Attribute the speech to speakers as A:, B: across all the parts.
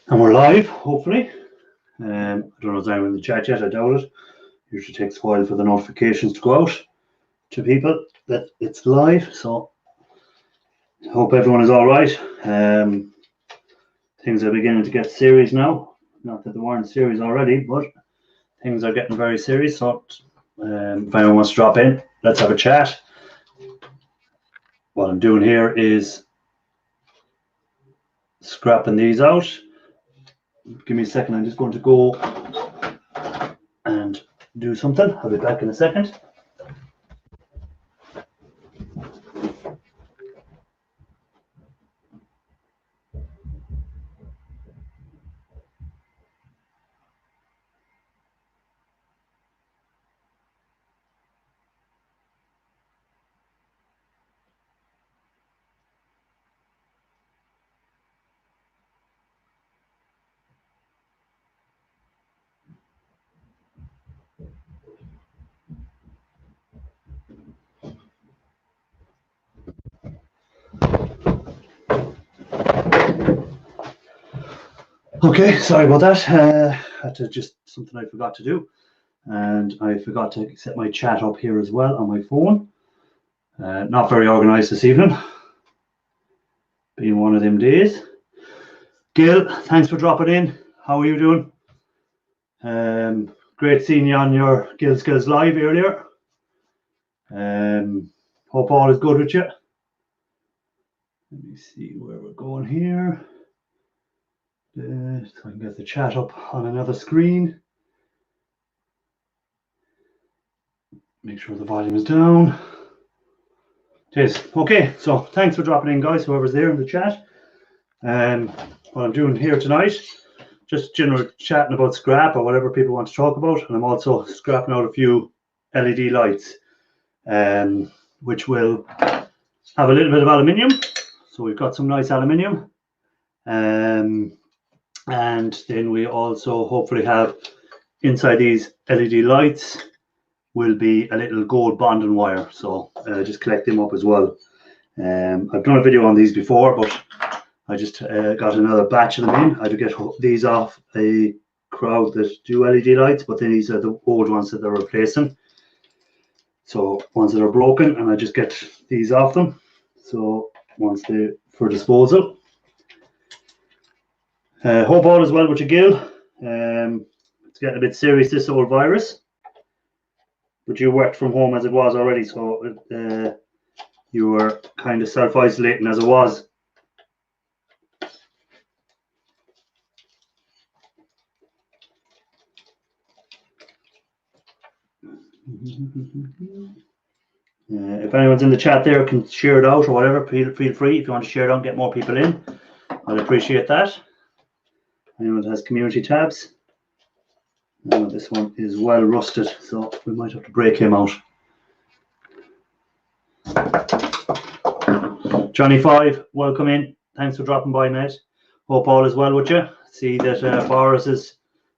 A: And we're live, hopefully. I don't know if there's anyone in the chat yet, I doubt it. Usually takes a while for the notifications to go out to people that it's live, so I hope everyone is all right. Things are beginning to get serious now. Not that they weren't serious already, but things are getting very serious. So if anyone wants to drop in, let's have a chat. What I'm doing here is scrapping these out. Give me a second, I'm just going to go and do something. I'll be back in a second. Okay, sorry about that. Had to just something I forgot to do, and I forgot to set my chat up here as well on my phone. Not very organised this evening, being one of them days. Gil, thanks for dropping in. How are you doing? Great seeing you on your Gil Skills Live earlier. Hope all is good with you. Let me see where we're going here. So I can get the chat up on another screen. Make sure the volume is down. It is. Okay, so thanks for dropping in, guys, whoever's there in the chat. What I'm doing here tonight, just general chatting about scrap or whatever people want to talk about, and I'm also scrapping out a few LED lights, which will have a little bit of aluminium. So we've got some nice aluminium, and then we also hopefully have inside these LED lights will be a little gold bonding wire, so just collect them up as well. I've done a video on these before, but I just got another batch of them in. I had to get these off a crowd that do LED lights, but then these are the old ones that they're replacing, so ones that are broken, and I just get these off them, so once they for disposal. Hope all is well with you, Gil. It's getting a bit serious, this old virus, but you worked from home as it was already, so you were kind of self-isolating as it was. If anyone's in the chat there can share it out or whatever, feel free. If you want to share it out and get more people in, I'd appreciate that. Anyone that has community tabs. This one is well rusted, so we might have to break him out. Johnny 5, welcome in. Thanks for dropping by, mate. Hope all is well with you. See that Boris is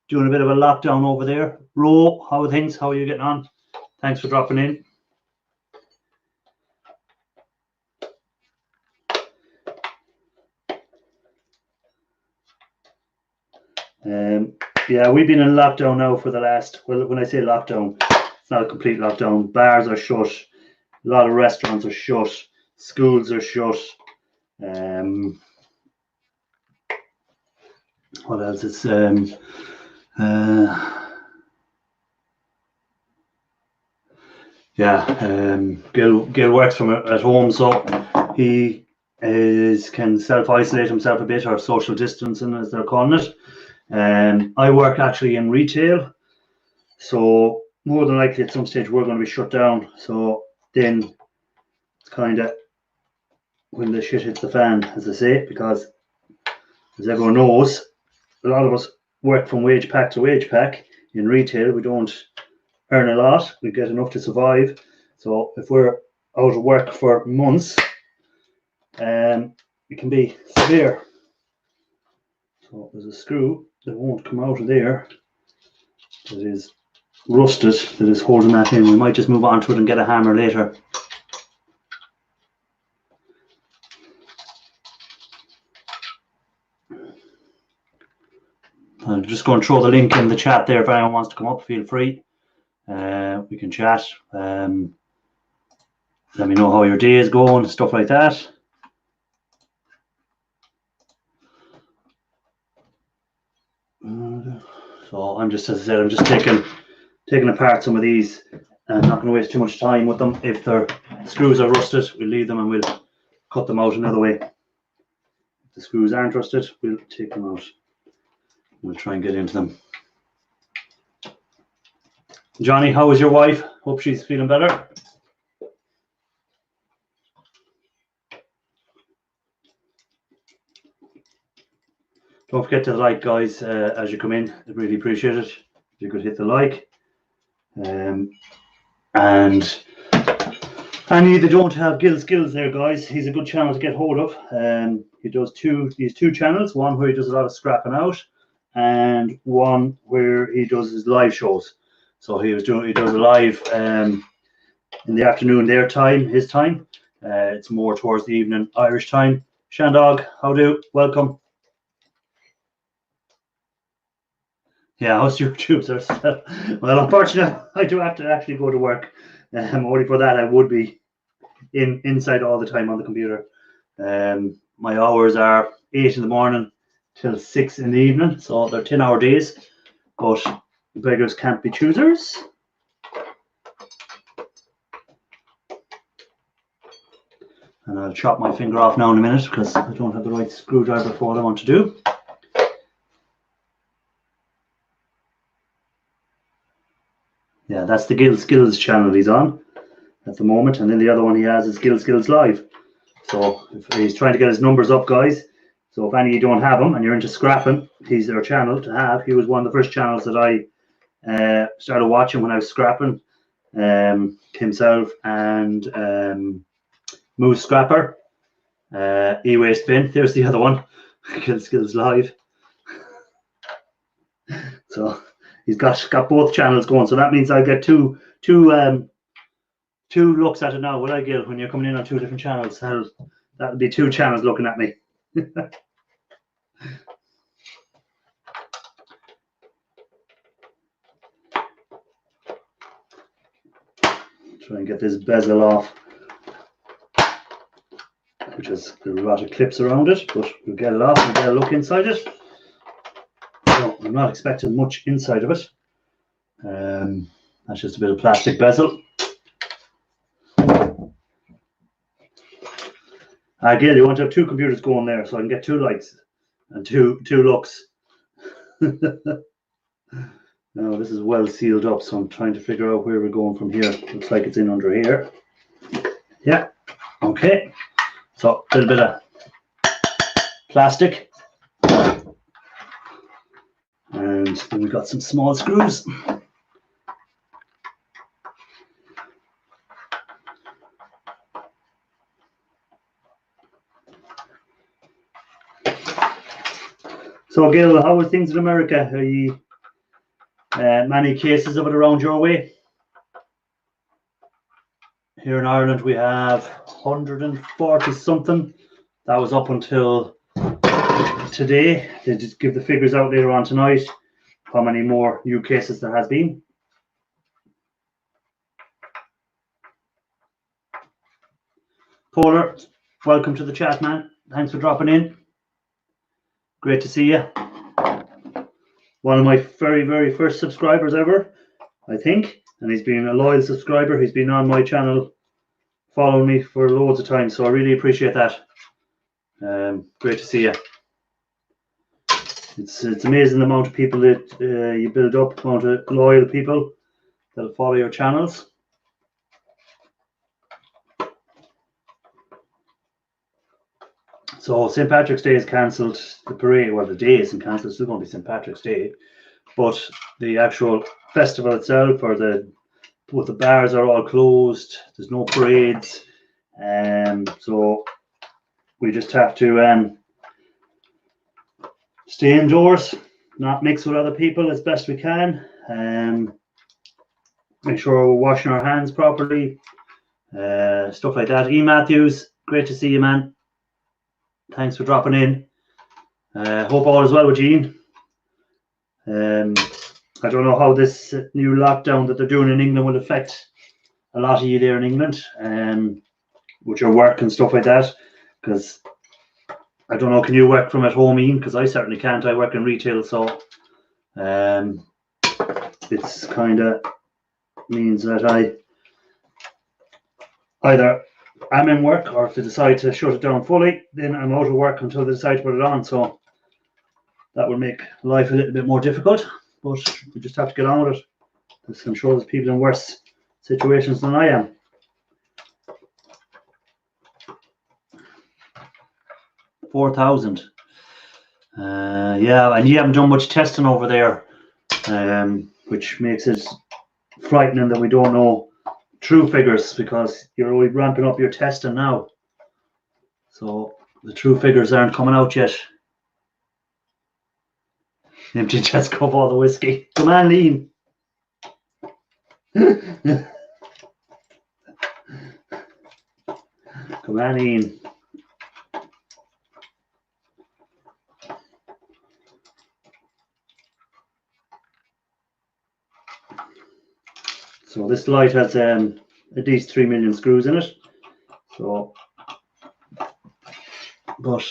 A: doing a bit of a lockdown over there. Ro, how are things? How are you getting on? Thanks for dropping in. Yeah, we've been in lockdown now for the last, well, when I say lockdown, it's not a complete lockdown. Bars are shut. A lot of restaurants are shut. Schools are shut. What else? It's Gil works from at home, so he can self-isolate himself a bit, or social distancing as they're calling it. I work actually in retail, so more than likely at some stage we're going to be shut down. So then it's kind of when the shit hits the fan, as I say, because as everyone knows, a lot of us work from wage pack to wage pack. In retail, we don't earn a lot, we get enough to survive. So if we're out of work for months, it can be severe. So there's a screw that won't come out of there that is rusted, that is holding that in. We might just move on to it and get a hammer later. I'm just going to throw the link in the chat there. If anyone wants to come up, feel free. We can chat. Let me know how your day is going, stuff like that. So I'm just, as I said, I'm just taking apart some of these. I'm not going to waste too much time with them. If their screws are rusted, we'll leave them and we'll cut them out another way. If the screws aren't rusted, we'll take them out. We'll try and get into them. Johnny, how is your wife? Hope she's feeling better. Don't forget to like, guys, as you come in. I'd really appreciate it if you could hit the like. And any that don't have Gil Skills there, guys, he's a good channel to get hold of. He does these two channels, one where he does a lot of scrapping out and one where he does his live shows. So he does a live in the afternoon their time, his time. It's more towards the evening Irish time. Shandog, how do? Welcome. Yeah, how's YouTube, sir? Well, unfortunately, I do have to actually go to work. Only for that, I would be inside all the time on the computer. My hours are 8 in the morning till 6 in the evening, so they're 10-hour days. But beggars can't be choosers. And I'll chop my finger off now in a minute because I don't have the right screwdriver for what I want to do. Yeah, that's the Gil Skills channel he's on at the moment, and then the other one he has is Gil Skills Live. So if he's trying to get his numbers up, guys. So if any of you don't have him and you're into scrapping, he's their channel to have. He was one of the first channels that I started watching when I was scrapping. Himself and Moose Scrapper, E-Waste Bin. There's the other one, Gil Skills Live. So he's got both channels going, so that means I get two looks at it now. Will I, Gil, when you're coming in on two different channels? That'll be two channels looking at me. Try and get this bezel off, which has a lot of clips around it, but we'll get it off and get a look inside it. So I'm not expecting much inside of it. That's just a bit of plastic bezel. Again, you want to have two computers going there so I can get two lights and two looks. Now this is well sealed up, so I'm trying to figure out where we're going from here. Looks like it's in under here. Yeah, okay. So a little bit of plastic. And then we've got some small screws. So Gil, how are things in America? Are you many cases of it around your way? Here in Ireland we have 140 something. That was up until today. They just give the figures out later on tonight, how many more new cases there has been. Polar, welcome to the chat, man. Thanks for dropping in. Great to see you. One of my very, very first subscribers ever, I think. And he's been a loyal subscriber. He's been on my channel, following me for loads of time. So I really appreciate that. Great to see you. It's amazing the amount of people that you build up, the amount of loyal people that'll follow your channels. So St. Patrick's Day is cancelled. The parade, well, the day isn't cancelled. It's still going to be St. Patrick's Day, but the actual festival itself, or the bars are all closed. There's no parades, so we just have to stay indoors, not mix with other people as best we can. Make sure we're washing our hands properly, stuff like that. E. Matthews, great to see you, man. Thanks for dropping in. Hope all is well with Jean. I don't know how this new lockdown that they're doing in England will affect a lot of you there in England, with your work and stuff like that, because I don't know, can you work from at home, Ian? Because I certainly can't. I work in retail, so it's kind of means that I either am in work, or if they decide to shut it down fully, then I'm out of work until they decide to put it on. So that will make life a little bit more difficult, but we just have to get on with it, because I'm sure there's people in worse situations than I am. $4,000. Yeah, and you haven't done much testing over there, which makes it frightening that we don't know true figures, because you're only ramping up your testing now. So the true figures aren't coming out yet. Empty chest cup, all the whiskey. Come on, Liam. Come on, Ian. So this light has at least 3 million screws in it. So, but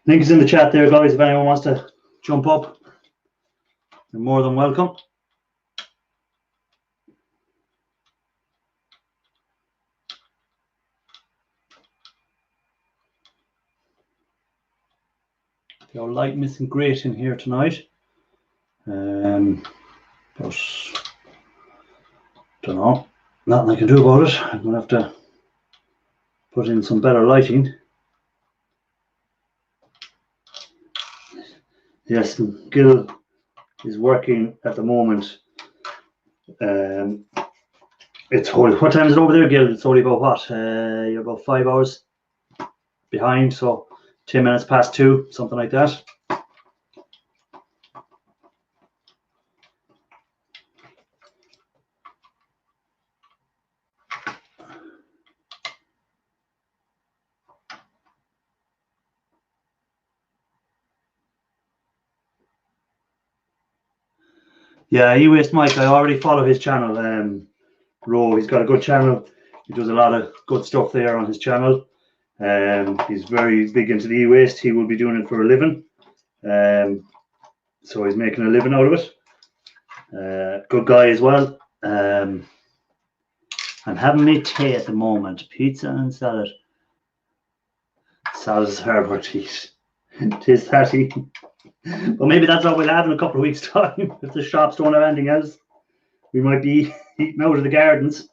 A: link is in the chat there, guys. If anyone wants to jump up, you're more than welcome. Your light isn't great in here tonight, but don't know. Nothing I can do about it. I'm gonna have to put in some better lighting. Yes, Gil is working at the moment. It's only, what time is it over there, Gil? It's only about what? You're about 5 hours behind, so 10 minutes past 2, something like that. Yeah, E-Waste Mike, I already follow his channel. Ro, he's got a good channel. He does a lot of good stuff there on his channel. He's very big into the e-waste. He will be doing it for a living. So he's making a living out of it. Good guy as well. I'm having my tea at the moment. Pizza and salad. Salad is hard work to eat. Tis fatty. But maybe that's what we'll have in a couple of weeks' time. If the shops don't have anything else, we might be eating out of the gardens.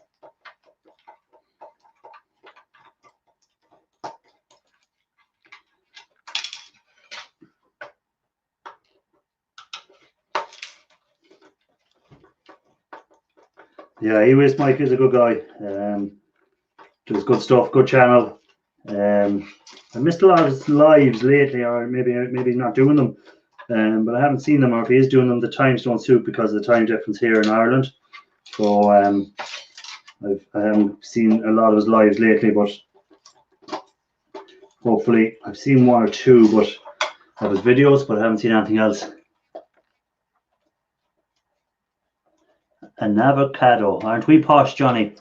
A: Yeah, E-Waste Mike is a good guy. Does good stuff, good channel. I missed a lot of his lives lately, or maybe he's not doing them. But I haven't seen them, or if he is doing them, the times don't suit because of the time difference here in Ireland. So I haven't seen a lot of his lives lately, but hopefully I've seen 1 or 2 of his videos, but I haven't seen anything else. An avocado, aren't we posh, Johnny?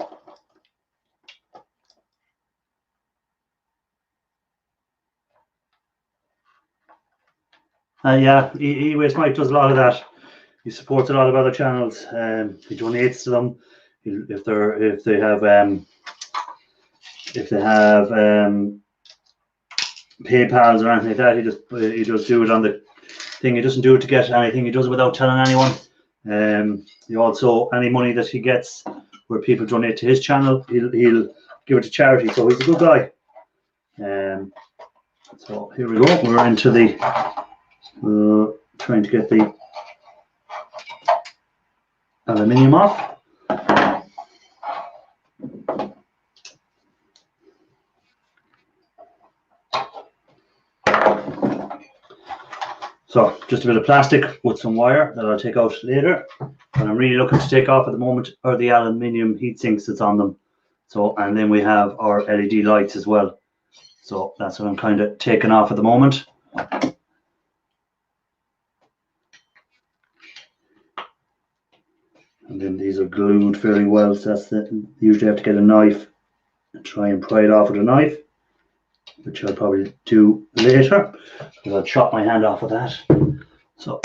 A: Yeah, E-Waste Mike does a lot of that. He supports a lot of other channels. He donates to them if they have PayPals or anything like that. He just do it on the thing. He doesn't do it to get anything. He does it without telling anyone. He also, any money that he gets where people donate to his channel, he'll give it to charity. So he's a good guy. So here we go. We're into the trying to get the aluminium off. So just a bit of plastic with some wire that I'll take out later. What I'm really looking to take off at the moment are the aluminium heat sinks that's on them. So, and then we have our LED lights as well. So that's what I'm kind of taking off at the moment. And then these are glued fairly well, so that's it. Usually have to get a knife and try and pry it off with a knife, which I'll probably do later because I'll chop my hand off with that. So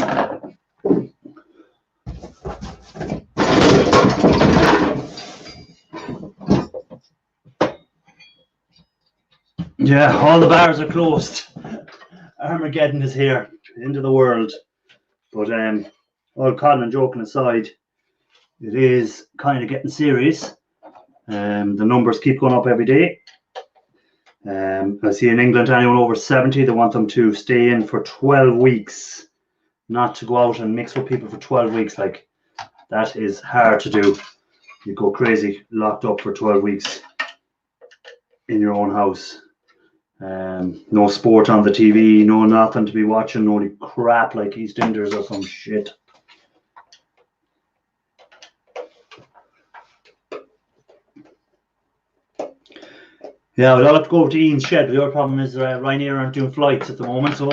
A: yeah, all the bars are closed. Armageddon is here, end of the world. But all coddling and joking aside, it is kind of getting serious. The numbers keep going up every day. I see in England, anyone over 70, they want them to stay in for 12 weeks, not to go out and mix with people for 12 weeks. Like, that is hard to do. You go crazy, locked up for 12 weeks in your own house. No sport on the TV, no nothing to be watching, no crap like EastEnders or some shit. Yeah, we'll have to go over to Ian's shed. The other problem is Ryanair aren't doing flights at the moment, so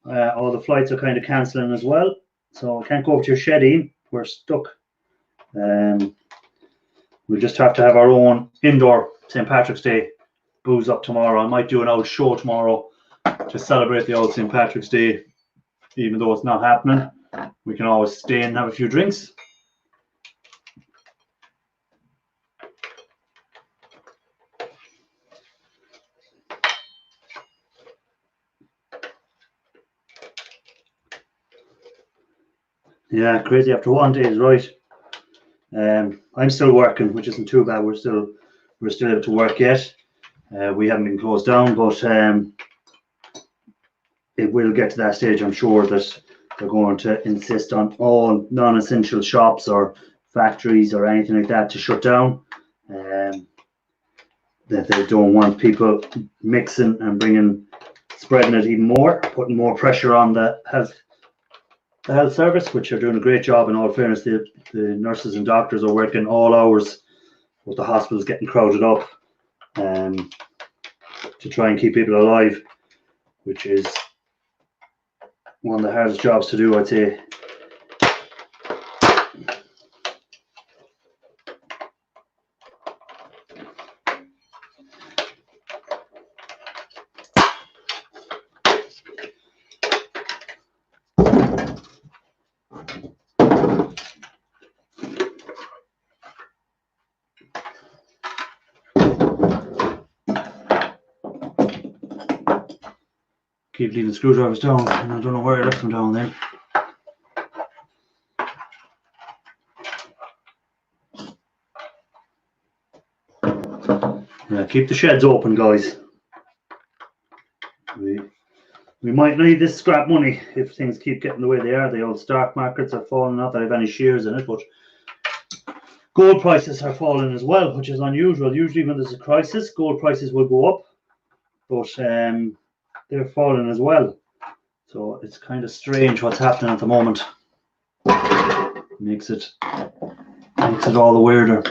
A: all the flights are kind of cancelling as well. So I can't go over to your shed, Ian. We're stuck. We'll just have to have our own indoor St. Patrick's Day booze up tomorrow. I might do an old show tomorrow to celebrate the old St. Patrick's Day, even though it's not happening. We can always stay and have a few drinks. Yeah, crazy after one day is right. I'm still working, which isn't too bad. We're still able to work yet. We haven't been closed down, but it will get to that stage. I'm sure that they're going to insist on all non-essential shops or factories or anything like that to shut down. That they don't want people mixing and spreading it even more, putting more pressure on the health service, which are doing a great job. In all fairness, the nurses and doctors are working all hours, but the hospital's getting crowded up to try and keep people alive, which is one of the hardest jobs to do, I'd say. Keep leaving screwdrivers down, and I don't know where I left them down there. Yeah, keep the sheds open, guys. We might need this scrap money if things keep getting the way they are. The old stock markets are falling. Not that I have any shares in it, but gold prices are falling as well, which is unusual. Usually when there's a crisis, gold prices will go up, but they're falling as well. So it's kind of strange what's happening at the moment. Makes it all the weirder.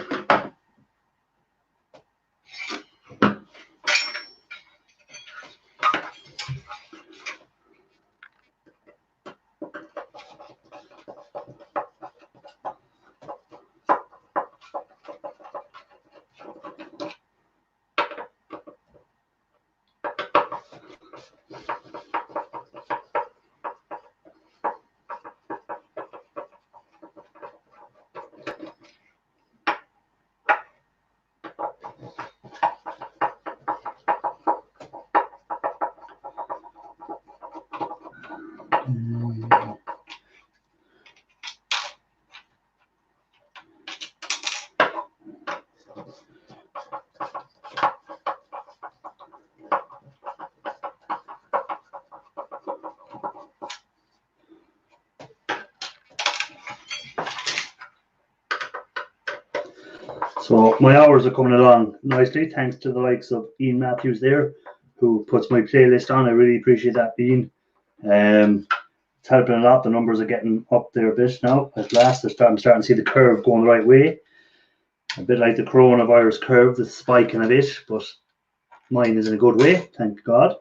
A: So my hours are coming along nicely, thanks to the likes of Ian Matthews there, who puts my playlist on. I really appreciate that, Ian. It's helping a lot. The numbers are getting up there a bit now. At last, I'm starting to see the curve going the right way. A bit like the coronavirus curve, the spiking a bit, but mine is in a good way, thank God.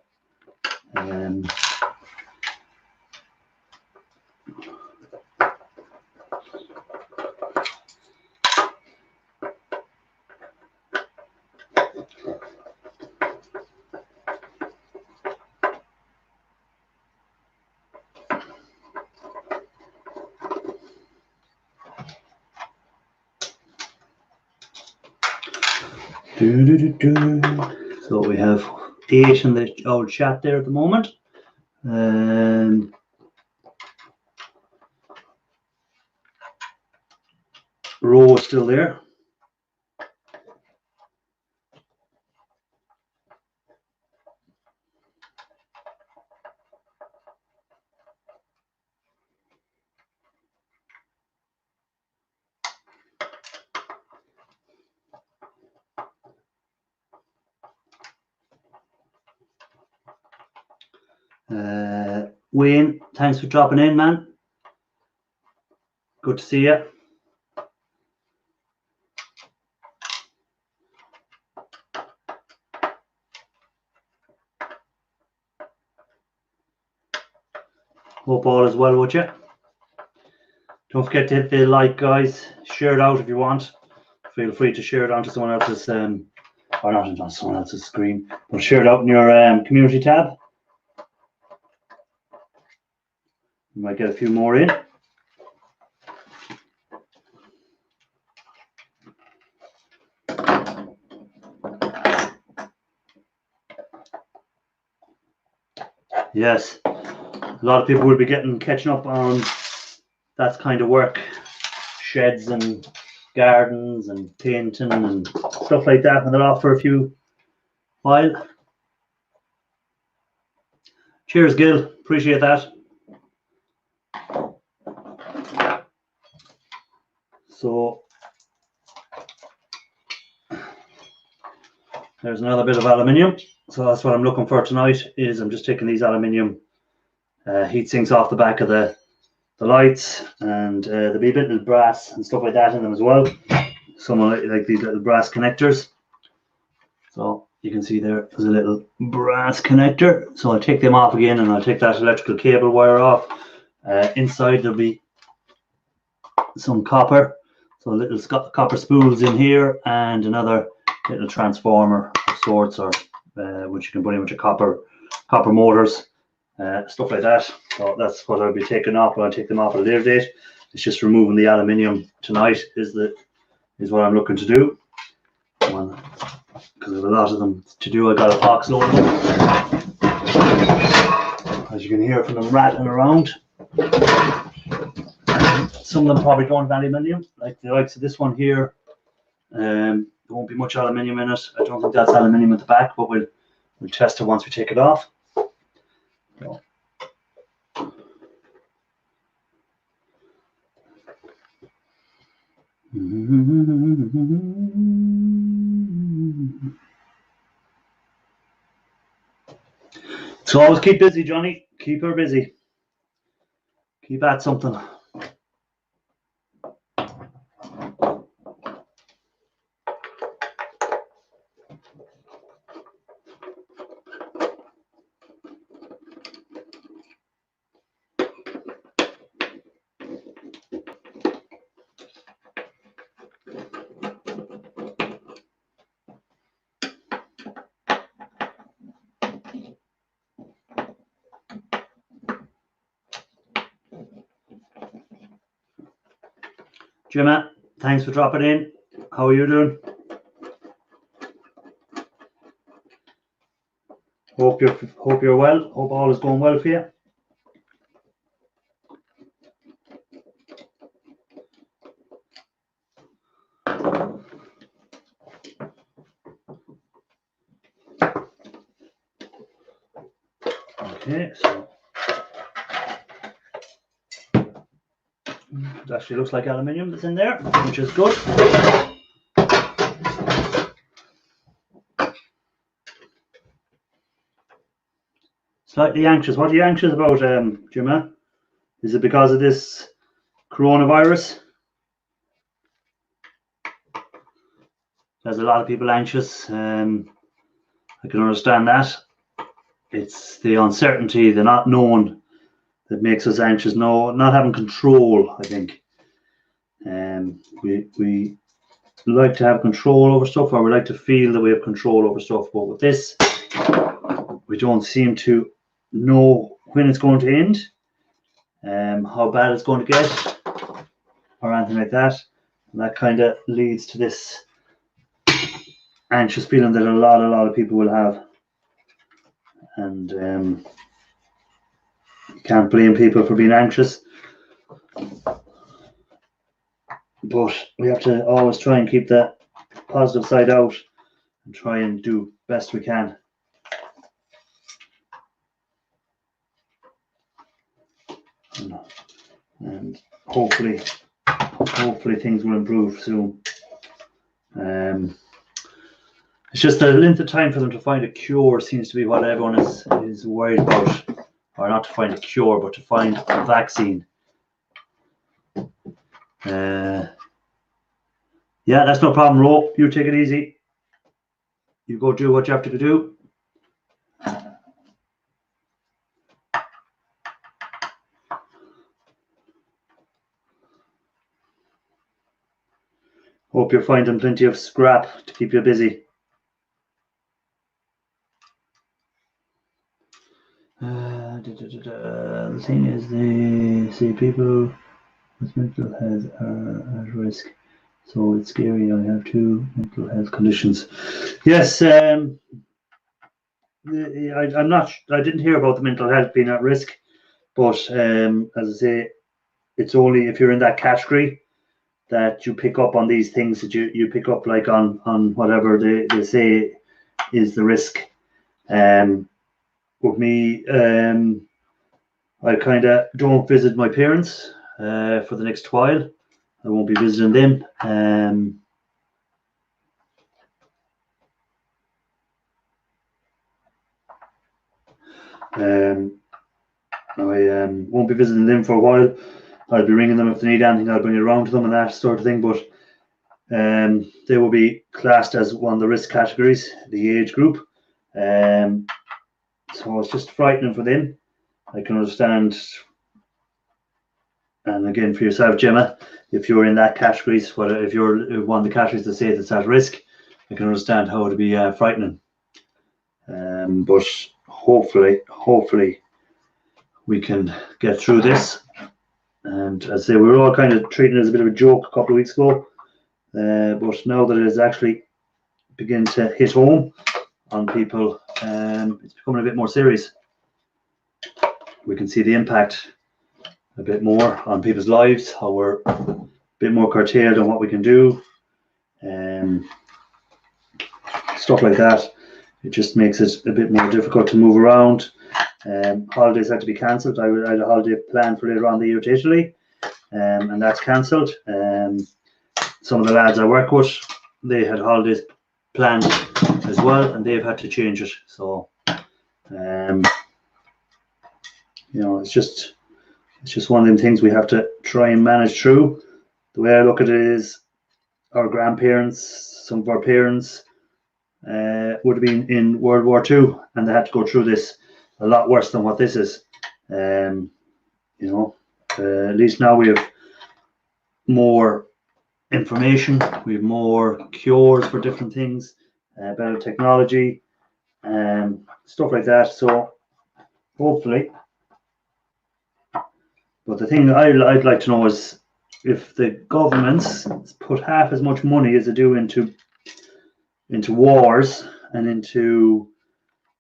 A: So we have 8 in the old chat there at the moment. Row is still there. Wayne, thanks for dropping in, man. Good to see you. Hope all is well with you. Don't forget to hit the like, guys. Share it out if you want. Feel free to share it onto someone else's, or not on someone else's screen, but share it out in your community tab. You might get a few more in. Yes, a lot of people will be catching up on that kind of work, sheds and gardens and painting and stuff like that, and they're off for a few while. Cheers, Gil. Appreciate that. So there's another bit of aluminium. So that's what I'm looking for tonight. Is I'm just taking these aluminium heat sinks off the back of the lights, and there'll be a bit of brass and stuff like that in them as well. Some like these little brass connectors. So you can see there's a little brass connector. So I'll take them off again, and I'll take that electrical cable wire off. Inside there'll be some copper, so little copper spools in here, and another little transformer of sorts, or which you can put in with your copper motors, stuff like that. So that's what I'll be taking off. But I'll take them off at a later date. It's just removing the aluminium tonight is what I'm looking to do. Because there's a lot of them to do. I got a box load of them, as you can hear from them rattling around. Some of them probably don't have aluminium, like the likes of this one here. There won't be much aluminium in it. I don't think that's aluminium at the back, but we'll test it once we take it off. So. So always keep busy, Johnny. Keep her busy. Keep at something. Gemma, thanks for dropping in. How are you doing? Hope you're well. Hope all is going well for you. Okay, so it actually looks like aluminium that's in there, which is good. Slightly anxious. What are you anxious about, Gemma? Is it because of this coronavirus? There's a lot of people anxious. I can understand that. It's the uncertainty, the not knowing, that makes us anxious. No, not having control, I think. We like to have control over stuff, or we like to feel that we have control over stuff. But with this, we don't seem to know when it's going to end, how bad it's going to get, or anything like that. And that kind of leads to this anxious feeling that a lot of people will have. And you can't blame people for being anxious. But we have to always try and keep that positive side out and try and do best we can. And hopefully things will improve soon. It's just the length of time for them to find a cure seems to be what everyone is worried about. Or not to find a cure, but to find a vaccine. Yeah, that's no problem, Ro. You take it easy. You go do what you have to do. Hope you're finding plenty of scrap to keep you busy. The thing is, they say people with mental health are at risk. So it's scary. I have 2 mental health conditions. Yes, I'm not. I didn't hear about the mental health being at risk, but as I say, it's only if you're in that category that you pick up on these things, that you pick up like on whatever they say is the risk. With me, I kind of don't visit my parents for the next while. I won't be visiting them. I won't be visiting them for a while. I'll be ringing them if they need anything. I'll bring it around to them and that sort of thing. But they will be classed as one of the risk categories, the age group. So it's just frightening for them. I can understand. And again, for yourself, Gemma, if you're in that categories, if you're one of the categories that say that's at risk, I can understand how it would be frightening. But hopefully we can get through this. And as I say, we were all kind of treating it as a bit of a joke a couple of weeks ago. But now that it is actually beginning to hit home on people, it's becoming a bit more serious. We can see the impact a bit more on people's lives, how we're a bit more curtailed on what we can do, stuff like that. It just makes it a bit more difficult to move around. Holidays had to be cancelled. I had a holiday planned for later on in the year to Italy, and that's cancelled. Some of the lads I work with, they had holidays planned as well, and they've had to change it. So, it's just one of them things we have to try and manage through. The way I look at it is, our grandparents, some of our parents, would have been in World War II, and they had to go through this a lot worse than what this is. At least now we have more information, we have more cures for different things, better technology, stuff like that. So hopefully, but the thing I'd like to know is if the governments put half as much money as they do into wars and into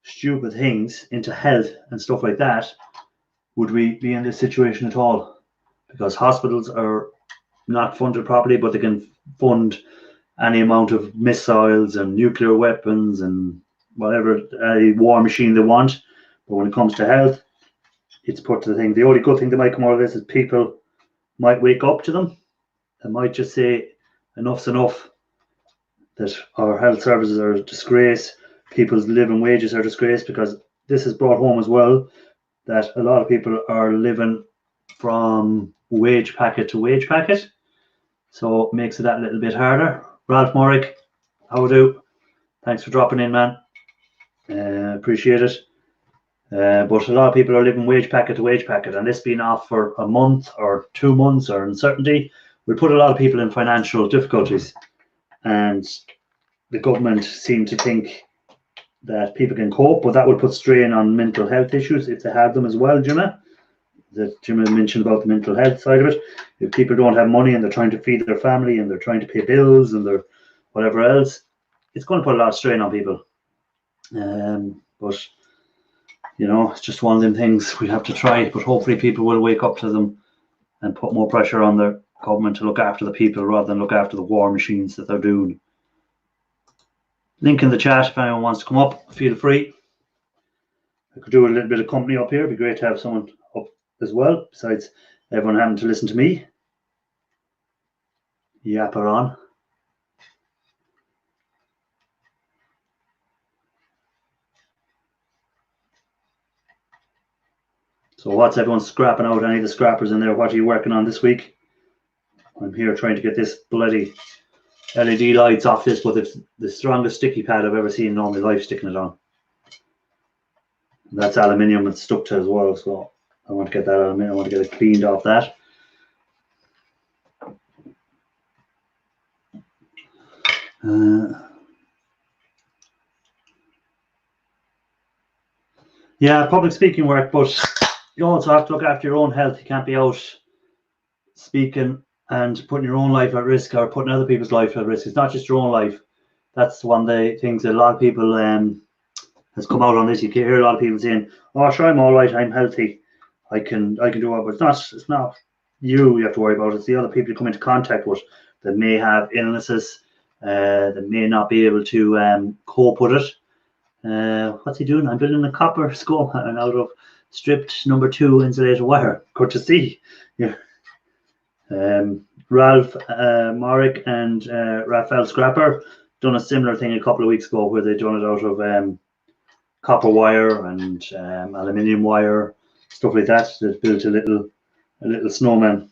A: stupid things, into health and stuff like that, would we be in this situation at all? Because hospitals are not funded properly, but they can fund any amount of missiles and nuclear weapons and whatever war machine they want. But when it comes to health, it's put to the thing. The only good thing that might come out of this is people might wake up to them. They might just say enough's enough, that our health services are a disgrace, people's living wages are a disgrace, because this has brought home as well that a lot of people are living from wage packet to wage packet, so it makes it that little bit harder. Ralph Morrick, how do? Thanks for dropping in, man. Appreciate it. But a lot of people are living wage packet to wage packet, and this being off for a month or 2 months or uncertainty will put a lot of people in financial difficulties. And the government seem to think that people can cope, but that would put strain on mental health issues if they have them as well, Jimmy. That Jimmy mentioned about the mental health side of it. If people don't have money and they're trying to feed their family and they're trying to pay bills and they're whatever else, it's going to put a lot of strain on people. But you know, it's just one of them things we have to try. But hopefully people will wake up to them and put more pressure on their government to look after the people rather than look after the war machines that they're doing. Link in the chat if anyone wants to come up, feel free. I could do a little bit of company up here. It'd be great to have someone up as well, besides everyone having to listen to me yapper on. So what's everyone scrapping out? Any of the scrappers in there? What are you working on this week? I'm here trying to get this bloody LED lights off this, but it's the strongest sticky pad I've ever seen in all my life sticking it on. That's aluminium it's stuck to as well, so I want to get that aluminium, I want to get it cleaned off that. Yeah, public speaking work, but you also have to look after your own health. You can't be out speaking and putting your own life at risk or putting other people's life at risk. It's not just your own life. That's one of the things that a lot of people has come out on this. You can hear a lot of people saying, "Oh, sure, I'm all right. I'm healthy. I can do it." But it's not you have to worry about. It's the other people you come into contact with that may have illnesses, that may not be able to cope with it. What's he doing? I'm building a copper skull and out of stripped number 2 insulated wire. Good to see. Yeah. Ralph Morrick and Raphael Scrapper done a similar thing a couple of weeks ago where they done it out of copper wire and aluminium wire, stuff like that. They built a little snowman.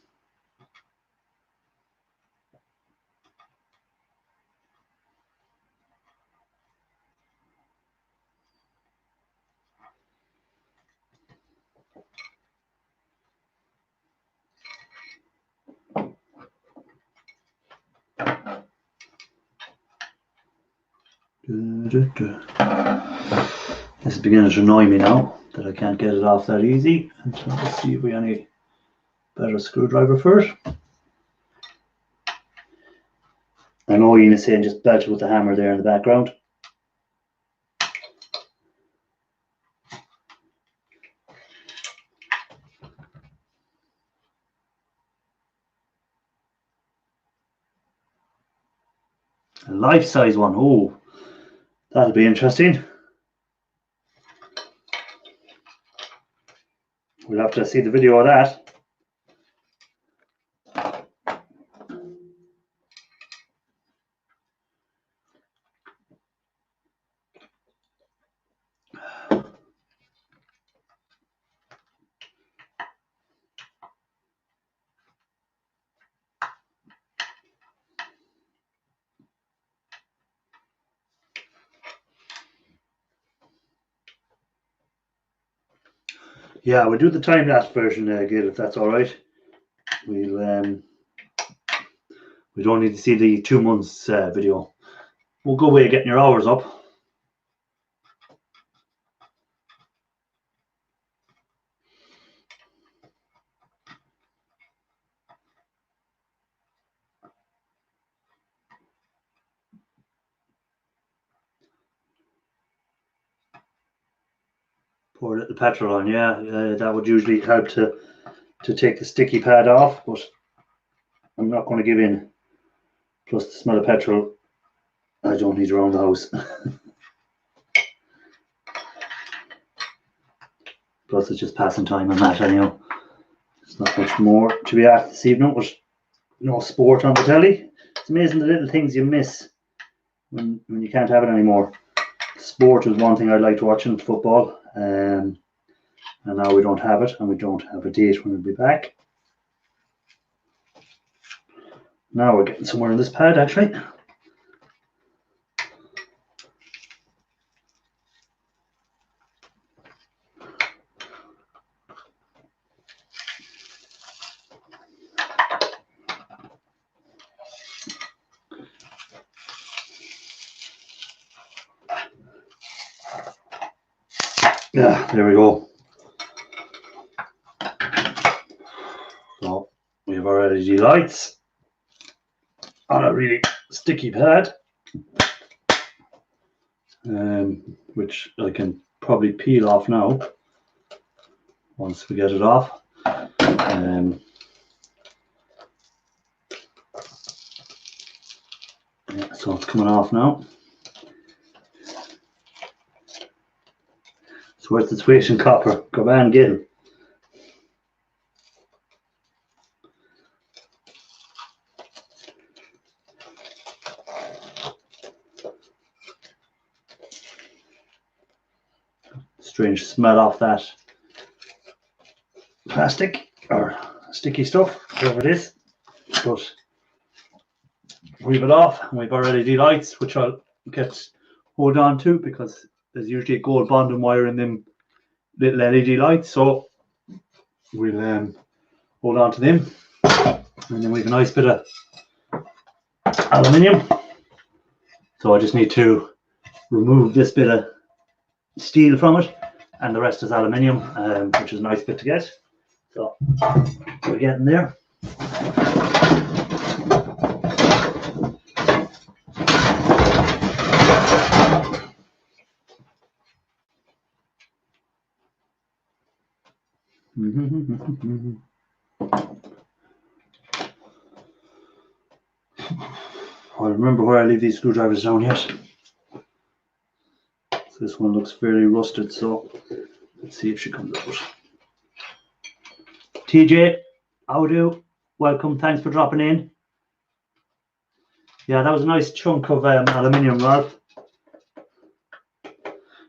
A: This is beginning to annoy me now that I can't get it off that easy. And so let's see if we have any better screwdriver for it. I know Ian is saying just belt it with the hammer there in the background. A life-size one. Oh, that'll be interesting. We'll have to see the video of that. Yeah, we'll do the time-lapse version, Gil, if that's all right. We'll we don't need to see the 2 months video. We'll go away getting your hours up. Pour a little petrol on, yeah. That would usually help to take the sticky pad off, but I'm not going to give in. Plus the smell of petrol, I don't need around the house. Plus it's just passing time on that anyhow. There's not much more to be at this evening with no sport on the telly. It's amazing the little things you miss when you can't have it anymore. Sport was one thing I liked watching, football, and now we don't have it, and we don't have a date when we'll be back. Now we're getting somewhere in this pad actually. Yeah, there we go. So we have our LED lights on a really sticky pad, which I can probably peel off now once we get it off. Yeah, so it's coming off now. It's worth its weight in copper. Go back and get him. Strange smell off that plastic or sticky stuff, whatever it is. But we've it off, and we've our LED lights, which I'll hold on to because there's usually a gold bonding wire in them little LED lights, so we'll hold on to them. And then we have a nice bit of aluminium. So I just need to remove this bit of steel from it, and the rest is aluminium, which is a nice bit to get. So we're getting there. I remember where I leave these screwdrivers down yet. So this one looks very rusted, so let's see if she comes out. TJ, how do? Welcome, thanks for dropping in. Yeah, that was a nice chunk of aluminium, Ralph.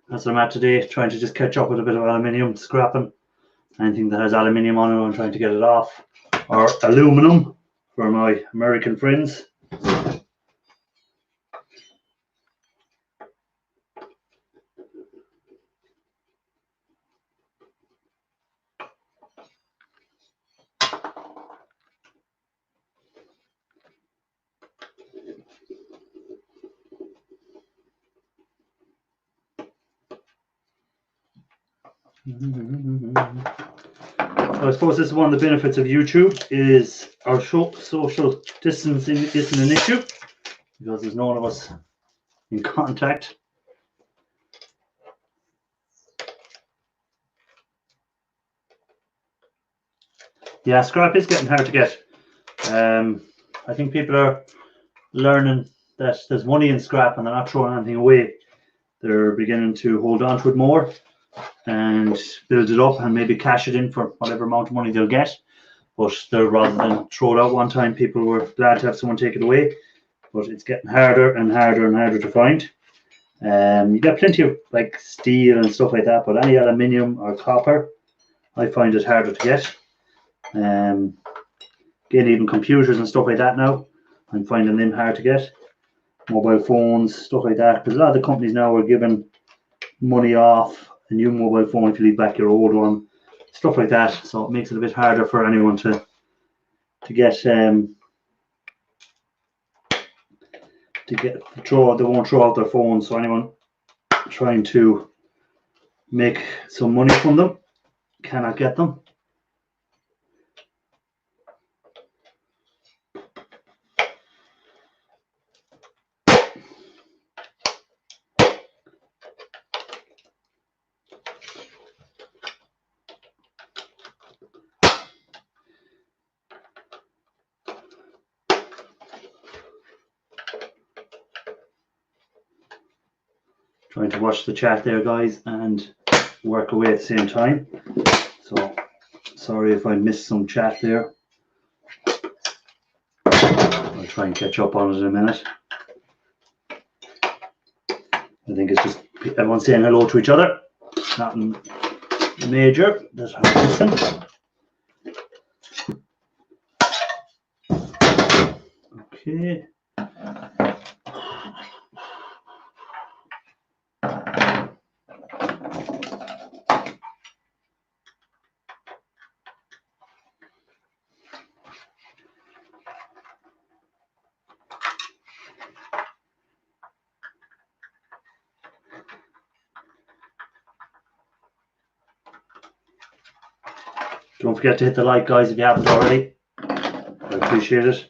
A: That's what I'm at today, trying to just catch up with a bit of aluminium, scrapping anything that has aluminium on it. I'm trying to get it off, or aluminum for my American friends. I suppose this is one of the benefits of YouTube, is our social distancing isn't an issue because there's none of us in contact. Yeah, scrap is getting hard to get. I think people are learning that there's money in scrap and they're not throwing anything away. They're beginning to hold on to it more and build it up and maybe cash it in for whatever amount of money they'll get. But rather than throw it out one time, people were glad to have someone take it away. But it's getting harder and harder and harder to find. You get plenty of like steel and stuff like that, but any aluminium or copper, I find it harder to get. Again, even computers and stuff like that now, I'm finding them hard to get. Mobile phones, stuff like that, because a lot of the companies now are giving money off a new mobile phone if you leave back your old one, stuff like that. So it makes it a bit harder for anyone to get they won't throw out their phones. So anyone trying to make some money from them cannot get them. Trying to watch the chat there, guys, and work away at the same time. So sorry if I missed some chat there. I'll try and catch up on it in a minute. I think it's just everyone saying hello to each other. Nothing major. That's how I listen. Okay. Don't forget to hit the like, guys, if you haven't already. I appreciate it.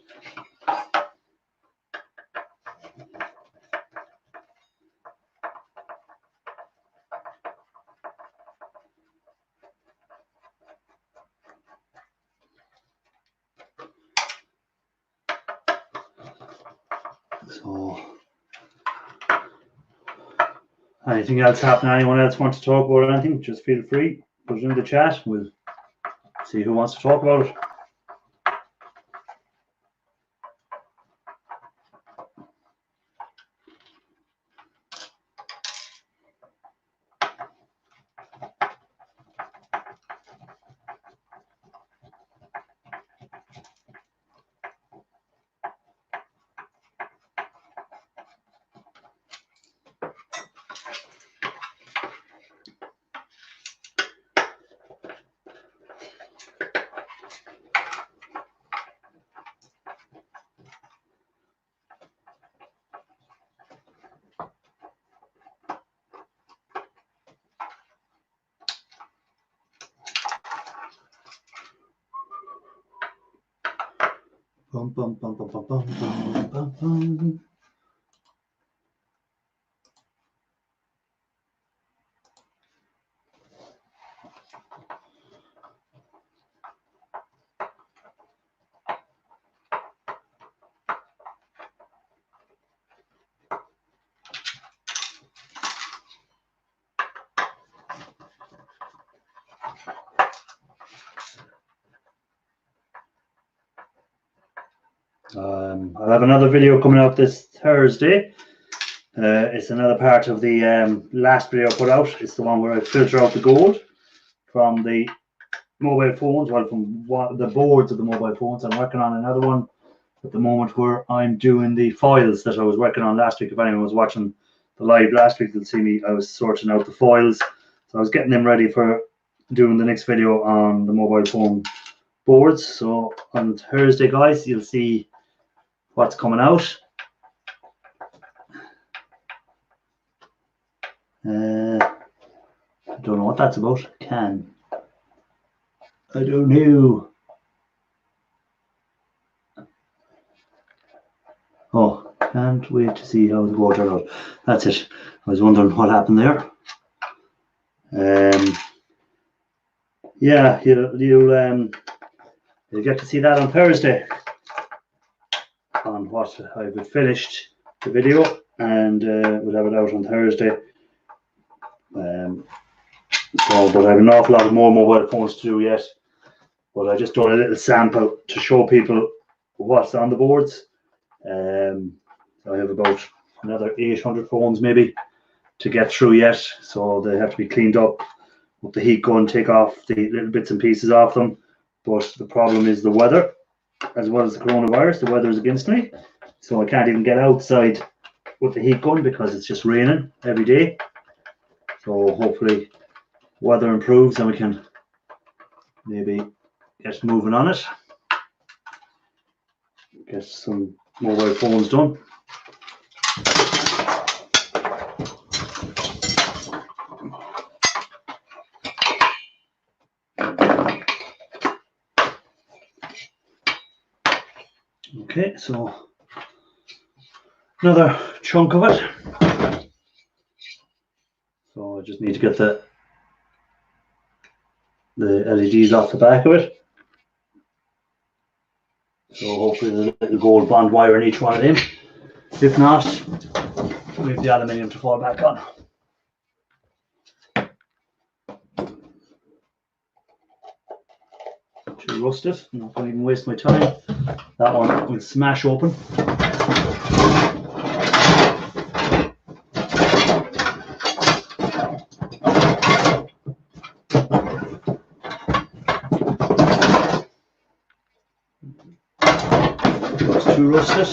A: So, anything else happening? Anyone else want to talk about anything? Just feel free. Put it in the chat. We'll see who wants to talk about it. Bum, bum, bum, bum, bum, bum, bum, bum, bum. I'll have another video coming out this Thursday. It's another part of the last video I put out. It's the one where I filter out the gold from the mobile phones, well, from the boards of the mobile phones. I'm working on another one at the moment where I'm doing the foils that I was working on last week. If anyone was watching the live last week, they'll see me. I was sorting out the foils. So I was getting them ready for doing the next video on the mobile phone boards. So on Thursday, guys, you'll see what's coming out. I don't know what that's about. I don't know. Oh, can't wait to see how the water out. That's it. I was wondering what happened there. Yeah, you'll get to see that on Thursday on what I've finished the video, and we'll have it out on Thursday. But I have an awful lot of more mobile phones to do yet. But I just done a little sample to show people what's on the boards. I have about another 800 phones maybe to get through yet, so they have to be cleaned up with the heat gun, take off the little bits and pieces off them. But the problem is the weather, as well as the coronavirus. The weather is against me, so I can't even get outside with the heat gun because it's just raining every day. So hopefully weather improves and we can maybe get moving on it, get some mobile phones done. Okay, so another chunk of it. So I just need to get the LEDs off the back of it. So hopefully there's a little gold bond wire in each one of them. If not, we have the aluminium to fall back on. Too rusted, I'm not going to even waste my time. That one will smash open. Looks too roast it.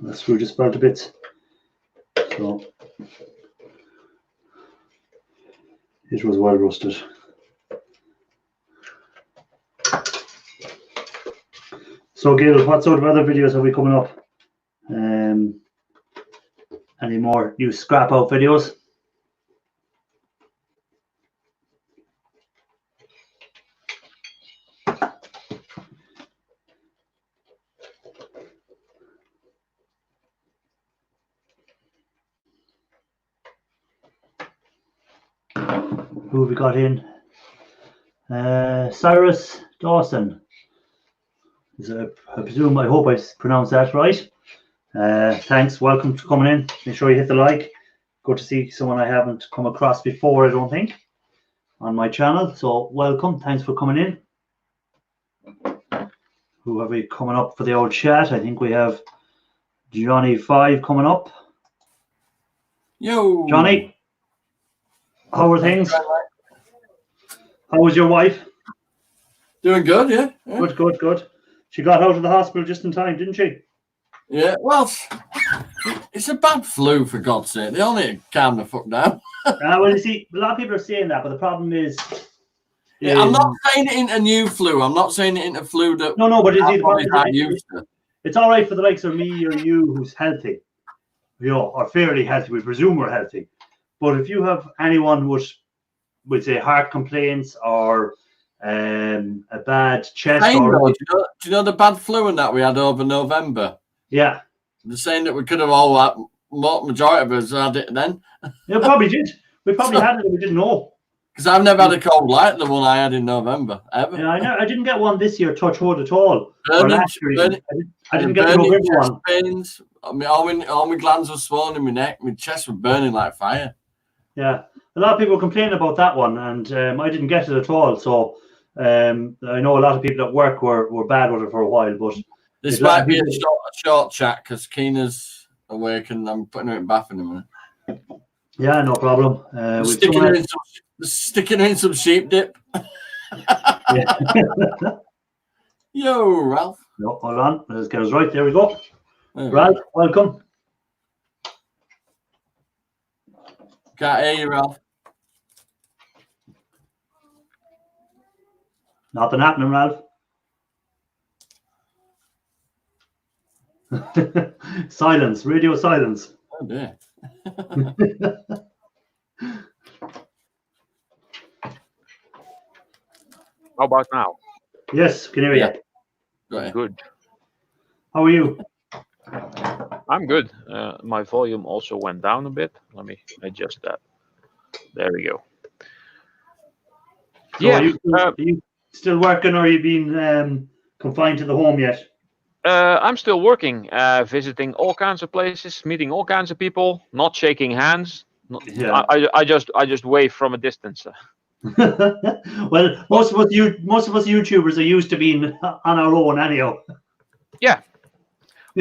A: The screw just fell to bits. So it was well roasted. So Gil, what sort of other videos are we coming up? Any more new scrap out videos? Who have we got in? Cyrus Dawson. I presume, I hope I pronounced that right. Thanks, welcome to coming in. Make sure you hit the like. Good to see someone I haven't come across before, I don't think, on my channel. So welcome, thanks for coming in. Who have we coming up for the old chat? I think we have Johnny5 coming up.
B: Yo,
A: Johnny, how are things? How was your wife?
B: Doing good, yeah.
A: Good. She got out of the hospital just in time, didn't she?
B: Yeah, well, it's a bad flu, for God's sake. They only calm the fuck down.
A: Well, you see, a lot of people are saying that, but the problem is...
B: Yeah, I'm not saying it into new flu. I'm not saying it into flu that...
A: No, but the problem
B: is
A: it's all right for the likes of me or you who's healthy, or fairly healthy. We presume we're healthy. But if you have anyone with say, heart complaints or a bad chest...
B: do you know the bad flu and that we had over November?
A: Yeah.
B: They're saying that we could have all... majority of us had it then.
A: Yeah, probably did. We probably had it and we didn't know.
B: Because I've never had a cold like the one I had in November, ever.
A: Yeah, I know. I didn't get one this year, touch wood at all. I didn't get the November one.
B: Pains. I mean, all my glands were swollen in my neck. My chest was burning like fire.
A: Yeah. A lot of people complain about that one, and I didn't get it at all. So I know a lot of people at work were bad with it for a while. But
B: this might be a short chat because Keena's awake and I'm putting her in bath in a minute.
A: Yeah, no problem.
B: Sticking her in some sheep dip. Yo, Ralph.
A: No, hold on. Let's get us right. There we go. Ralph, welcome.
B: Can't hear you, Ralph.
A: Nothing happening, Ralph. Silence. Radio silence.
B: Oh, dear.
C: How about now?
A: Yes, can you hear
B: you?
C: Good.
A: How are you?
C: I'm good. My volume also went down a bit. Let me adjust that. There we go.
A: So are you still working, or are you been confined to the home yet?
C: I'm still working, visiting all kinds of places, meeting all kinds of people, not shaking hands.
A: Yeah.
C: I just wave from a distance.
A: Well, most of us YouTubers are used to being on our own anyhow.
C: Yeah.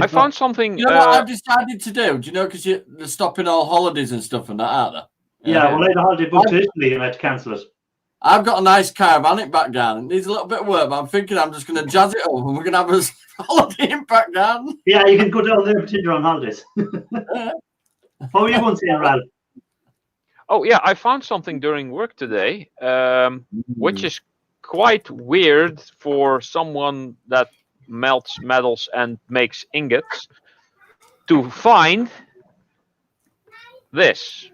C: I found something.
B: You know what I've decided to do? Do you know, because they're stopping all holidays and stuff and that, aren't they?
A: Yeah, well, I had a holiday booked to Italy and I had to cancel it.
B: I've got a nice Caravanic back garden. It needs a little bit of work, but I'm thinking I'm just going to jazz it up and we're going to have a holiday in back garden.
A: Yeah, you can go down there and pretend you're on holidays. How are you going to say, Ralph?
C: Oh, yeah, I found something during work today, which is quite weird for someone that melts metals and makes ingots to find this.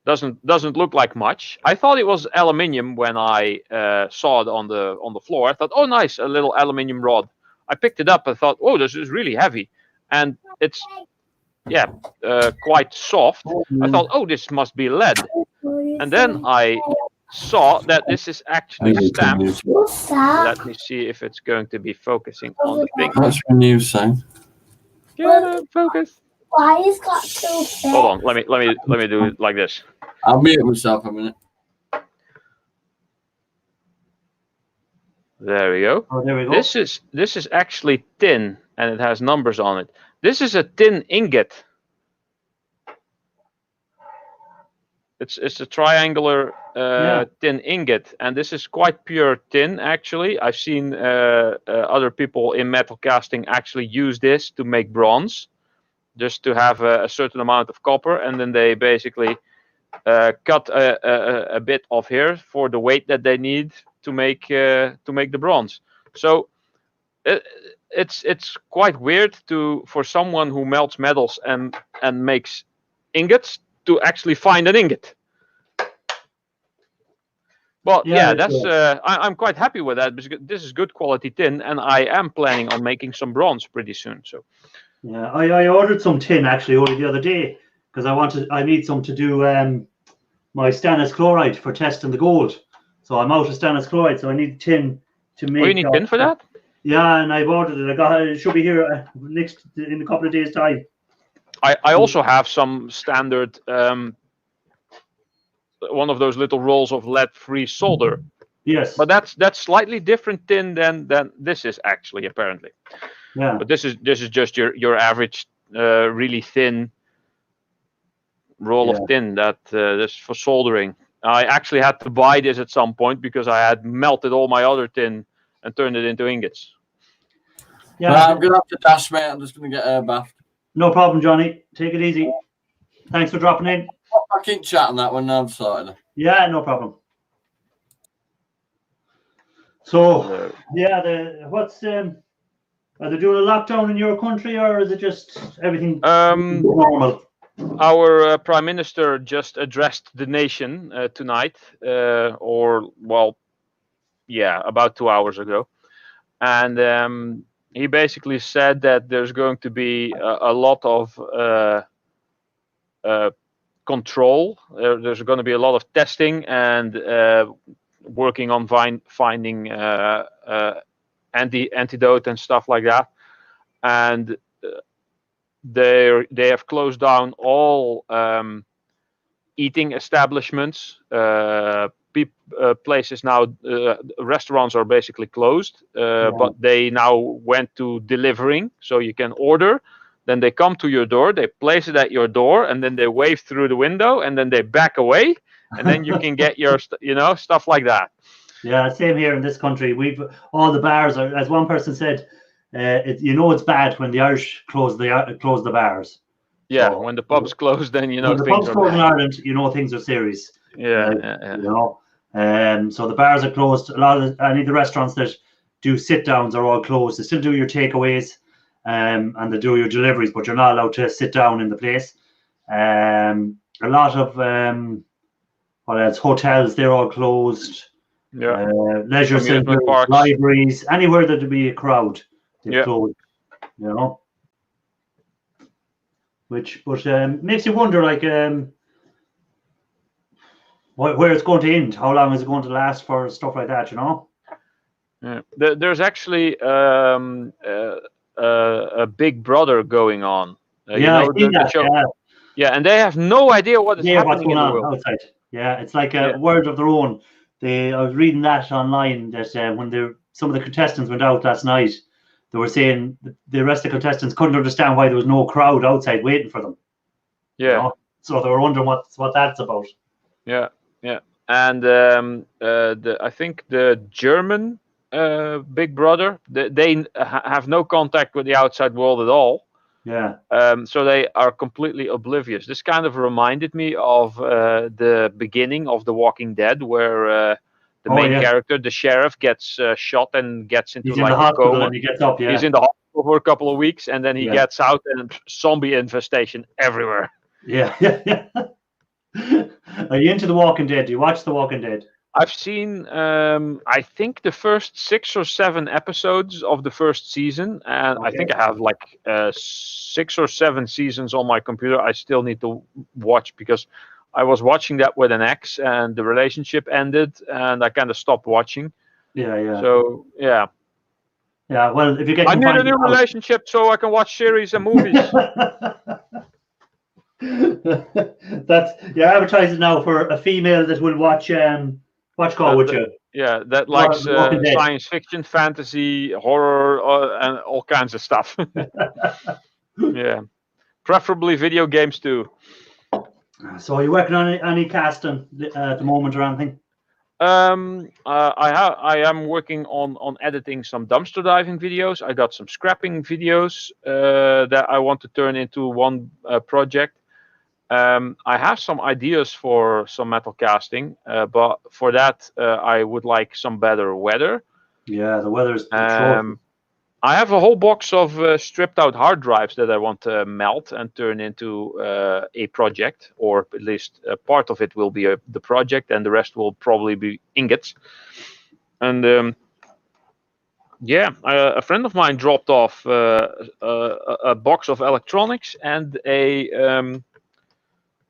C: Doesn't look like much. I thought it was aluminium when I saw it on the floor. I thought, oh, nice, a little aluminium rod. I picked it up and thought, oh, this is really heavy, and it's quite soft. I thought, oh, this must be lead, and then I saw that this is actually stamped. Let me see if it's going to be focusing on the thing.
B: What's your news saying?
C: Yeah, focus.
D: Why is got so big?
C: Hold on, let me do it like this.
B: I'll mute myself a minute.
C: There we go.
A: Oh, there we go.
C: This is actually tin, and it has numbers on it. This is a tin ingot. It's a triangular tin ingot, and this is quite pure tin. Actually, I've seen other people in metal casting actually use this to make bronze, just to have a certain amount of copper, and then they basically cut a bit off here for the weight that they need to make the bronze. So it's quite weird for someone who melts metals and makes ingots to actually find an ingot. But I'm quite happy with that because this is good quality tin, and I am planning on making some bronze pretty soon. So
A: yeah, I ordered some tin actually only the other day because I need some to do my stannous chloride for testing the gold. So I'm out of stannous chloride, so I need tin to make.
C: Oh, you need tin for that?
A: Yeah, and I've ordered it. It should be here in a couple of days' time.
C: I also have some standard one of those little rolls of lead-free solder.
A: Yes.
C: But that's slightly different tin than this is actually, apparently.
A: Yeah.
C: But this is just your average really thin roll of tin that's for soldering. I actually had to buy this at some point because I had melted all my other tin and turned it into ingots.
B: Yeah, I'm gonna have to dash, mate. I'm just gonna get a bath.
A: No problem, Johnny. Take it easy. Thanks for dropping in.
B: I keep chatting that when I'm sorted.
A: Yeah, no problem. So what's are they doing a lockdown in your country, or is it just everything normal?
C: Our Prime Minister just addressed the nation tonight, about 2 hours ago, and he basically said that there's going to be a lot of control. There's going to be a lot of testing and working on finding antidote and stuff like that, and they have closed down all eating establishments. Places now, restaurants are basically closed, but they now went to delivering, so you can order. Then they come to your door, they place it at your door, and then they wave through the window, and then they back away, and then you can get your, stuff like that.
A: Yeah, same here in this country. All the bars are, as one person said, it's bad when the Irish close the bars.
C: Yeah, so, when the pubs close, then
A: when the pubs close in Ireland, things are serious.
C: Yeah.
A: So the bars are closed. Any of the restaurants that do sit downs are all closed. They still do your takeaways, and they do your deliveries, but you're not allowed to sit down in the place. A lot of hotels, they're all closed.
C: Yeah.
A: Leisure centers, libraries, anywhere there'd be a crowd, they've closed. Which makes you wonder, where it's going to end. How long is it going to last for? Stuff like that,
C: Yeah. There's actually a Big Brother going on.
A: the show.
C: Yeah, and they have no idea what is happening
A: what's going
C: in the
A: on
C: world.
A: outside. Yeah, it's like a world of their own. I was reading that online that when some of the contestants went out last night, they were saying the rest of the contestants couldn't understand why there was no crowd outside waiting for them.
C: Yeah.
A: So they were wondering what that's about.
C: Yeah. And I think the German Big Brother, they have no contact with the outside world at all.
A: Yeah.
C: So they are completely oblivious. This kind of reminded me of the beginning of The Walking Dead, where the main character, the sheriff, gets shot and gets into
A: the hospital
C: a coma.
A: And he gets up. Yeah.
C: He's in the hospital for a couple of weeks, and then he gets out, and zombie infestation everywhere.
A: Yeah. Are you into The Walking Dead? Do you watch The Walking Dead?
C: I've seen, I think, the first 6 or 7 episodes of the first season, and I think I have 6 or 7 seasons on my computer. I still need to watch because I was watching that with an ex, and the relationship ended, and I kind of stopped watching.
A: Yeah.
C: So
A: yeah. Well, if you get,
C: I need a new relationship so I can watch series and movies.
A: You're advertising now for a female that will watch call with you.
C: Yeah, that likes
A: Walking Dead.
C: science fiction, fantasy, horror, and all kinds of stuff. Yeah, preferably video games too.
A: So are you working on any casting at the moment or anything?
C: I am working on editing some dumpster diving videos. I got some scrapping videos that I want to turn into one project. I have some ideas for some metal casting, but for that I would like some better weather.
A: Yeah, the weather's atrocious.
C: I have a whole box of stripped out hard drives that I want to melt and turn into a project, or at least a part of it will be the project, and the rest will probably be ingots. And yeah, a friend of mine dropped off a box of electronics and a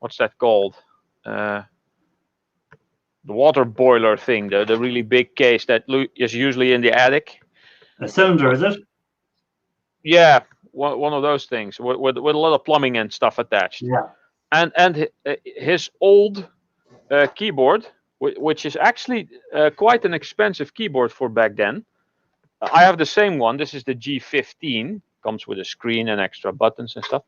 C: what's that called? The water boiler thing, the really big case that is usually in the attic.
A: A cylinder, is it?
C: Yeah, one of those things with a lot of plumbing and stuff attached.
A: Yeah.
C: And his old keyboard, which is actually quite an expensive keyboard for back then. I have the same one. This is the G15. Comes with a screen and extra buttons and stuff.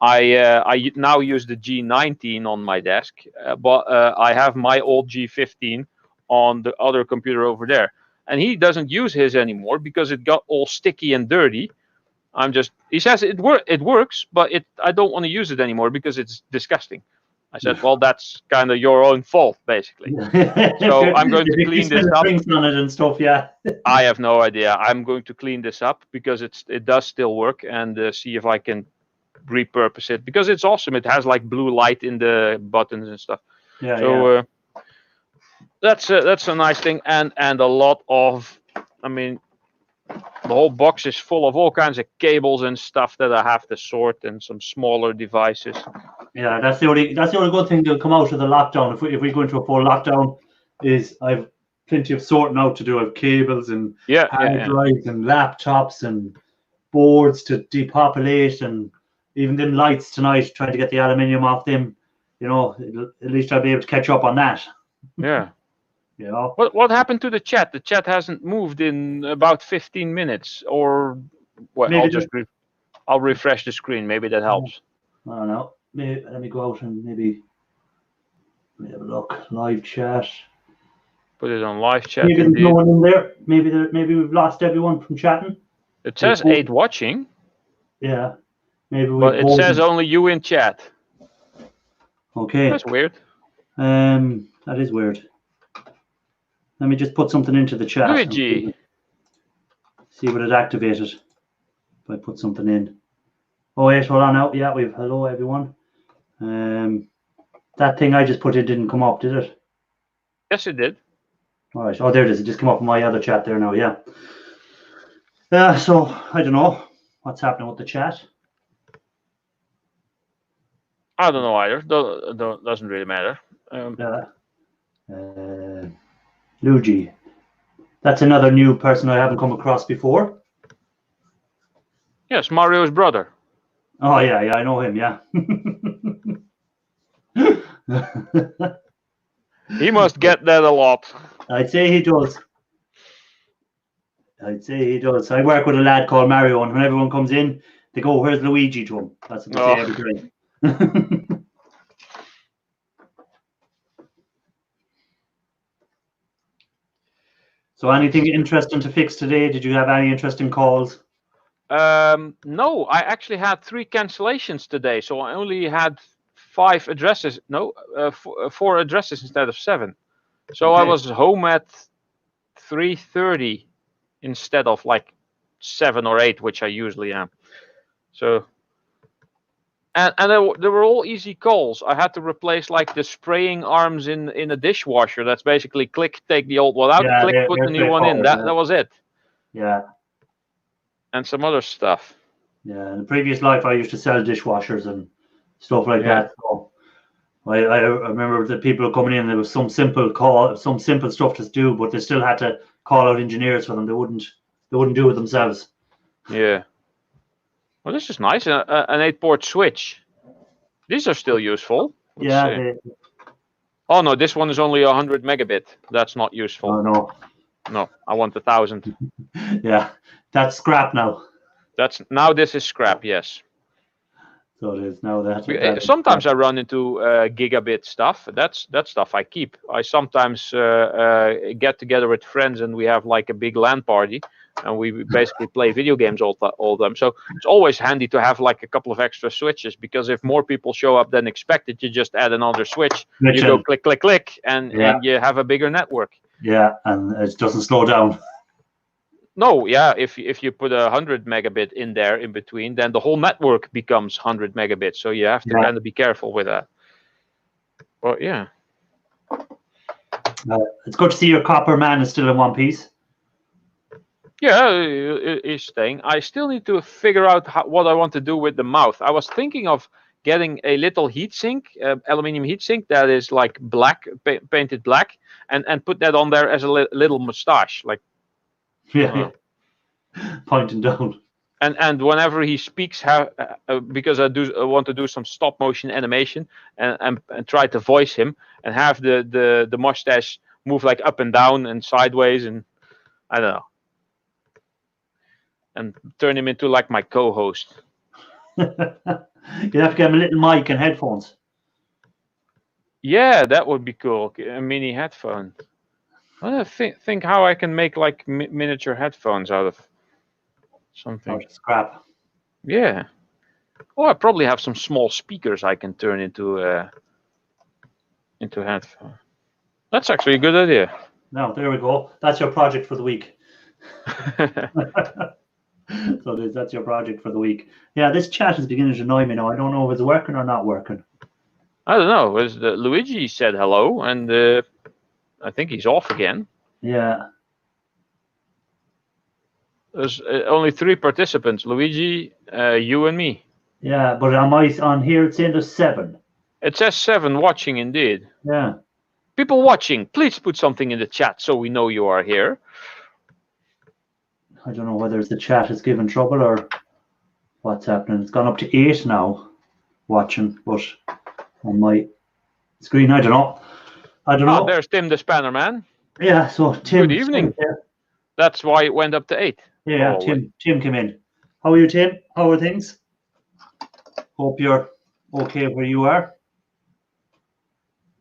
C: I now use the G19 on my desk, but I have my old G15 on the other computer over there. And he doesn't use his anymore because it got all sticky and dirty. He says it works, but I don't want to use it anymore because it's disgusting. I said, well, that's kind of your own fault, basically. So I'm going to clean this up.
A: On it and stuff, yeah.
C: I have no idea. I'm going to clean this up because it does still work, and see if I can repurpose it, because it's awesome. It has like blue light in the buttons and stuff.
A: Yeah.
C: So that's a nice thing, and a lot of, I mean, the whole box is full of all kinds of cables and stuff that I have to sort, and some smaller devices.
A: Yeah, that's the only good thing to come out of the lockdown. If we go into a full lockdown, is I've plenty of sorting out to do. Of cables and hard drives and laptops and boards to depopulate, and even them lights tonight, trying to get the aluminium off them. You know, at least I'll be able to catch up on that.
C: Yeah.
A: You know?
C: What happened to the chat? The chat hasn't moved in about 15 minutes, or well, I'll refresh the screen. Maybe that helps.
A: I don't know. Maybe, let me go out and maybe have a look. Live chat.
C: Put it on live chat.
A: Maybe there's no one in there. Maybe we've lost everyone from chatting.
C: It says 8 watching.
A: Yeah. Maybe.
C: But it says only you in chat.
A: Okay.
C: That's weird.
A: That is weird. Let me just put something into the chat.
C: Luigi.
A: See what it activated. If I put something in. Oh wait, hold on now. Yeah, we've hello everyone. That thing I just put in didn't come up, did it?
C: Yes, it did.
A: All right. Oh, there it is. It just came up in my other chat there now. Yeah. So I don't know what's happening with the chat.
C: I don't know either. Doesn't really matter.
A: Luigi. That's another new person I haven't come across before.
C: Yes, Mario's brother.
A: Oh yeah, I know him. Yeah.
C: He must get that a lot.
A: I'd say he does. I work with a lad called Mario, and when everyone comes in, they go, "Where's Luigi?" to him. That's what they say every time. So anything interesting to fix today? Did you have any interesting calls?
C: No, I actually had 3 cancellations today, so I only had 5 addresses. No, 4 addresses instead of 7. So
A: okay.
C: I was home at 3:30 instead of like 7 or 8, which I usually am. So. And they were all easy calls. I had to replace like the spraying arms in a dishwasher. That's basically click, take the old one out, click, put the new one in. That was it.
A: Yeah.
C: And some other stuff.
A: Yeah. In the previous life, I used to sell dishwashers and stuff like that. So I remember the people coming in. There was some simple stuff to do, but they still had to call out engineers for them. They wouldn't do it themselves.
C: Yeah. Well, this is nice. An 8-port switch. These are still useful.
A: Yeah,
C: Oh no, this one is only 100 megabit. That's not useful.
A: Oh no.
C: No, I want 1,000.
A: Yeah, that's scrap now.
C: That's now this is scrap. Yes.
A: So it is now that.
C: Sometimes I run into gigabit stuff. That's stuff I keep. I sometimes get together with friends and we have like a big LAN party, and we basically play video games all the time. So it's always handy to have like a couple of extra switches, because if more people show up than expected, you just add another switch. You go click, click, click, and you have a bigger network.
A: Yeah, and it doesn't slow down.
C: No, yeah, if you put 100 megabit in there in between, then the whole network becomes 100 megabits. So you have to kind of be careful with that. But yeah.
A: It's good to see your copper man is still in one piece.
C: Yeah, he's staying. I still need to figure out what I want to do with the mouth. I was thinking of getting a little heatsink, aluminium heatsink that is like black, painted black, and put that on there as a little mustache, like.
A: Yeah. Pointing down.
C: And whenever he speaks, because I want to do some stop motion animation and try to voice him and have the mustache move like up and down and sideways, and I don't know, and turn him into like my co-host.
A: You have to get him a little mic and headphones.
C: Yeah, that would be cool. A mini headphone. I don't think how I can make like miniature headphones out of something.
A: Oh, scrap.
C: Yeah. Oh, I probably have some small speakers I can turn into headphones. That's actually a good idea.
A: No, there we go. That's your project for the week. So that's your project for the week. Yeah, this chat is beginning to annoy me now. I don't know if it's working or not working.
C: I don't know. Luigi said hello, and I think he's off again.
A: Yeah.
C: There's only 3 participants: Luigi, you, and me.
A: Yeah, but on here it's saying there's 7.
C: It says 7 watching indeed.
A: Yeah.
C: People watching, please put something in the chat so we know you are here.
A: I don't know whether the chat is giving trouble or what's happening. It's gone up to 8 now watching, but on my screen, I don't know.
C: Oh, there's Tim the Spanner Man.
A: Yeah, so Tim.
C: Good evening. That's why it went up to 8.
A: Yeah, Tim came in. How are you, Tim? How are things? Hope you're okay where you are.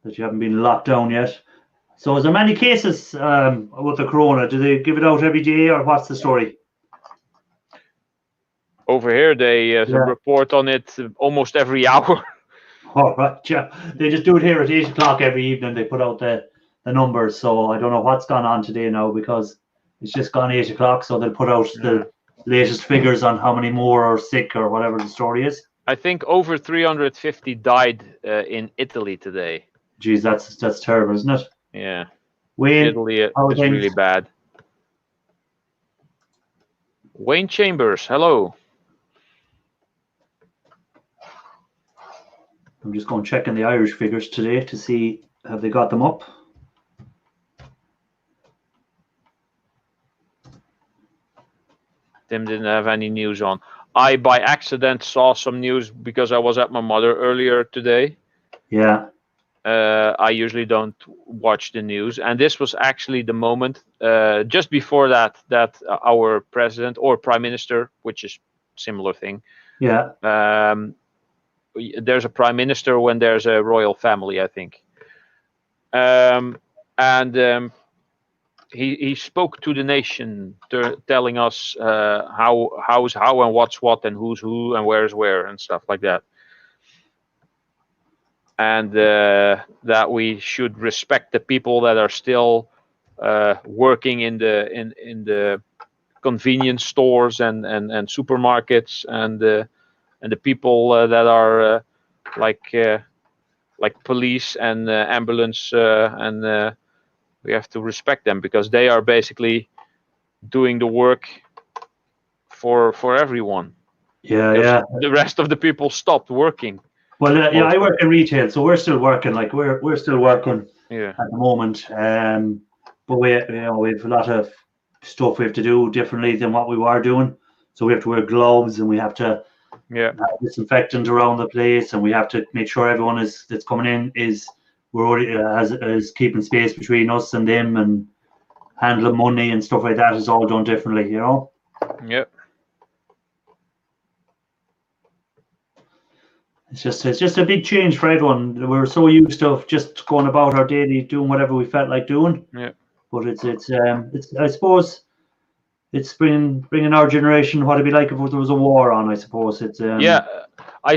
A: That you haven't been locked down yet. So is there many cases with the corona? Do they give it out every day, or what's the story?
C: Over here, they report on it almost every hour.
A: All right, yeah. They just do it here at 8 o'clock every evening. They put out the numbers. So I don't know what's gone on today now, because it's just gone 8 o'clock. So they'll put out the latest figures on how many more are sick or whatever the story is.
C: I think over 350 died in Italy today.
A: Geez, that's terrible, isn't it?
C: Yeah.
A: Wayne,
C: Italy is really bad. Wayne Chambers, hello.
A: I'm just going checking the Irish figures today to see have they got them up.
C: Tim didn't have any news on. I by accident saw some news because I was at my mother earlier today.
A: Yeah.
C: I usually don't watch the news, and this was actually the moment just before that our president or prime minister, which is similar thing.
A: Yeah.
C: There's a prime minister when there's a royal family, I think. He spoke to the nation, telling us how's how and what's what and who's who and where's where and stuff like that. And that we should respect the people that are still working in the convenience stores and supermarkets, and the people that are like police and ambulance, and we have to respect them because they are basically doing the work for everyone.
A: Yeah.
C: The rest of the people stopped working.
A: Well, yeah, I work in retail, so we're still working. Like we're still working at the moment. But we have a lot of stuff we have to do differently than what we were doing. So we have to wear gloves, and we have to have disinfectant around the place, and we have to make sure everyone that's coming in is we're already as keeping space between us and them, and handling money and stuff like that is all done differently, you know.
C: Yep.
A: It's just a big change for everyone. We're so used to just going about our daily, doing whatever we felt like doing.
C: Yeah.
A: But it's I suppose it's bringing our generation what it'd be like if there was a war on. I suppose it's
C: Yeah. I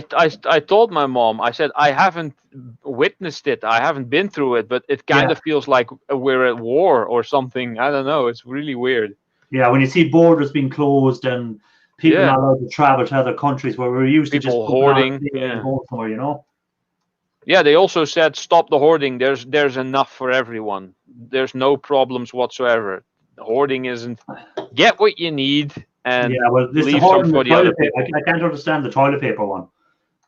C: told my mom, I said, I haven't witnessed it. I haven't been through it, but it kind of feels like we're at war or something. I don't know. It's really weird.
A: Yeah, when you see borders being closed and people not allowed to travel to other countries where we're used to just
C: People hoarding,
A: and going somewhere, you know.
C: Yeah, they also said stop the hoarding. There's enough for everyone. There's no problems whatsoever. Hoarding isn't. Get what you need and
A: well, this
C: leave
A: hoarding
C: some for
A: the
C: the other
A: toilet paper.
C: people.
A: I can't understand the toilet paper one,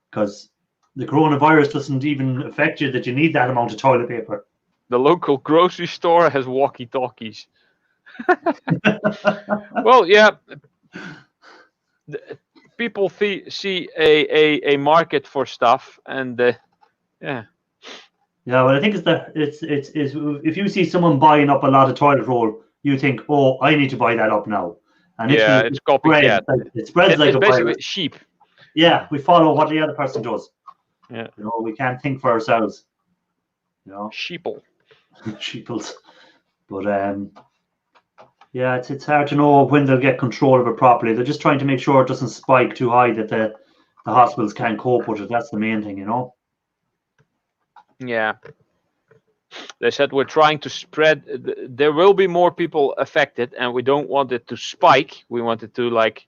A: because the coronavirus doesn't even affect you that you need that amount of toilet paper.
C: The local grocery store has walkie-talkies. Well, yeah. People see a market for stuff, and yeah.
A: Yeah, well, I think it's if you see someone buying up a lot of toilet roll, you think, oh, I need to buy that up now. And
C: Yeah, it's copycat.
A: It spreads like
C: It's
A: a
C: basically
A: virus.
C: sheep.
A: Yeah, we follow what the other person does.
C: Yeah.
A: You know, we can't think for ourselves. You know,
C: Sheeple.
A: sheeples. But yeah, it's hard to know when they'll get control of it properly. They're just trying to make sure it doesn't spike too high that the hospitals can't cope with it. That's the main thing, you know.
C: Yeah. They said we're trying to spread. There will be more people affected, and we don't want it to spike. We want it to like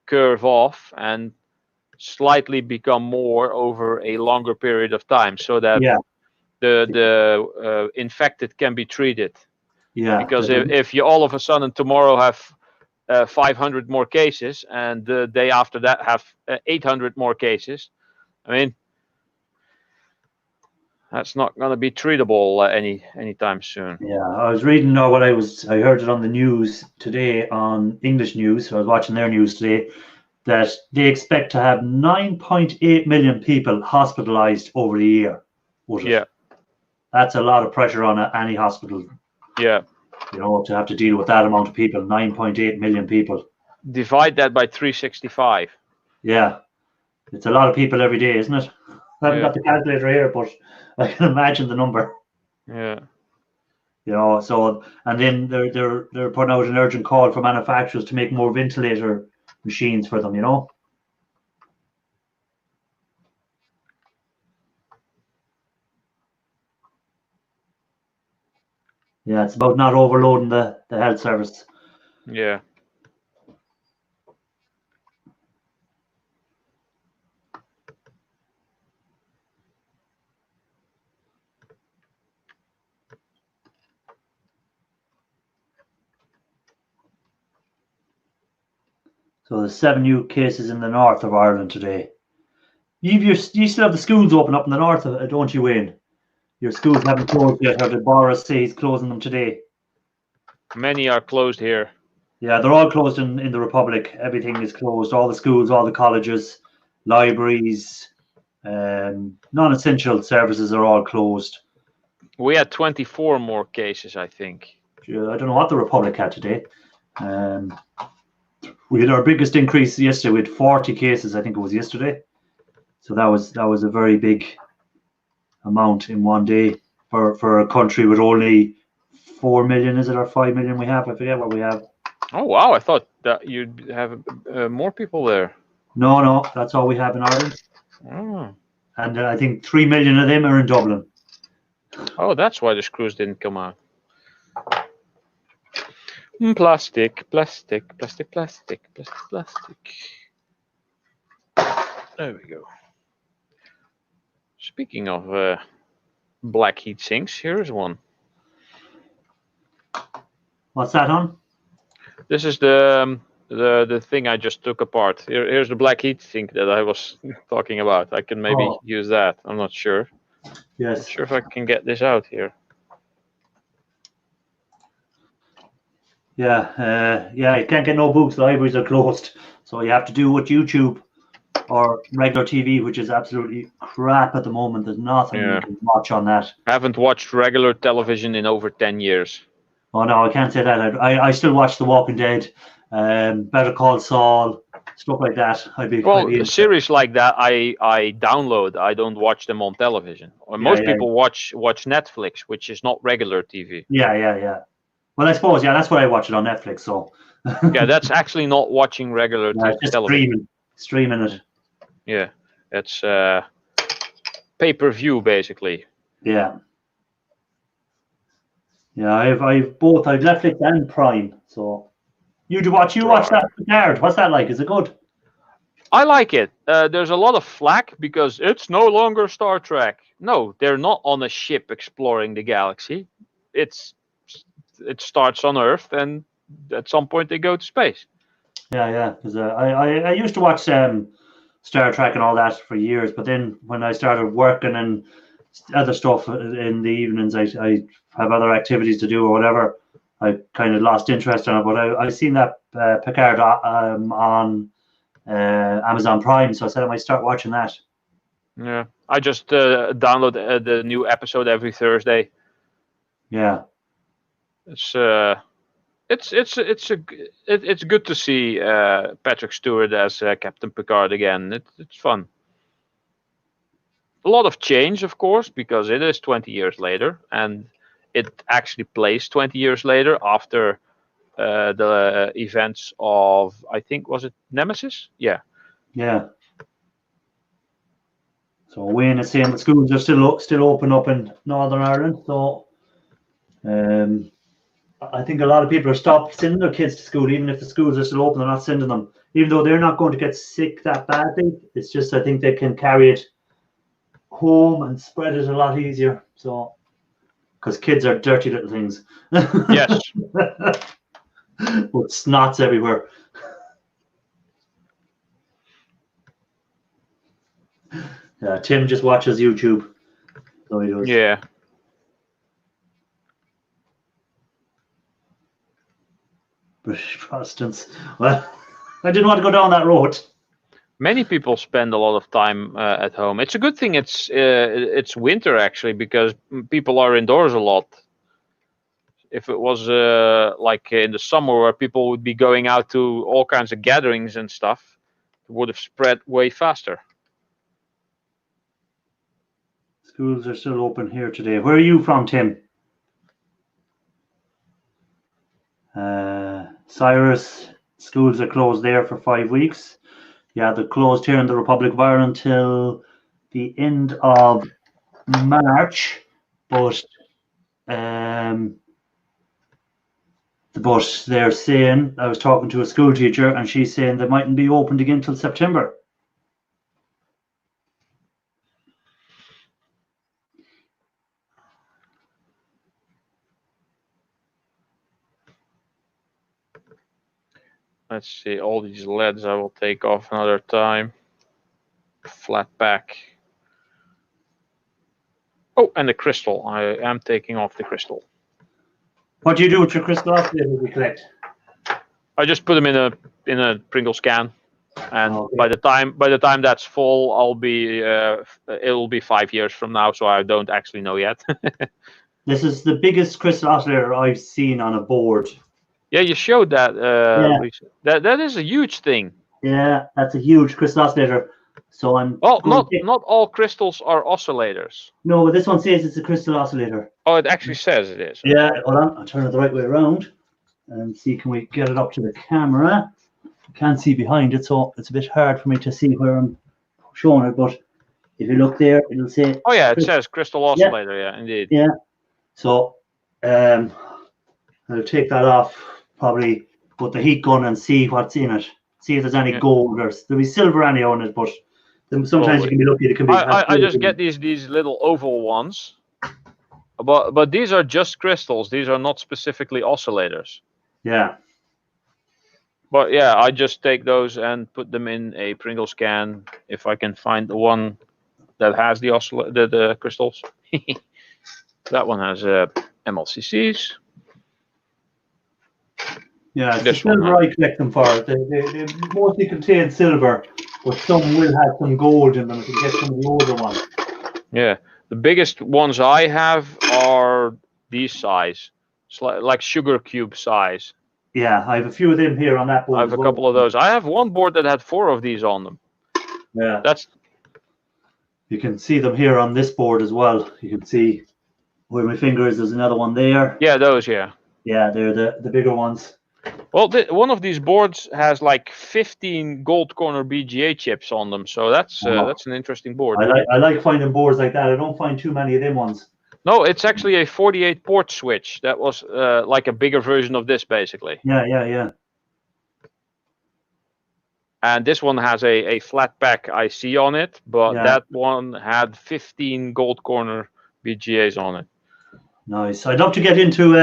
C: curve off and slightly become more over a longer period of time, so that the infected can be treated.
A: Yeah.
C: Because if you all of a sudden tomorrow have 500 more cases, and the day after that have 800 more cases, I mean, that's not going to be treatable anytime soon.
A: Yeah, I was reading what I heard it on the news today, on English news. So I was watching their news today, that they expect to have 9.8 million people hospitalized over the year.
C: Yeah.
A: That's a lot of pressure on any hospital.
C: Yeah.
A: You know, to have to deal with that amount of people, 9.8 million people.
C: Divide that by 365.
A: Yeah. It's a lot of people every day, isn't it? I haven't got the calculator here, but I can imagine the number.
C: Yeah.
A: You know, so, and then they're putting out an urgent call for manufacturers to make more ventilator machines for them, you know. Yeah, it's about not overloading the health service.
C: Yeah.
A: So there's 7 new cases in the north of Ireland today. You still have the schools open up in the north, don't you, Wayne? Your schools haven't closed yet, or did Boris say he's closing them today?
C: Many are closed here.
A: Yeah, they're all closed in the Republic. Everything is closed. All the schools, all the colleges, libraries, non-essential services are all closed.
C: We had 24 more cases, I think.
A: I don't know what the Republic had today. We had our biggest increase yesterday. We had 40 cases, I think it was yesterday. So that was a very big amount in one day for a country with only 4 million, is it, or 5 million we have? I forget what we have.
C: Oh wow! I thought that you'd have more people there.
A: No, that's all we have in Ireland.
C: Oh.
A: And I think 3 million of them are in Dublin.
C: Oh, that's why the screws didn't come out. Plastic. There we go. Speaking of black heat sinks, here's one.
A: What's that on?
C: This is the thing I just took apart. Here's the black heat sink that I was talking about. I can maybe use that. I'm not sure.
A: Yes.
C: Not sure if I can get this out here.
A: Yeah, you can't get no books. Libraries are closed, so you have to do what YouTube or regular TV, which is absolutely crap at the moment. There's nothing
C: Yeah.
A: you can watch on that.
C: I haven't watched regular television in over 10 years.
A: Oh no, I can't say that. I still watch The Walking Dead, Better Call Saul, stuff like that. I'd be
C: Well, series like that I download. I don't watch them on television. Or
A: Yeah,
C: most
A: yeah.
C: people watch Netflix, which is not regular TV.
A: Yeah. Well, I suppose that's why I watch it on Netflix. So
C: Yeah, that's actually not watching regular
A: it's just
C: television.
A: streaming it.
C: Yeah, it's pay-per-view basically.
A: Yeah. Yeah, I've both. I've Netflix and Prime. So you watch that Picard. What's that like? Is it good?
C: I like it. There's a lot of flack because it's no longer Star Trek. No, they're not on a ship exploring the galaxy. It starts on Earth, and at some point they go to space.
A: Yeah. Because I used to watch Star Trek and all that for years, but then when I started working and other stuff in the evenings, I have other activities to do or whatever. I kind of lost interest in it, but I seen that Picard on Amazon Prime, so I said I might start watching that.
C: Yeah, I just download the new episode every Thursday.
A: Yeah,
C: It's good to see Patrick Stewart as Captain Picard again. It's fun. A lot of change, of course, because it is 20 years later, and it actually plays 20 years later after the events of, I think, was it Nemesis? Yeah.
A: So Wayne is saying the schools are still open up in Northern Ireland. So I think a lot of people are stopped sending their kids to school, even if the schools are still open. They're not sending them, even though they're not going to get sick that badly. It's just I think they can carry it home and spread it a lot easier. So because kids are dirty little things.
C: Yes.
A: With snots everywhere. Yeah, Tim just watches YouTube. So he does.
C: Yeah.
A: British Protestants. Well, I didn't want to go down that road.
C: Many people spend a lot of time at home. It's a good thing it's winter actually, because people are indoors a lot. If it was like in the summer where people would be going out to all kinds of gatherings and stuff, it would have spread way faster.
A: Schools are still open here today. Where are you from, Tim? Cyrus, schools are closed there for 5 weeks. Yeah, they're closed here in the Republic of Ireland till the end of March, but they're saying, I was talking to a school teacher and she's saying they mightn't be opened again till September.
C: Let's see, all these LEDs I will take off another time. Flat pack. Oh, and the crystal. I am taking off the crystal.
A: What do you do with your crystal oscillator we collect?
C: I just put them in a Pringles can, and
A: Okay.
C: by the time that's full, it'll be 5 years from now, so I don't actually know yet.
A: This is the biggest crystal oscillator I've seen on a board.
C: Yeah, you showed that.
A: Yeah.
C: Lisa. That is a huge thing.
A: Yeah, that's a huge crystal oscillator. So I'm
C: Well,
A: going to
C: not all crystals are oscillators.
A: No, but this one says it's a crystal oscillator.
C: Oh, it actually says it is.
A: Yeah, hold on. I'll turn it the right way around and see, can we get it up to the camera? I can't see behind it, so it's a bit hard for me to see where I'm showing it. But if you look there, it'll say.
C: Oh yeah, it says crystal oscillator. Yeah, indeed.
A: Yeah. So I'll take that off, probably put the heat gun and see what's in it. See if there's any gold or there'll be silver anyhow on it, but then sometimes you can be lucky. It can be.
C: I just get these little oval ones, but these are just crystals. These are not specifically oscillators.
A: Yeah.
C: But yeah, I just take those and put them in a Pringles can if I can find the one that has the crystals. That one has MLCCs.
A: Yeah, it's
C: This
A: the silver
C: one,
A: I collect them for. They mostly contain silver, but some will have some gold in them if you get some of the older ones.
C: Yeah, the biggest ones I have are these size. It's like sugar cube size.
A: Yeah, I have a few of them here on that board.
C: I have
A: as
C: a
A: well.
C: couple of those. I have one board that had 4 of these on them.
A: Yeah,
C: That's
A: you can see them here on this board as well. You can see where my finger is. There's another one there.
C: yeah, those, yeah.
A: Yeah, they're the bigger ones.
C: Well, one of these boards has like 15 gold corner BGA chips on them, so that's an interesting board.
A: I like finding boards like that. I don't find too many of them ones.
C: No, it's actually a 48 port switch. That was like a bigger version of this, basically.
A: Yeah.
C: And this one has a flat pack IC on it, but
A: Yeah.
C: that one had 15 gold corner BGAs on it.
A: Nice. I'd love to get into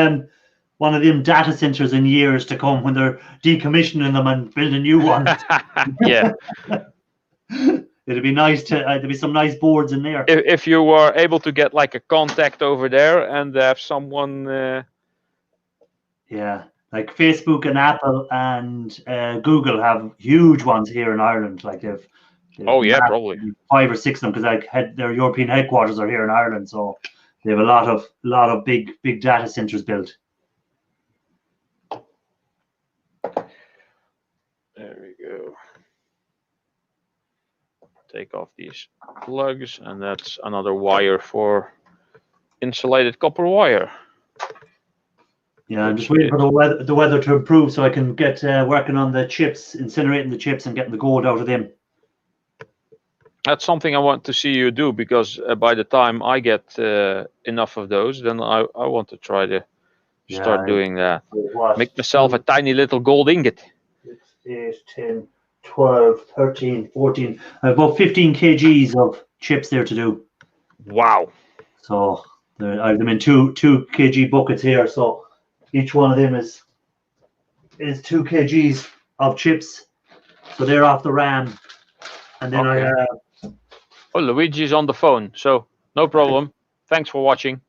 A: one of them data centers in years to come when they're decommissioning them and building new ones.
C: Yeah.
A: It'd be nice to there'd be some nice boards in there.
C: If you were able to get like a contact over there and have someone.
A: Yeah, like Facebook and Apple and Google have huge ones here in Ireland. Like they've
C: Oh yeah, probably.
A: 5 or 6 of them, because like their European headquarters are here in Ireland, so they have a lot of big data centers built.
C: There we go. Take off these plugs, and that's another wire for insulated copper wire.
A: Yeah, I'm just waiting for the weather to improve so I can get working on the chips, incinerating the chips and getting the gold out of them.
C: That's something I want to see you do, because by the time I get enough of those, then I want to try to start doing that. Make myself a tiny little gold ingot.
A: 6, 8, 10, 12, 13, 14. I have about 15 kgs of chips there to do.
C: Wow.
A: So I have them in two kg buckets here. So each one of them is 2 kgs of chips. So they're off the RAM. And then
C: Okay. Oh, Luigi's on the phone, so no problem. Thanks for watching.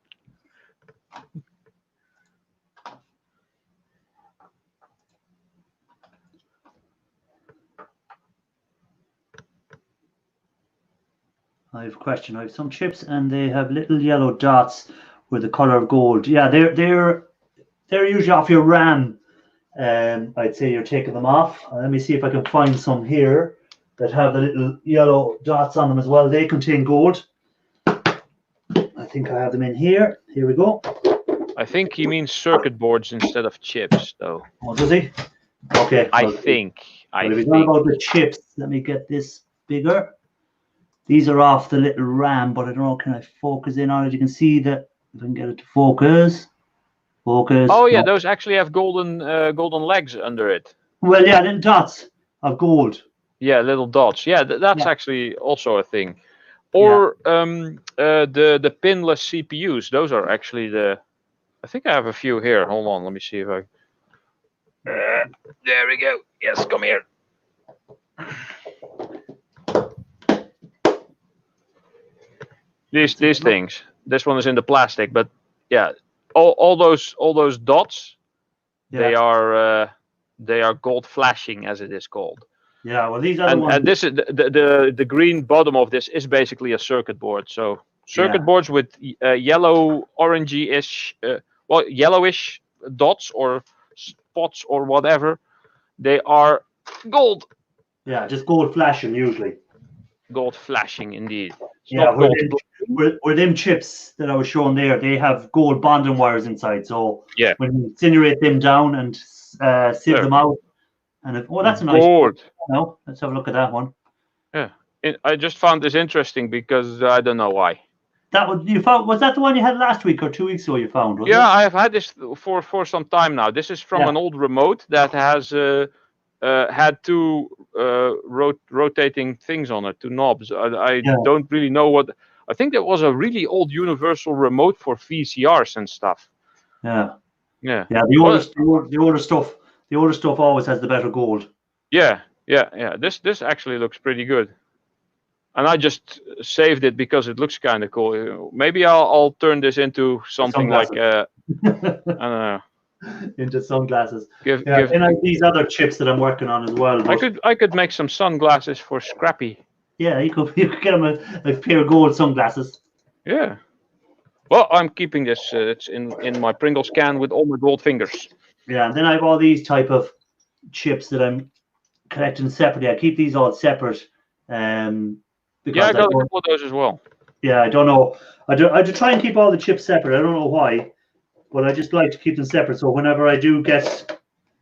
A: I have a question. I have some chips and they have little yellow dots with the color of gold. Yeah, they're usually off your RAM. I'd say you're taking them off. Let me see if I can find some here that have the little yellow dots on them as well. They contain gold. I think I have them in here. Here we go.
C: I think he means circuit boards instead of chips, though.
A: Oh, does he? Okay.
C: I
A: well,
C: think.
A: Well, if it's not about the chips, let me get this bigger. These are off the little RAM, but I don't know, can I focus in on it? You can see that, if I can get it to focus. Focus.
C: Oh yeah,
A: No.
C: those actually have golden legs under it.
A: Well, yeah, little dots of gold.
C: Yeah, little dots. Yeah, that's
A: Yeah.
C: actually also a thing. Or the pinless CPUs. Those are actually the. I think I have a few here. Hold on, let me see if I. There we go. Yes, come here. These things. This one is in the plastic, but yeah, all those dots.
A: Yeah.
C: They are gold flashing, as it is called.
A: Yeah, well, these are the ones.
C: And this is the green bottom of this is basically a circuit board. So circuit boards with yellow, orangey-ish, yellowish dots or spots or whatever, they are gold.
A: Yeah, just gold flashing usually.
C: Gold flashing, indeed. It's
A: Yeah,
C: not gold.
A: where them chips that I was showing there, they have gold bonding wires inside. So
C: Yeah.
A: when you incinerate them down and sieve them out, and that's a nice.
C: Gold.
A: No, let's have a look at that one.
C: I just found this interesting because I don't know why.
A: That one you found, was that the one you had last week or 2 weeks ago? You found? Was
C: Yeah,
A: it?
C: I have had this for some time now. This is from
A: Yeah.
C: an old remote that has had two rotating things on it, two knobs. I don't really know what. I think that was a really old universal remote for VCRs and stuff.
A: Yeah.
C: Yeah.
A: Yeah. The older stuff always has the better gold.
C: Yeah. This actually looks pretty good, and I just saved it because it looks kind of cool. Maybe I'll turn this into something like I don't know.
A: into sunglasses.
C: Give,
A: Yeah,
C: give.
A: and I have these other chips that I'm working on as well. But
C: I could make some sunglasses for Scrappy.
A: yeah, you could get him a pair of gold sunglasses.
C: Yeah. Well, I'm keeping this. It's in my Pringles can with all my gold fingers.
A: Yeah, and then I have all these type of chips that I'm collecting separately. I keep these all separate. Because
C: Yeah, I got a
A: don't-
C: couple of those as well.
A: yeah, I don't know. I do try and keep all the chips separate. I don't know why, but I just like to keep them separate. So whenever I do get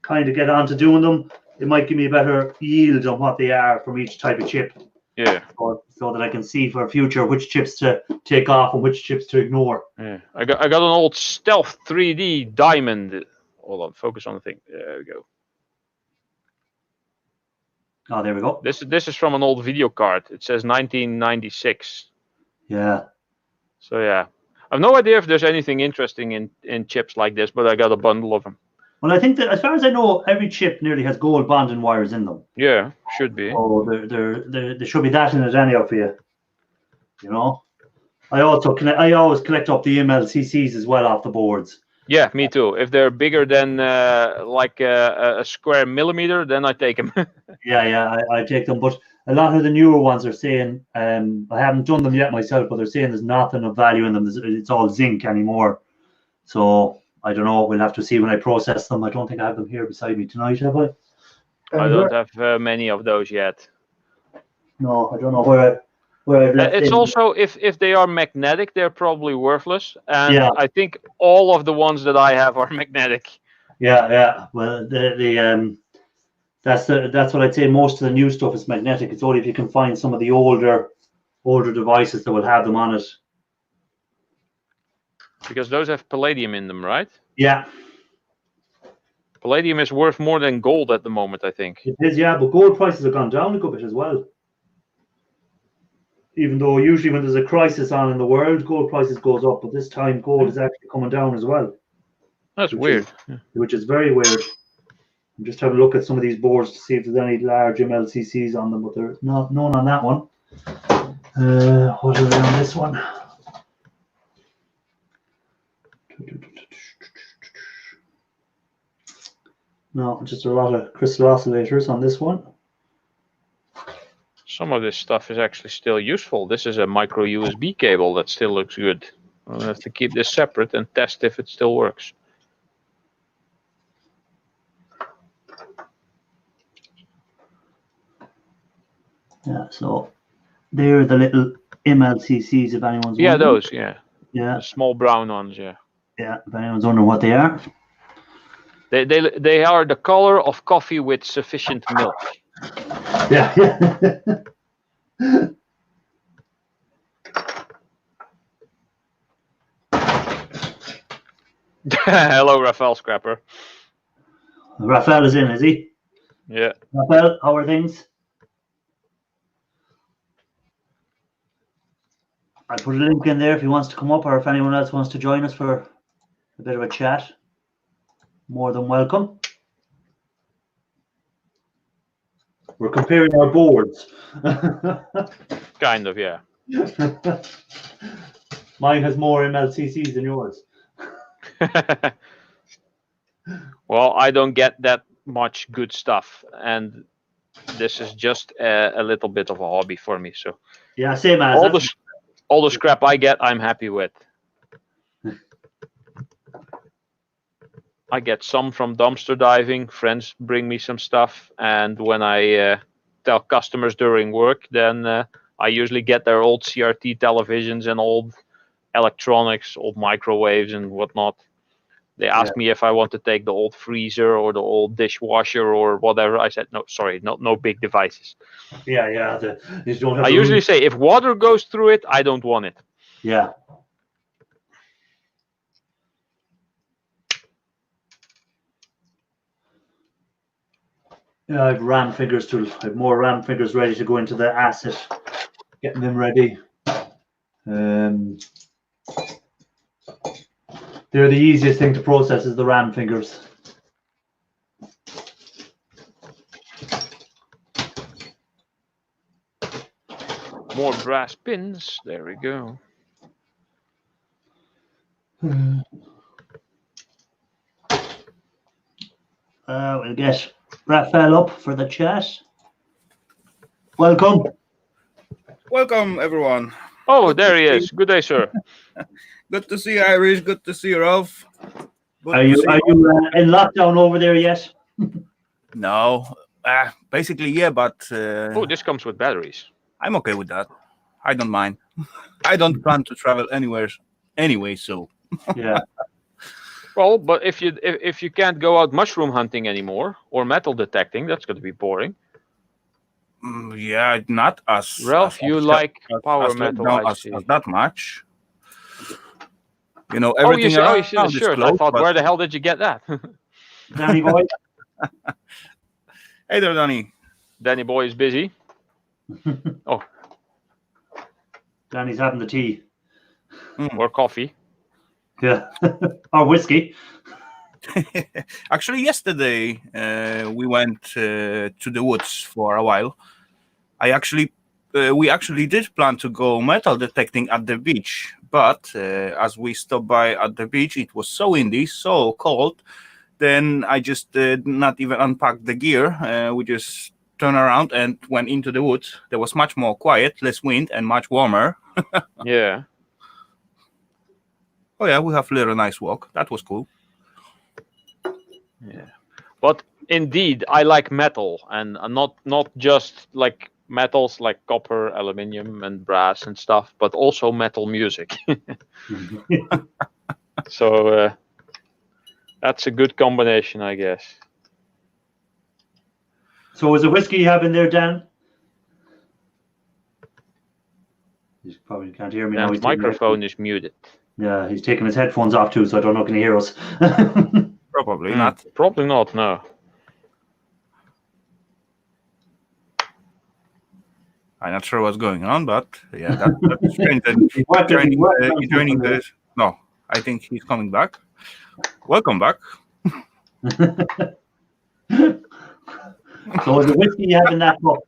A: on to doing them, it might give me a better yield on what they are from each type of chip,
C: Yeah.
A: so that I can see for future which chips to take off and which chips to ignore.
C: Yeah. I got an old Stealth 3D diamond. Hold on, focus on the thing. There we go.
A: Oh, there we go.
C: This is from an old video card. It says 1996.
A: Yeah.
C: So yeah, I've no idea if there's anything interesting in chips like this, but I got a bundle of them.
A: Well, I think that as far as I know, every chip nearly has gold bonding wires in them.
C: Yeah, should be.
A: Oh, there should be that in it anyhow for you. You know, I always collect up the MLCCs as well off the boards.
C: Yeah, me too. If they're bigger than like a square millimeter, then I take them.
A: Yeah, I take them. But a lot of the newer ones are saying, I haven't done them yet myself, but they're saying there's nothing of value in them. It's all zinc anymore. So I don't know. We'll have to see when I process them. I don't think I have them here beside me tonight, have I?
C: I don't have many of those yet.
A: No, I don't know where I've left
C: It's
A: them.
C: also if they are magnetic, they're probably worthless. And
A: Yeah.
C: I think all of the ones that I have are magnetic.
A: Yeah. Well, that's what I'd say. Most of the new stuff is magnetic. It's only if you can find some of the older devices that will have them on it.
C: Because those have palladium in them, right?
A: Yeah,
C: Palladium is worth more than gold at the moment, I think.
A: it is. Yeah, but gold prices have gone down a good bit as well. Even though usually when there's a crisis on in the world, gold prices goes up, but this time gold is actually coming down as well,
C: That's weird.
A: which is very weird. I'm just having a look at some of these boards to see if there's any large MLCCs on them, but there's none on that one. What are they on this one? No, just a lot of crystal oscillators on this one.
C: Some of this stuff is actually still useful. This is a micro USB cable that still looks good. I'll have to keep this separate and test if it still works.
A: Yeah, so they're the little MLCCs if anyone's
C: Yeah,
A: wondering.
C: those, yeah.
A: Yeah,
C: The small brown ones, yeah.
A: yeah, if anyone's wondering what they are.
C: They are the color of coffee with sufficient milk.
A: Yeah.
C: Hello, Raphael Scrapper.
A: Raphael is in, is he?
C: Yeah.
A: Raphael, how are things? I'll put a link in there if he wants to come up or if anyone else wants to join us for a bit of a chat. More than welcome. We're comparing our boards.
C: Kind of, yeah.
A: Mine has more MLCCs than yours.
C: Well, I don't get that much good stuff, and this is just a little bit of a hobby for me. So
A: Yeah, same as
C: all the scrap I get, I'm happy with. I get some from dumpster diving. Friends bring me some stuff, and when I tell customers during work, then I usually get their old CRT televisions and old electronics, old microwaves and whatnot. They ask me if I want to take the old freezer or the old dishwasher or whatever. I said, no, sorry, no big devices.
A: Yeah. You don't have
C: I
A: the
C: usually
A: room.
C: say if water goes through it, I don't want it.
A: Yeah. Yeah, I have RAM figures too. I have more RAM figures ready to go into the asset. Getting them ready. They're the easiest thing to process is the RAM figures.
C: More brass pins. There we go.
A: We'll get Raphael up for the chat. Welcome.
E: Welcome, everyone.
C: Oh, there he is. Good day, sir.
E: Good to see you, Irish. Good to see you, Ralph. Good
A: Are
E: to
A: you
E: see
A: in lockdown over there yet?
E: No, basically, yeah, but
C: Oh, this comes with batteries.
E: I'm okay with that. I don't mind. I don't plan to travel anywhere anyway, so
A: Yeah.
C: Well, but if you can't go out mushroom hunting anymore or metal detecting, that's going to be boring.
E: yeah, not as
C: Ralph, you like power
E: as
C: metal,
E: lockdown
C: I
E: as
C: see.
E: that much. You know,
C: Oh, you
E: everything
C: see
E: around
C: the
E: is
C: shirt. I
E: closed,
C: thought,
E: but-
C: where the hell did you get that?
A: Danny boy.
E: Hey there, Danny.
C: Danny boy is busy. Oh,
A: Danny's having the tea.
C: or coffee.
A: Yeah. Or whiskey.
E: Actually, yesterday we went to the woods for a while. We actually did plan to go metal detecting at the beach, but as we stopped by at the beach, it was so windy, so cold. Then I just did not even unpack the gear. We just turned around and went into the woods. There was much more quiet, less wind, and much warmer.
C: Yeah.
E: Oh yeah, we have a little nice walk. That was cool.
C: Yeah. But indeed, I like metal, and not just like metals like copper, aluminium, and brass and stuff, but also metal music. So that's a good combination, I guess.
A: So is it whiskey you have in there, Dan? You probably can't hear me now.
C: Dan's
A: He's taking
C: microphone is muted.
A: Yeah, he's taking his headphones off too, so I don't know if he can hear us.
E: Probably
C: Hmm,
E: not.
C: Probably not, no.
E: I'm not sure what's going on, but yeah, that's strange. That
A: He's working- he's working on
E: he's joining
A: something
E: the. No, I think he's coming back. Welcome back.
A: So is it whiskey you have in that cup?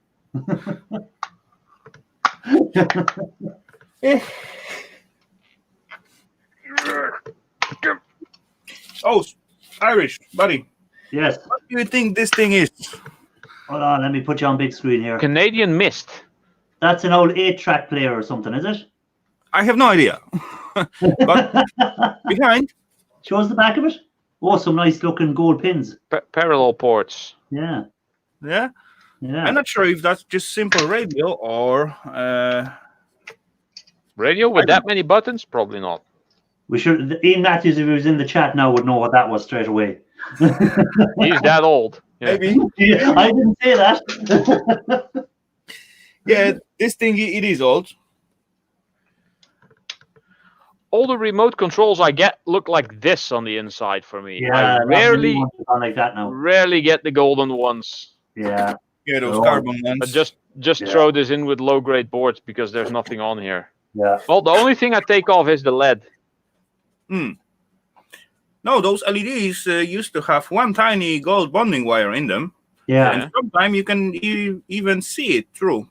E: Oh, Irish, buddy.
A: Yes.
E: What do you think this thing is?
A: Hold on, let me put you on big screen here.
C: Canadian Mist.
A: That's an old 8-track player or something, is it?
E: I have no idea. But behind,
A: Shows the back of it. Oh, some nice looking gold pins.
C: Parallel ports.
A: Yeah,
E: yeah,
A: yeah.
E: I'm not sure if that's just simple radio or.
C: Radio with that many buttons? Probably not.
A: We should. Ian Matthews, if he was in the chat now, would know what that was straight away.
C: He's that old. Yeah.
E: Maybe.
A: Yeah, I didn't say that.
E: Yeah, this thing it is old.
C: All the remote controls I get look like this on the inside for me.
A: Yeah,
C: I rarely
A: like that now.
C: get the golden ones.
A: Yeah,
E: Yeah, those
A: Oh.
E: carbon ones.
C: But just
A: Yeah.
C: throw this in with low grade boards because there's nothing on here.
A: yeah.
C: Well, the only thing I take off is the lead.
E: No, those LEDs used to have one tiny gold bonding wire in them,
A: Yeah,
E: and sometimes you can even see it through.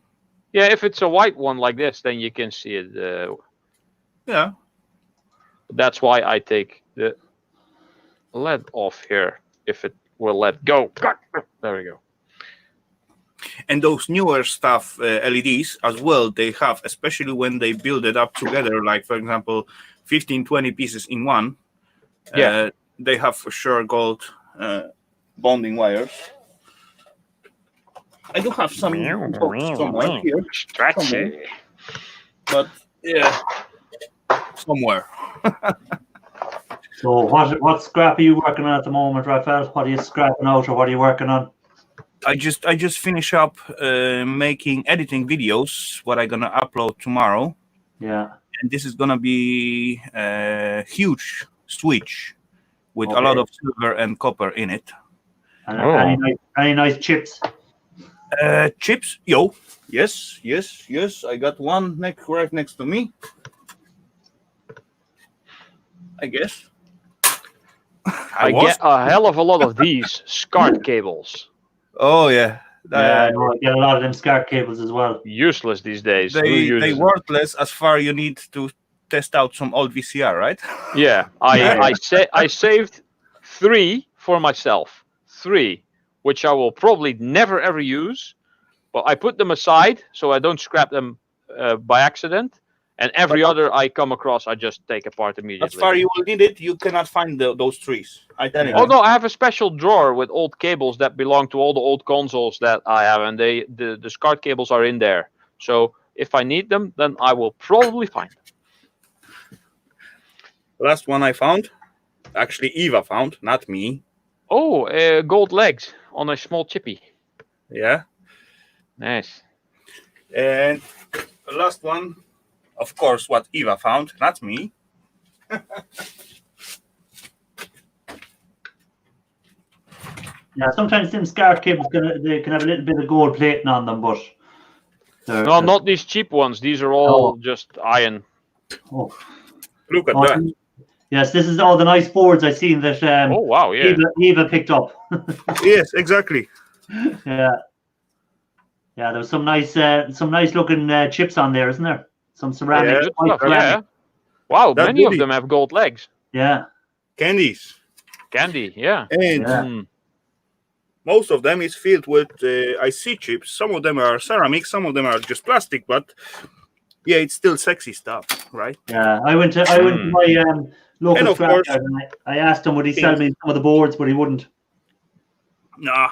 C: Yeah, if it's a white one like this, then you can see it.
E: Yeah.
C: That's why I take the lead off here. If it will let go. There we go.
E: And those newer stuff, LEDs as well, they have, especially when they build it up together, like for example, 15, 20 pieces in one.
C: Yeah.
E: They have for sure gold bonding wires. I do have some somewhere here,
C: Stretchy.
E: but yeah, somewhere.
A: So what scrap are you working on at the moment, Raphael? What are you scrapping out, or what are you working on?
E: I just finish up making editing videos. What I'm gonna upload tomorrow,
A: Yeah.
E: and this is gonna be a huge switch with a
A: Okay.
E: lot of silver and copper in it.
A: And
C: Oh.
A: any nice chips?
E: Chips, yo, yes. I got one right next to me. I guess.
C: I get a hell of a lot of these SCART cables.
E: Oh yeah.
A: Yeah, I know, I get a lot of them SCART cables as well.
C: Useless these days. Who
E: They
C: uses them?
E: worthless as far you need to test out some old VCR, right?
C: Yeah, I saved 3 for myself. 3, which I will probably never ever use, but I put them aside so I don't scrap them by accident. And every other I come across, I just take apart immediately.
E: As far you will need it, you cannot find those trees. I tell you.
C: Oh no, I have a special drawer with old cables that belong to all the old consoles that I have, and the SCART cables are in there. So if I need them, then I will probably find them.
E: Last one I found, actually Eva found, not me.
C: Oh, gold legs on a small chippy.
E: Yeah.
C: Nice.
E: And the last one, of course, what Eva found, not me.
A: Yeah, sometimes them SCART cables they can have a little bit of gold plating on them, but
C: No, not these cheap ones. These are all just iron.
A: Oh.
E: Look at that.
A: Yes, this is all the nice boards I've seen that
C: Oh wow, yeah.
A: Eva picked up.
E: Yes, exactly.
A: Yeah, there's some nice looking chips on there, isn't there? Some ceramic.
E: Yeah,
C: Good
A: white
C: stuff,
A: ceramic.
C: yeah. Wow,
E: That's
C: many of
E: goody.
C: them have gold legs.
A: Yeah,
E: Candies.
C: Candy, yeah.
E: And
A: Yeah.
C: Mm.
E: most of them is filled with IC chips. Some of them are ceramic, some of them are just plastic, but yeah, it's still sexy stuff, right?
A: yeah. I went to my
E: And
A: local
E: of course-
A: scrapyard and I asked him would he sell me some of the boards, but he wouldn't.
E: Nah.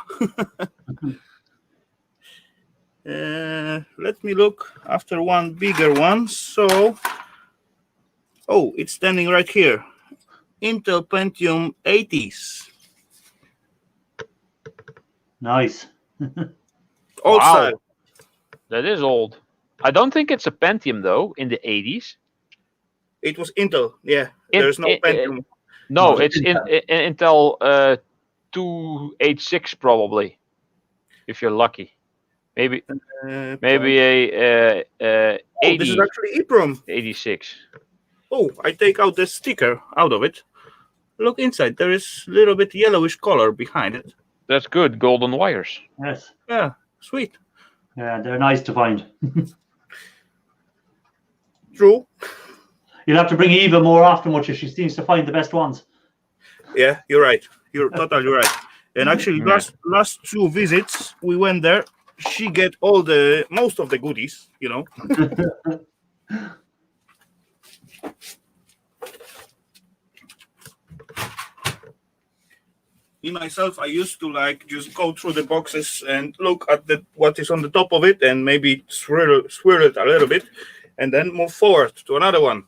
E: Let me look after one bigger one. So, oh, it's standing right here. Intel Pentium 80s.
A: Nice.
E: Old
C: Wow.
E: style.
C: That is old. I don't think it's a Pentium though. In the 80s.
E: It was Intel. Yeah,
C: In-
E: there's no
C: in-
E: Pentium.
C: No,
A: No,
C: it's Intel 286 probably. If you're lucky, maybe
E: Uh,
C: a
E: oh, this is
C: 80,
E: actually EEPROM.
C: 86.
E: Oh, I take out the sticker out of it. Look inside. There is a little bit yellowish color behind it.
C: That's good. Golden wires.
A: Yes.
E: Yeah, sweet.
A: Yeah, they're nice to find.
E: True.
A: You'll have to bring Eva more often, which she seems to find the best ones.
E: Yeah, you're right. You're totally right. And actually,
C: Yeah.
E: last 2 visits we went there. She get most of the goodies, you know. Me myself, I used to like just go through the boxes and look at what is on the top of it, and maybe swirl it a little bit, and then move forward to another one.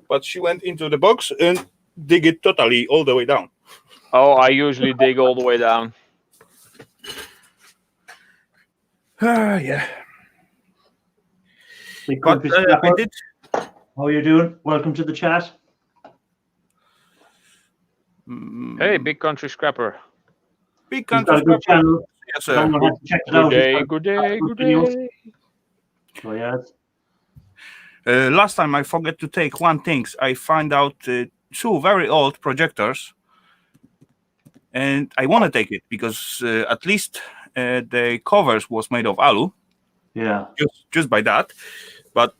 E: But she went into the box and dig it totally all the way down.
C: Oh, I usually dig all the way down.
E: Yeah.
A: Big
E: But
A: country
E: I
A: scrapper.
E: did.
A: How are you doing? Welcome to the chat.
C: Hey, big country scrapper.
E: Big
A: He's got
E: country
A: a good
E: scrapper.
A: channel.
E: Yes, sir.
A: Someone has to check it
C: Good
A: out.
C: day, good day, good day.
A: So, yes.
E: Last time I forgot to take one thing. I find out 2 very old projectors, and I want to take it because at least the covers was made of alu,
A: Yeah.
E: just by that. But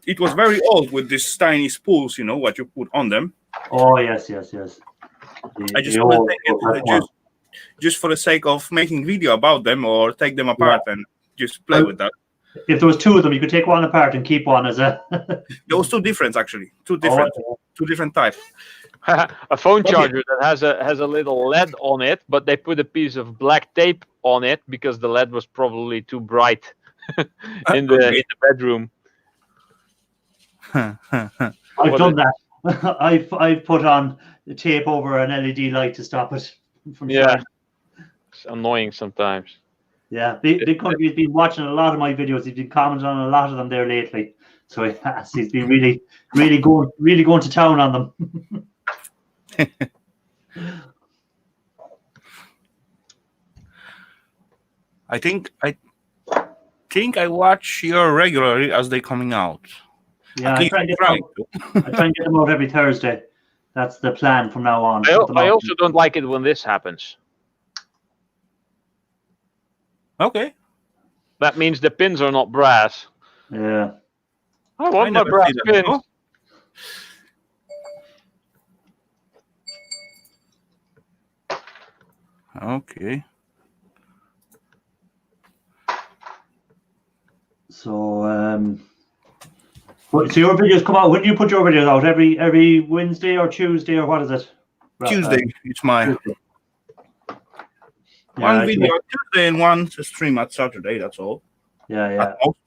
E: it was very old with these tiny spools, you know, what you put on them.
A: Oh, yes. The
E: I just
A: old-
E: want to take
A: old
E: it
A: one.
E: just for the sake of making video about them or take them apart and just play with that.
A: If there was 2 of them, you could take one apart and keep one as a.
E: There was 2 different actually, two different types.
C: A phone charger that has a little LED on it, but they put a piece of black tape on it because the LED was probably too bright in the bedroom.
A: I've done that. I've put on the tape over an LED light to stop it from
C: Yeah.
A: shining.
C: It's annoying sometimes.
A: Yeah, Big Country's been watching a lot of my videos. He's been commenting on a lot of them there lately. So yes, he's been really going to town on them.
E: I think I watch your regularly as they coming out.
A: Yeah,
E: At
A: I
E: least
A: try and get
E: try
A: them,
E: to.
A: I try and get them out every Thursday. That's the plan from now on.
C: I also don't like it when this happens.
E: Okay.
C: That means the pins are not brass.
A: Yeah.
C: I want my
E: never
C: brass
E: see that
C: pins.
E: before. Okay.
A: So, so your videos come out. When do you put your videos out? Every Wednesday or Tuesday, or what is it?
E: Tuesday. It's my
A: Tuesday.
E: one
A: Yeah,
E: video on Tuesday and one stream at Saturday. That's all.
A: yeah.
E: At most.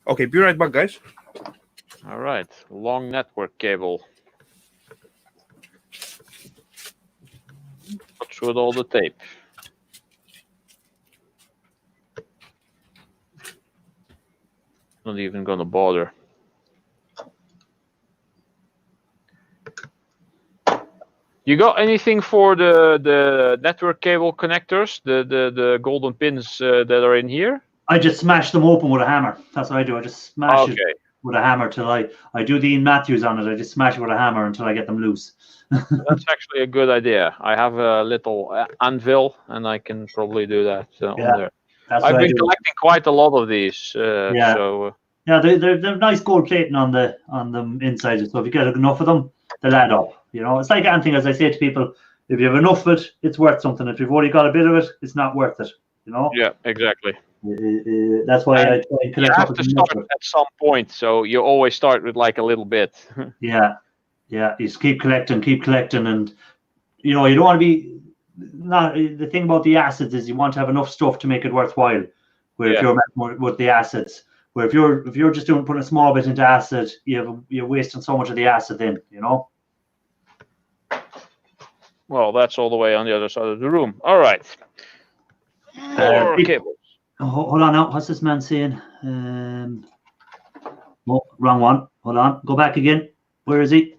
E: Okay, be right back, guys.
C: All right, long network cable. What's with all the tape? Not even gonna bother. You got anything for the network cable connectors, the golden pins that are in here?
A: I just smash them open with a hammer. That's what I do. I just smash it
C: Okay,
A: with a hammer till I do the Ian Matthews on it. I just smash it with a hammer until I get them loose.
C: that's actually a good idea. I have a little anvil, and I can probably do that on
A: Yeah,
C: there.
A: That's
C: I've
A: what I
C: been
A: do.
C: collecting quite a lot of these.
A: Yeah.
C: So
A: Yeah, they're nice gold plating on them inside. So if you get enough of them, they'll add up. You know, it's like anything. As I say to people, if you have enough of it, it's worth something. If you've only got a bit of it, it's not worth it. You know.
C: yeah, exactly.
A: That's why I try and
C: You
A: collect
C: have
A: up
C: to
A: as much
C: start
A: of it.
C: at some point, so you always start with like a little bit.
A: Yeah. You just keep collecting, and you know you don't want to be. Not the thing about the acids is you want to have enough stuff to make it worthwhile. Where if you're messing with the acids, where if you're just putting a small bit into acid, you're wasting so much of the acid then, you know.
C: Well, that's all the way on the other side of the room. All right. More cables.
A: Hold on now. What's this man saying? Oh, wrong one. Hold on. Go back again. Where is he?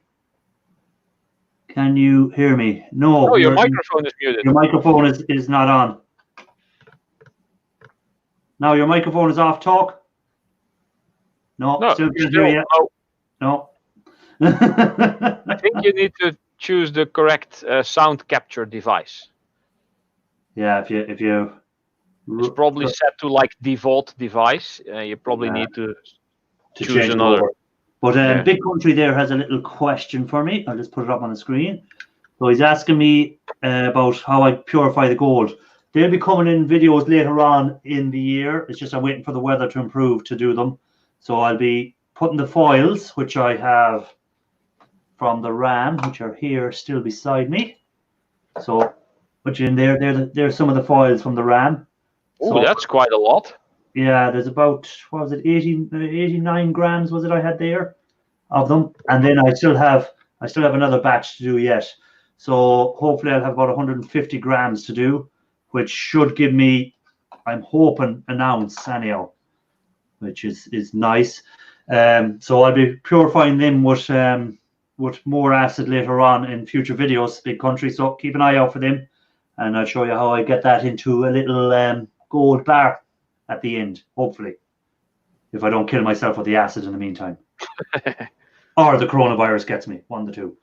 A: Can you hear me? No.
C: Oh, your microphone is muted.
A: Your microphone is not on. Now your microphone is off. Talk. No, still can't hear you. No.
C: I think you need to choose the correct sound capture device.
A: Yeah, if you
C: It's probably set to like default device. You probably need to choose
A: change
C: another.
A: over. But Big Country there has a little question for me. I'll just put it up on the screen. So he's asking me about how I purify the gold. They'll be coming in videos later on in the year. It's just I'm waiting for the weather to improve to do them. So I'll be putting the foils, which I have from the RAM, which are here still beside me. So put you in there. There's some of the foils from the RAM.
C: Oh, that's quite a lot.
A: Yeah, there's about, what was it, 89 grams was it I had there of them. And then I still have another batch to do yet. So hopefully I'll have about 150 grams to do, which should give me, I'm hoping, an ounce anyhow, which is nice. So I'll be purifying them with more acid later on in future videos, Big Country. So keep an eye out for them. And I'll show you how I get that into a little gold bar at the end, hopefully, if I don't kill myself with the acid in the meantime. Or the coronavirus gets me, one of the two.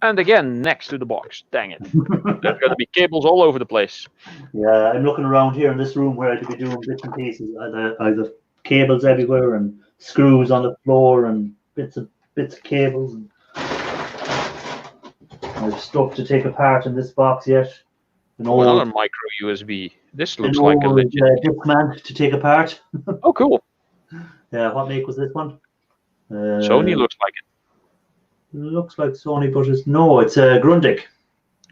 C: And again, next to the box. Dang it. There's going to be cables all over the place.
A: Yeah, I'm looking around here in this room where I could be doing bits and pieces. Either cables everywhere and screws on the floor and bits of cables. And there's stuff to take apart in this box yet.
C: Another micro USB. This looks like a legit
A: Discman to take apart.
C: Oh, cool.
A: Yeah, what make was this one?
C: Sony looks like it.
A: Looks like Sony, but it's Grundig.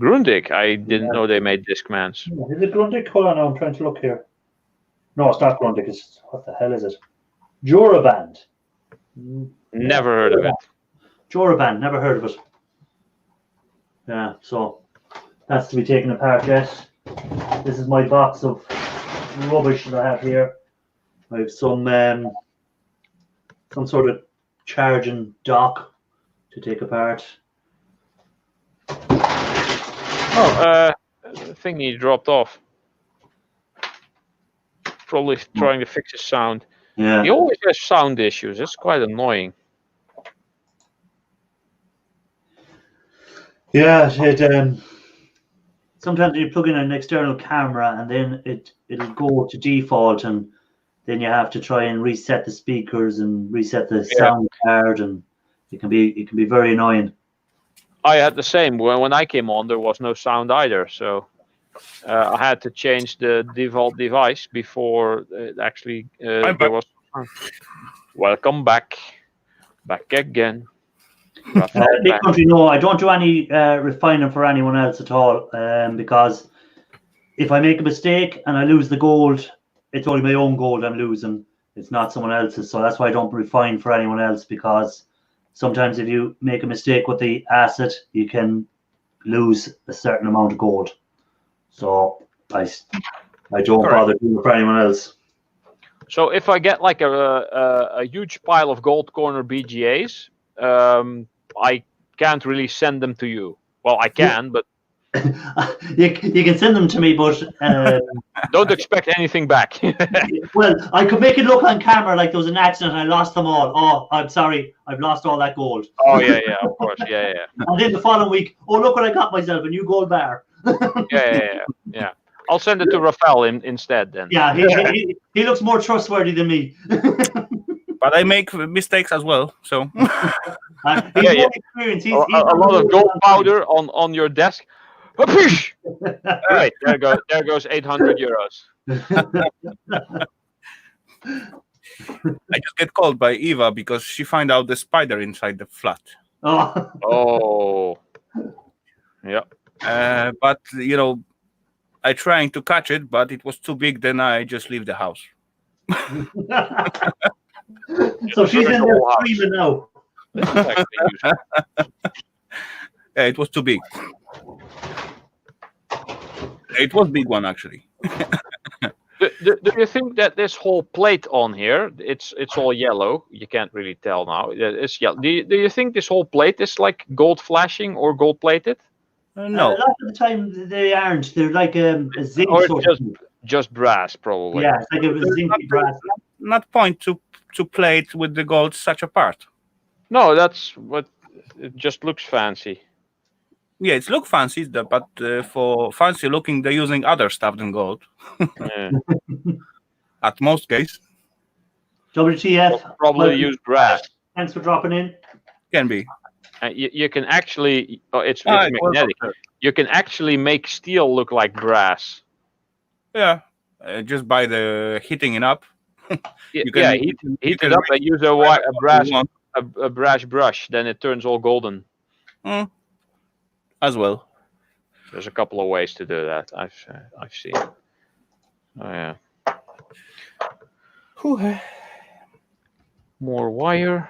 C: Grundig. I didn't know they made Discmans.
A: Is it Grundig? Hold on, I'm trying to look here. No, it's not Grundig. What the hell is it? Joraband.
C: Never heard of it.
A: Joraband, never heard of it. Yeah, so that's to be taken apart yet. This is my box of rubbish that I have here. I have some sort of charging dock to take apart.
C: Oh, thingy dropped off. Probably trying to fix his sound.
A: Yeah.
C: He always has sound issues. It's quite annoying.
A: Yeah, it's sometimes you plug in an external camera and then it'll go to default, and then you have to try and reset the speakers and reset the sound card, and it can be very annoying.
C: I had the same. When I came on, there was no sound either, so I had to change the default device before it actually there was. Welcome back again.
A: Big Country, no, I don't do any refining for anyone else at all, because if I make a mistake and I lose the gold, it's only my own gold I'm losing. It's not someone else's. So that's why I don't refine for anyone else, because sometimes if you make a mistake with the asset, you can lose a certain amount of gold. So I don't bother doing it for anyone else.
C: So if I get like a huge pile of gold corner BGAs, I can't really send them to you. Well, I can, but
A: you can send them to me, but
C: don't expect anything back.
A: well, I could make it look on camera like there was an accident and I lost them all. Oh, I'm sorry, I've lost all that gold.
C: Oh yeah, of course, yeah.
A: And then the following week, oh look what I got myself, a new gold bar.
C: Yeah. I'll send it to Rafael instead then.
A: Yeah, he looks more trustworthy than me.
E: But I make mistakes as well, so.
A: He's more experienced. He's
C: a lot of gold powder on your desk. Right, there goes 800 euros.
E: I just get called by Eva because she found out the spider inside the flat.
C: Oh. Yeah.
E: But I trying to catch it, but it was too big. Then I just leave the house.
A: So she's in there screaming now.
E: Yeah, it was too big. It was big one actually.
C: Do you think that this whole plate on here, it's all yellow? You can't really tell now. It's yellow. Do you think this whole plate is like gold flashing or gold plated?
E: No.
A: A lot of the time they aren't. They're like a zinc.
C: Or just brass, probably.
A: Yeah, it's like a zinc brass.
E: Not point to plate with the gold such a part.
C: No, that's what it just looks fancy.
E: Yeah, it looks fancy, but for fancy looking, they're using other stuff than gold.
C: Yeah.
E: At most case.
A: WTF?
C: Probably use brass.
A: Thanks for dropping in.
E: Can be.
C: You can actually, it's magnetic. You can actually make steel look like brass.
E: Yeah, just by the heating it up.
C: Heat it up and use a brass brush. Then it turns all golden.
E: As well.
C: There's a couple of ways to do that. I've seen. Oh yeah. More wire.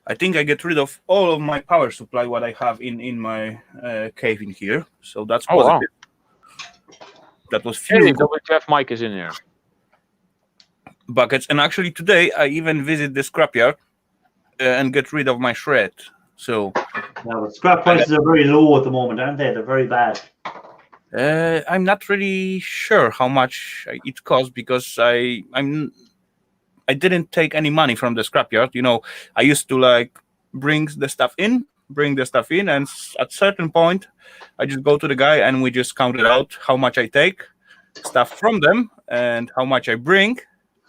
E: I think I get rid of all of my power supply what I have in my cave in here. So that's positive.
C: Wow.
E: That was
C: Hey,
E: few
C: WTF Mike is in here.
E: buckets. And actually today I even visit the scrapyard and get rid of my shred. So
A: Now, scrap prices are very low at the moment, aren't they? They're very bad.
E: I'm not really sure how much it costs because I didn't take any money from the scrapyard. I used to bring the stuff in, and at certain point, I just go to the guy and we just count it out how much I take stuff from them and how much I bring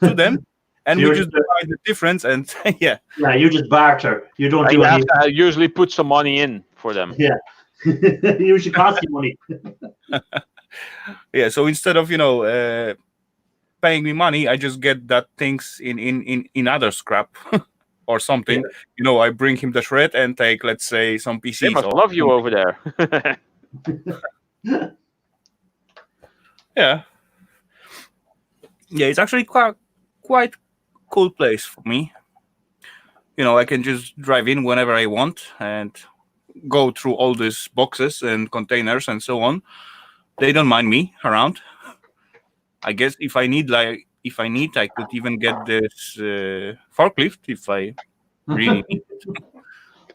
E: to them, and we just divide the difference. And yeah,
A: you just barter. You don't do anything.
C: I usually put some money in for them.
A: Yeah, it usually costs you money.
E: Yeah. So instead of paying me money, I just get that things in other scrap or something.
A: Yeah.
E: I bring him the shred and take, let's say, some PCs.
C: They must love you over there.
E: Yeah. Yeah, it's actually quite cool place for me. I can just drive in whenever I want and go through all these boxes and containers and so on. They don't mind me around. I guess if I need, I could even get this forklift if I really need it.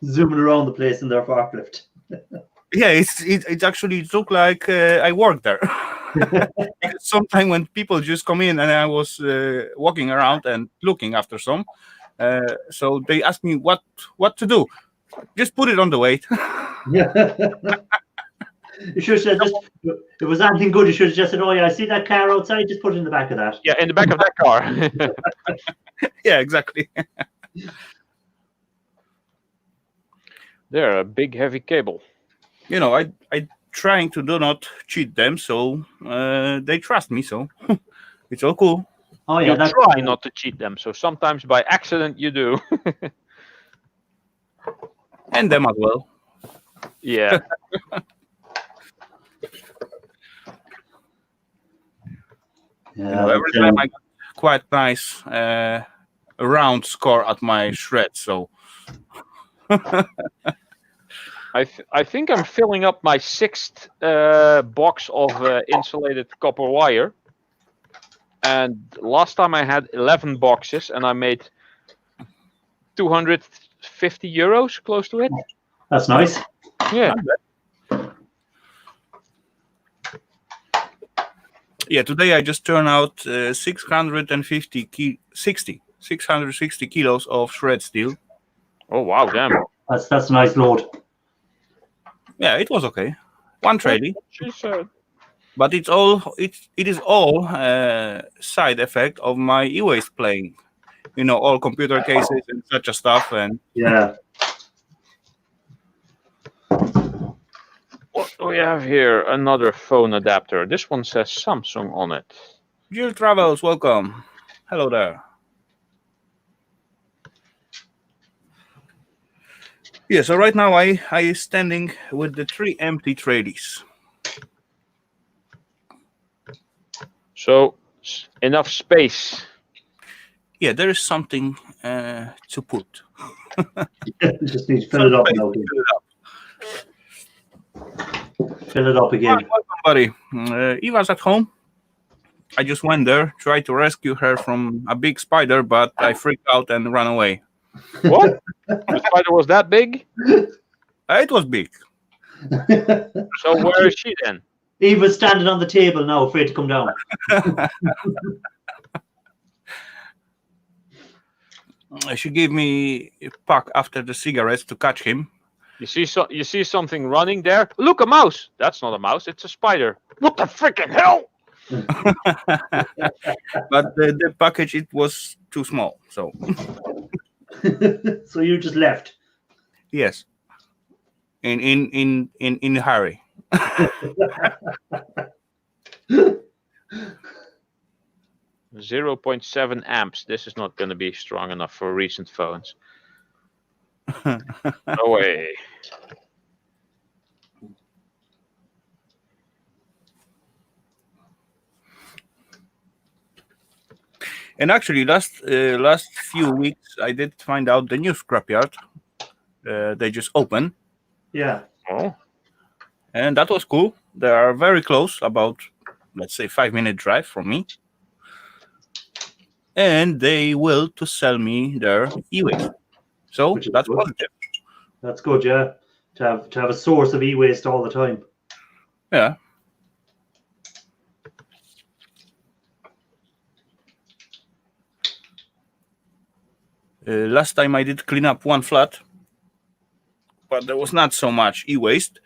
A: Zooming around the place in their forklift.
E: Yeah, it actually looked like I work there. Sometimes when people just come in and I was walking around and looking after some, so they ask me what to do. Just put it on the weight.
A: Yeah. You should have said just, if it was anything good, you should have just said, oh yeah, I see that car outside, just put it in the back of that.
C: Yeah, in the back of that car.
E: Yeah, exactly.
C: They're a big, heavy cable.
E: You know, I trying to do not cheat them, so they trust me. So it's all cool.
A: Oh yeah,
C: You
A: that's
C: try not to cheat them, so sometimes by accident you do.
E: And them as well.
C: Yeah.
E: You know, every time I got quite nice round score at my shred. So
C: I think I'm filling up my 6th box of insulated copper wire. And last time I had 11 boxes and I made 250 euros, close to it.
A: That's nice.
C: Yeah.
E: yeah, today I just turned out 660 kilos of shred steel.
C: Oh, wow, damn.
A: That's a nice load.
E: Yeah, it was okay. One trading.
C: She said.
E: But it is all side effect of my e-waste playing. You know, all computer cases and such a stuff. And
A: Yeah.
C: What do we have here? Another phone adapter. This one says Samsung on it.
E: Jill Travels, welcome. Hello there. Yeah, so right now I standing with the 3 empty tradies.
C: So enough space.
E: Yeah, there is something to put.
A: Just need to fill it up now. Fill it up again.
E: Welcome, buddy. Eva's at home. I just went there, tried to rescue her from a big spider, but I freaked out and ran away.
C: What? The spider was that big?
E: It was big.
C: So where is she then?
A: Eva's standing on the table now, afraid to come down.
E: She gave me a pack after the cigarettes to catch him.
C: You see something running there? Look, a mouse. That's not a mouse. It's a spider. What the freaking hell?
E: But the package, it was too small. So
A: So you just left.
E: yes, in a hurry.
C: 0.7 amps. This is not going to be strong enough for recent phones. No way.
E: And actually, last few weeks, I did find out the new scrapyard. They just opened,
A: Yeah.
C: Oh,
E: and that was cool. They are very close, about, let's say, 5-minute drive from me. And they will to sell me their e-waste. So
A: Which is
E: that's
A: good.
E: positive.
A: That's good, yeah. To have a source of e-waste all the time.
E: Yeah. Last time I did clean up one flat, but there was not so much e-waste.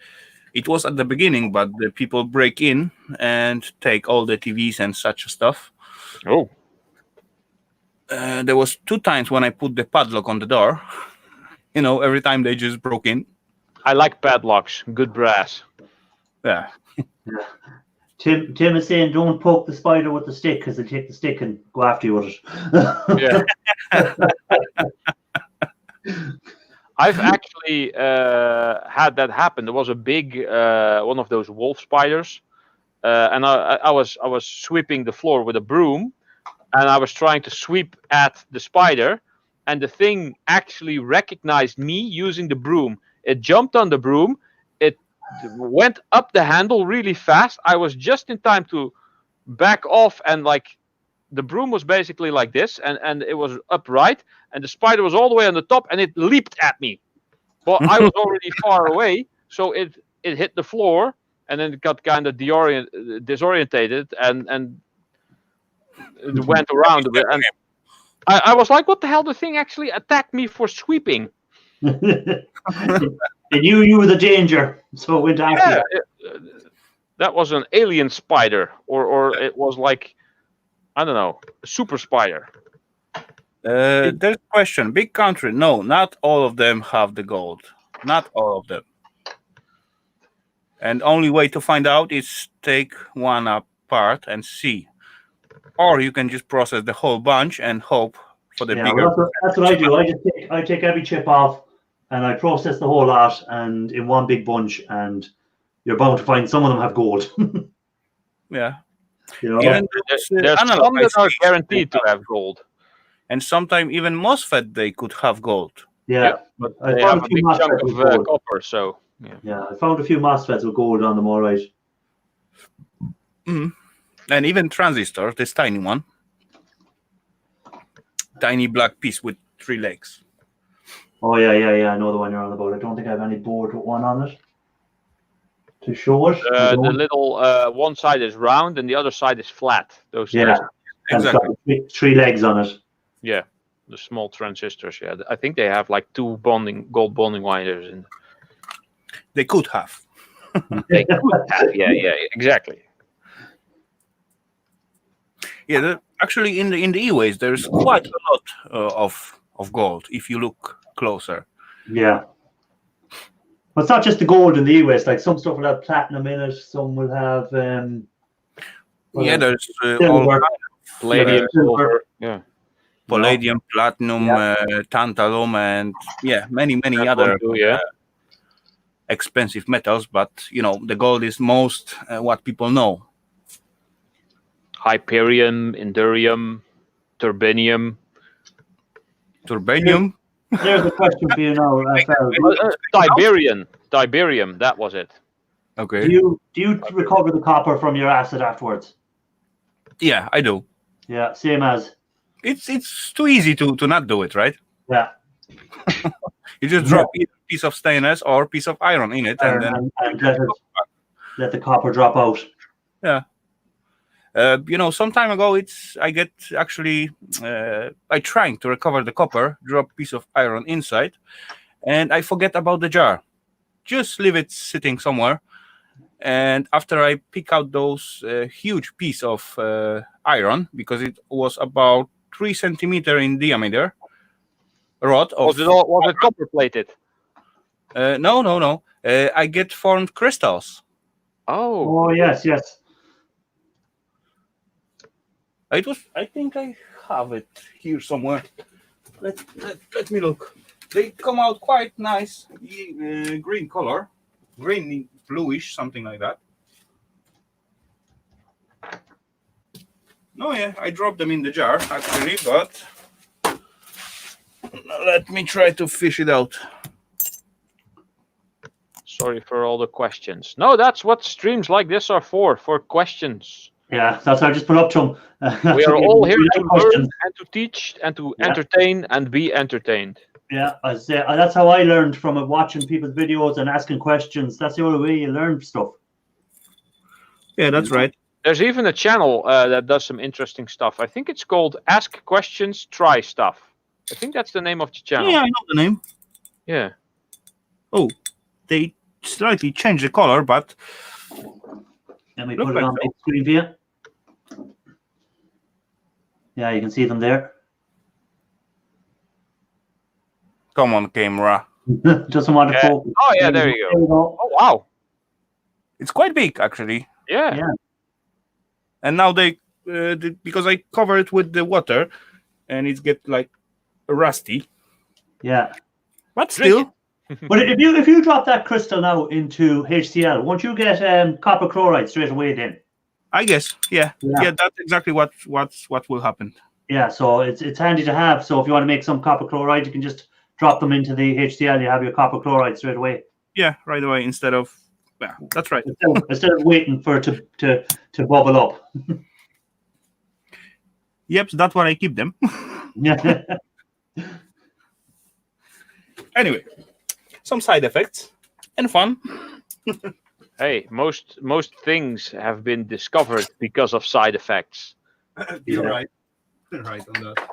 E: It was at the beginning, but the people break in and take all the TVs and such stuff.
C: oh,
E: There was 2 times when I put the padlock on the door. You know, every time they just broke in.
C: I like padlocks. Good brass.
E: Yeah.
A: Tim is saying don't poke the spider with the stick because they take the stick and go after you with it.
C: Yeah. I've actually had that happen. There was a big one of those wolf spiders, and I was sweeping the floor with a broom, and I was trying to sweep at the spider, and the thing actually recognized me using the broom. It jumped on the broom. It went up the handle really fast. I was just in time to back off, and like the broom was basically like this, and it was upright, and the spider was all the way on the top, and it leaped at me. But I was already far away, so it hit the floor, and then it got kind of disorientated, and it went around a bit. And I was like, what the hell? The thing actually attacked me for sweeping.
A: They knew you were the danger, so it went after
C: Yeah,
A: you.
C: that was an alien spider, or it was like, I don't know, a super spider.
E: There's a question. Big country. No, not all of them have the gold. Not all of them. And only way to find out is take one apart and see. Or you can just process the whole bunch and hope for the
A: Yeah,
E: bigger.
A: well, that's what I do. I take every chip off, and I process the whole lot, and in one big bunch, and you're bound to find some of them have gold.
E: Yeah.
A: You know,
E: Even
C: There's some
E: analog
C: that are
E: ICs
C: guaranteed to have gold.
E: and sometimes even MOSFET they could have gold.
A: yeah.
C: But
A: I
C: they
A: found
C: have
A: a
C: a
A: few
C: big chunk
A: MOSFETs
C: of
A: with gold.
C: copper, so yeah.
A: Yeah, I found a few MOSFETs with gold on them, all right.
E: And even transistor, this tiny one. Tiny black piece with 3 legs.
A: Oh yeah. I know the one you're on about. I don't think I have any board with one on it to show it. I
C: The
A: don't.
C: little one side is round and the other side is flat. Those
A: Yeah, and it's got
E: Exactly.
A: three legs on it.
C: yeah, the small transistors. Yeah, I think they have like 2 gold bonding wires in.
E: They could have.
C: They could have. Yeah, exactly.
E: Yeah, actually in the E-ways there's quite a lot of gold if you look closer.
A: Yeah. But it's not just the gold in the US. Like some stuff will have platinum in it. Some will have.
E: Yeah, there's all
A: silver.
E: kind of
C: Palladium,
A: silver.
C: silver. Yeah.
E: palladium, platinum, tantalum, and many
C: That
E: other
C: one too, yeah.
E: expensive metals. But the gold is most what people know.
C: Hyperium, Indurium, Turbinium.
E: Turbanium.
A: There's a question for you now, Raphael.
C: Tiberium, that was it.
E: Okay.
A: Do you recover the copper from your acid afterwards?
E: Yeah, I do.
A: Yeah, same as.
E: It's too easy to not do it, right?
A: Yeah.
E: You just drop either a piece of stainless or a piece of iron in it, and then
A: And let the copper drop out.
E: some time ago, I trying to recover the copper, drop a piece of iron inside, and I forget about the jar. Just leave it sitting somewhere, and after I pick out those huge piece of iron, because it was about 3 centimeter in diameter, rod of.
C: Was it copper plated?
E: No. I get formed crystals.
C: Oh,
A: Oh yes.
E: I think I have it here somewhere. Let me look. They come out quite nice, green color, green bluish, something like that. No, yeah, I dropped them in the jar actually, but let me try to fish it out.
C: sorry for all the questions. No, that's what streams like this are for questions.
A: Yeah, that's what I just put up to him.
C: We are all here to learn
A: questions.
C: and to teach and to entertain and be entertained.
A: Yeah, that's how I learned from it, watching people's videos and asking questions. That's the only way you learn stuff.
E: Yeah, that's right.
C: There's even a channel that does some interesting stuff. I think it's called Ask Questions, Try Stuff. I think that's the name of the channel.
E: Yeah, I know the name.
C: Yeah.
E: Oh, they slightly changed the color, but
A: Let me
E: Look
A: put it
E: like
A: on big screen for you. Yeah, you can see them there.
E: come on, camera.
A: Doesn't want to
C: Yeah.
A: focus.
C: Oh, yeah, there you go. Oh, wow.
E: It's quite big actually.
C: Yeah.
A: Yeah.
E: And now because I cover it with the water, and it get like rusty.
A: Yeah.
E: But still,
A: But if you drop that crystal now into HCl, won't you get copper chloride straight away then?
E: I guess, yeah,
A: Yeah.
E: that's exactly what will happen.
A: Yeah, so it's handy to have. So if you want to make some copper chloride, you can just drop them into the HCl. You have your copper chloride straight away.
E: Yeah, right away instead of. Yeah, that's right.
A: Instead of waiting for it to bubble up.
E: Yep, that's why I keep them.
A: Yeah.
E: Anyway, some side effects and fun.
C: Hey, most things have been discovered because of side effects.
E: You're
A: Yeah.
E: right. You're right on that.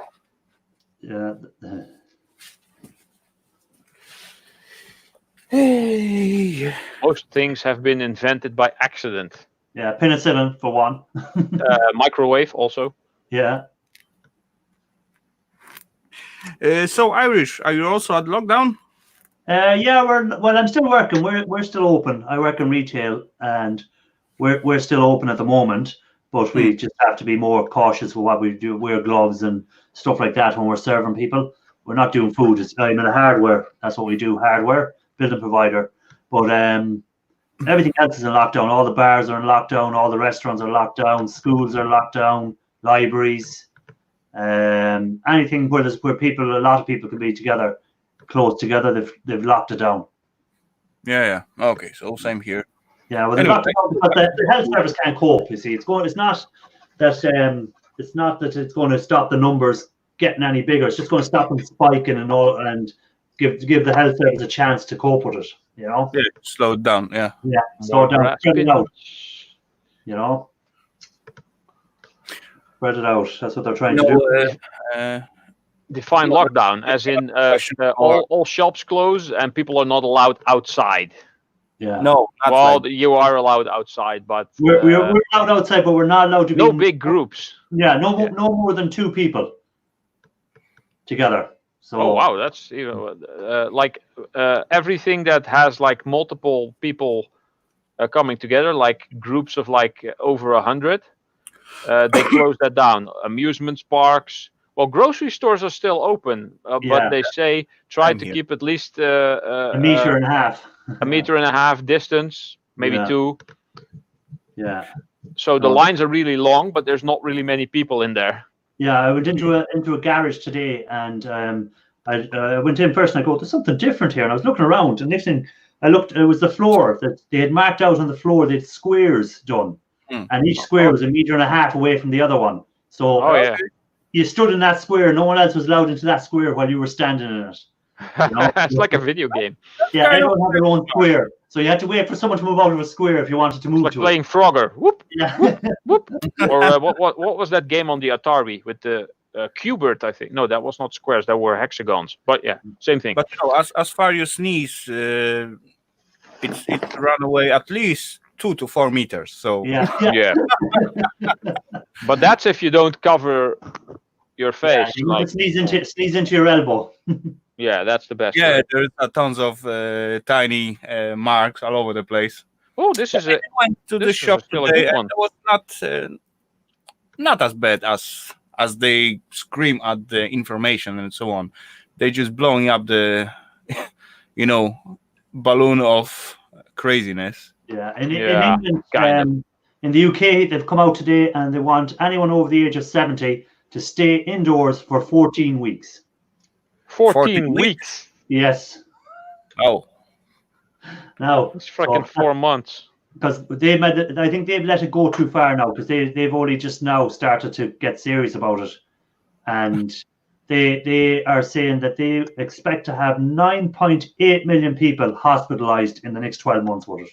A: Yeah.
E: Hey.
C: Most things have been invented by accident.
A: Yeah, penicillin for one.
C: Microwave also.
A: Yeah.
E: So Irish, are you also at lockdown?
A: Yeah, I'm still working. We're still open. I work in retail, and we're still open at the moment. But we just have to be more cautious with what we do. Wear gloves and stuff like that when we're serving people. We're not doing food. I'm in hardware. That's what we do. Hardware, building provider. But everything else is in lockdown. All the bars are in lockdown. All the restaurants are locked down. Schools are locked down. Libraries. Anything where a lot of people can be together, close together. They've locked it down.
E: Yeah. Okay, so same here.
A: Yeah, well,
E: Anyway,
A: the health service can't cope. You see, it's not that it's going to stop the numbers getting any bigger. It's just going to stop them spiking and give the health service a chance to cope with it. You know.
E: Yeah, slow it down. Yeah.
A: Yeah, slow it down, spread it out. You know, spread it out. That's what they're trying to do.
C: Define lockdown as in all shops close and people are not allowed outside.
A: Yeah.
E: No.
C: You are allowed outside, but
A: We're allowed outside, but we're not allowed to be.
C: No big groups.
A: Yeah, no more than 2 people together. So.
C: Oh wow, that's everything that has like multiple people coming together, like groups of like over 100. They close that down. Amusement parks. Well, grocery stores are still open, but they say try to keep at least
A: a meter and a half.
C: A meter and a half distance, maybe 2.
A: Yeah.
C: So the lines are really long, but there's not really many people in there.
A: Yeah, I went into a garage today, and I went in first, and I go, "There's something different here." And I was looking around, and next thing I looked, it was the floor that they had marked out on the floor. They had squares done, and each square was a meter and a half away from the other one. So you stood in that square. No one else was allowed into that square while you were standing in it. You know?
C: It's like a video game.
A: Yeah, everyone had their own square, so you had to wait for someone to move out of a square if you wanted to move
C: like
A: to
C: playing Frogger. Whoop.
A: Yeah.
C: Whoop. Or what was that game on the Atari with the Qbert? I think no, that was not squares. That were hexagons. But yeah, same thing.
E: But as far as you sneeze, it's run away at least 2 to 4 meters. So
C: yeah. But that's if you don't cover your face.
A: You can sneeze into your elbow.
C: Yeah, that's the best.
E: Yeah, there's tons of tiny marks all over the place.
C: Oh, this is
E: I went to the shop today, and it was not as bad as they scream at the information and so on. They're just blowing up the, balloon of craziness.
A: Yeah, in England, in the UK, they've come out today and they want anyone over the age of 70 to stay indoors for 14 weeks.
C: 14 weeks?
A: Yes.
E: Oh.
A: Now
C: it's freaking 4 months.
A: Because I think they've let it go too far now, because they've only just now started to get serious about it, and they are saying that they expect to have 9.8 million people hospitalized in the next 12 months with it.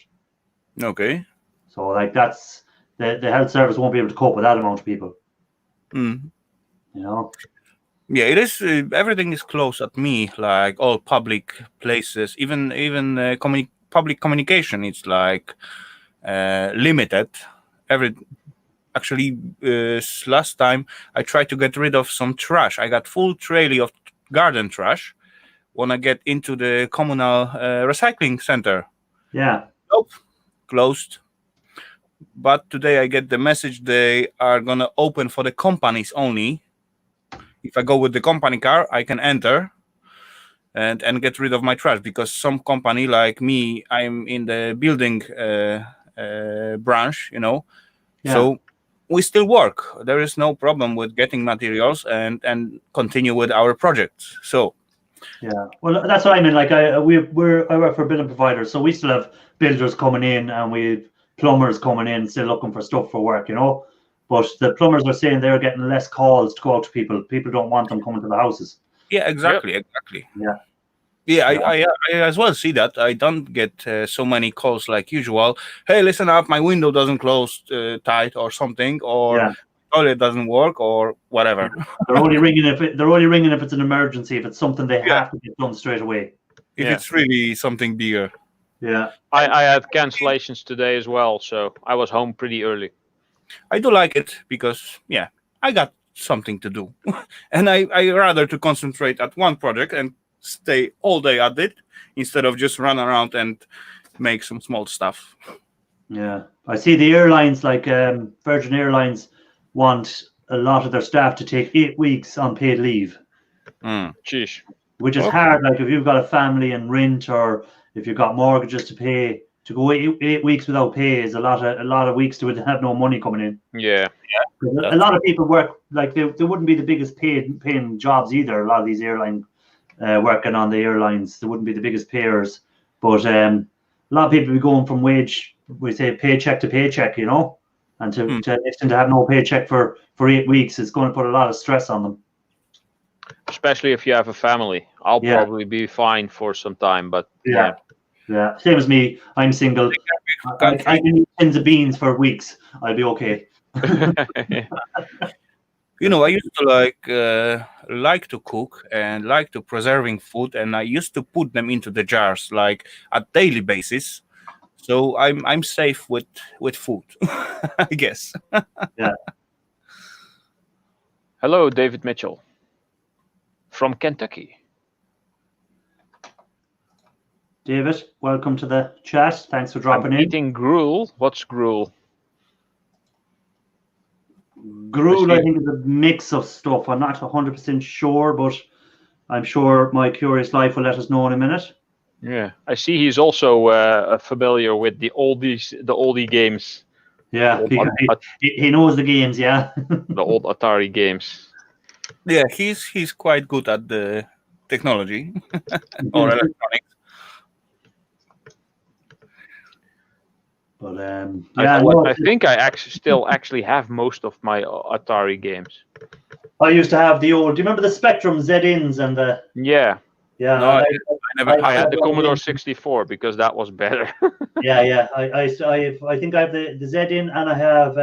E: Okay.
A: So like that's the health service won't be able to cope with that amount of people.
E: Yeah, it is. Everything is close at me, like all public places, even public communication. It's like limited. Last time I tried to get rid of some trash. I got full trolley of garden trash when I get into the communal recycling center.
A: Yeah.
E: Nope, closed. But today I get the message they are gonna open for the companies only. If I go with the company car, I can enter and get rid of my trash, because some company like me, I'm in the building branch, Yeah. So we still work. There is no problem with getting materials and continue with our projects. So
A: yeah, well, that's what I mean. Like I work for building providers, so we still have builders coming in and we have plumbers coming in still looking for stuff for work, But the plumbers are saying they're getting less calls to go out to people. People don't want them coming to the houses.
E: Yeah, exactly. Yeah, I as well see that. I don't get so many calls like usual. Hey, listen up, my window doesn't close tight or something, or toilet doesn't work or whatever.
A: They're only ringing if it's an emergency, if it's something they have to get done straight away.
E: if
A: Yeah.
E: it's really something bigger.
A: Yeah.
C: I had cancellations today as well, so I was home pretty early.
E: I do like it because, yeah, I got something to do. And I rather to concentrate at one project and stay all day at it instead of just run around and make some small stuff.
A: Yeah. I see the airlines like Virgin Airlines want a lot of their staff to take 8 weeks unpaid leave,
C: Jeez.
A: which is
E: Okay.
A: hard. Like if you've got a family and rent, or if you've got mortgages to pay, to go 8 weeks without pay is a lot of weeks to have no money coming in.
C: Yeah.
A: A lot of people work like they wouldn't be the biggest paying jobs either. A lot of these airline working on the airlines, they wouldn't be the biggest payers, but a lot of people be going from wage, we say paycheck to paycheck, you know, and to have no paycheck for 8 weeks, it's going to put a lot of stress on them.
C: Especially if you have a family. I'll
A: Yeah.
C: probably be fine for some time, but
A: Yeah. Same as me. I'm single. I can eat tins of beans for weeks. I'll be okay.
E: You know, I used to like to cook and like to preserving food, and I used to put them into the jars like at daily basis. So I'm safe with food, I guess.
C: Hello, David Mitchell from Kentucky.
A: David, welcome to the chat. Thanks for dropping
C: I'm
A: in.
C: eating gruel. What's gruel?
A: Gruel, I think, is a mix of stuff. I'm not 100% sure, but I'm sure my curious life will let us know in a minute.
C: Yeah, I see he's also familiar with the oldie games,
A: Yeah,
C: Old
A: because
C: At-
A: he knows the games. Yeah.
C: the old Atari games.
E: Yeah, he's quite good at the technology or electronics.
A: But
C: I think I still have most of my Atari games.
A: I used to have the old. Do you remember the Spectrum Z-ins and the?
C: Yeah,
A: Yeah.
E: No, I never.
C: I had the
A: one
C: Commodore
A: in.
C: 64 because that was better.
A: Yeah. I think I have the Z-in, and I had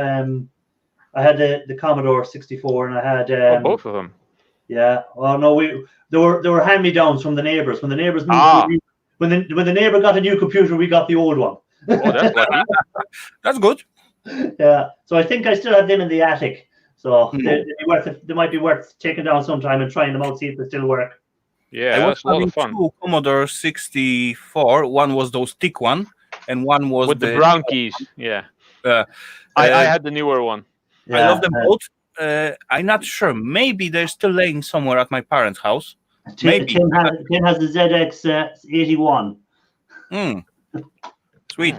A: the Commodore 64, and I had
C: Both of them.
A: Yeah. Well, no, they were hand-me-downs from the neighbors. When the neighbors moved,
C: Ah.
A: when the neighbor got a new computer, we got the old one.
C: Oh, that's lucky.
E: That's good.
A: Yeah. So I think I still have them in the attic. So
E: Hmm.
A: they might be worth taking down sometime and trying them out, see if they still work.
C: Yeah,
E: I was
C: that's a lot
E: having
C: of fun.
E: two Commodore 64. One was those thick one, and one was
C: With the brown keys. Yeah.
E: Uh,
C: I
E: uh,
C: had the newer one.
E: I love them both. I'm not sure. Maybe they're still laying somewhere at my parents' house. Maybe.
A: Tim has the ZX 81.
E: Sweet.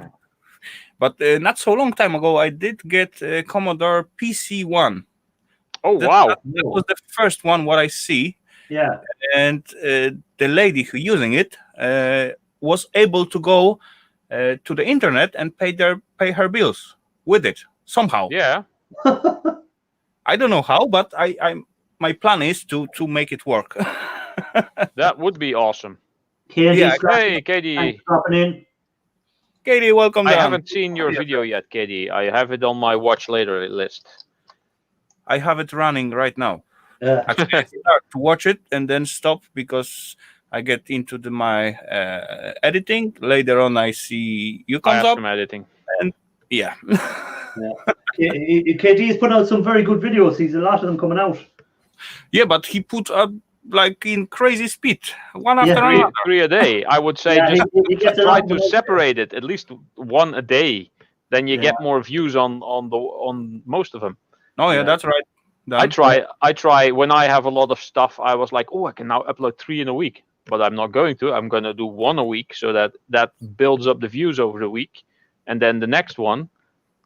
E: But not so long time ago, I did get a Commodore PC-1.
C: Oh, wow.
E: That was the first one what I see.
A: Yeah.
E: And the lady who using it was able to go to the internet and pay her bills with it somehow.
C: Yeah.
E: I don't know how, but my plan is to make it work.
C: That would be awesome.
A: Katie,
E: Yeah,
C: Hey, Katie.
A: thanks for dropping in.
E: Katie, welcome
C: I
E: down.
C: haven't seen your video yet, Katie. I have it on my watch later list.
E: I have it running right now.
A: Yeah.
E: Actually, I start to watch it and then stop because I get into my editing. Later on, I see you
C: I
E: comes
C: have
E: up.
C: some editing.
E: Yeah.
A: KD's put out some very good videos. He's a lot of them coming out.
E: Yeah, but he put up like in crazy speed, one after
A: Yeah.
E: another.
C: Three a day. I would say
A: Yeah,
C: just
A: he gets a
C: try
A: lot
C: to
A: of-
C: separate it at least one a day. Then you
A: Yeah.
C: get more views on most of them.
E: Oh yeah,
A: Yeah.
E: that's right.
C: I try when I have a lot of stuff. I was like, oh, I can now upload 3 in a week, but I'm not going to. I'm going to do 1 a week so that builds up the views over the week, and then the next one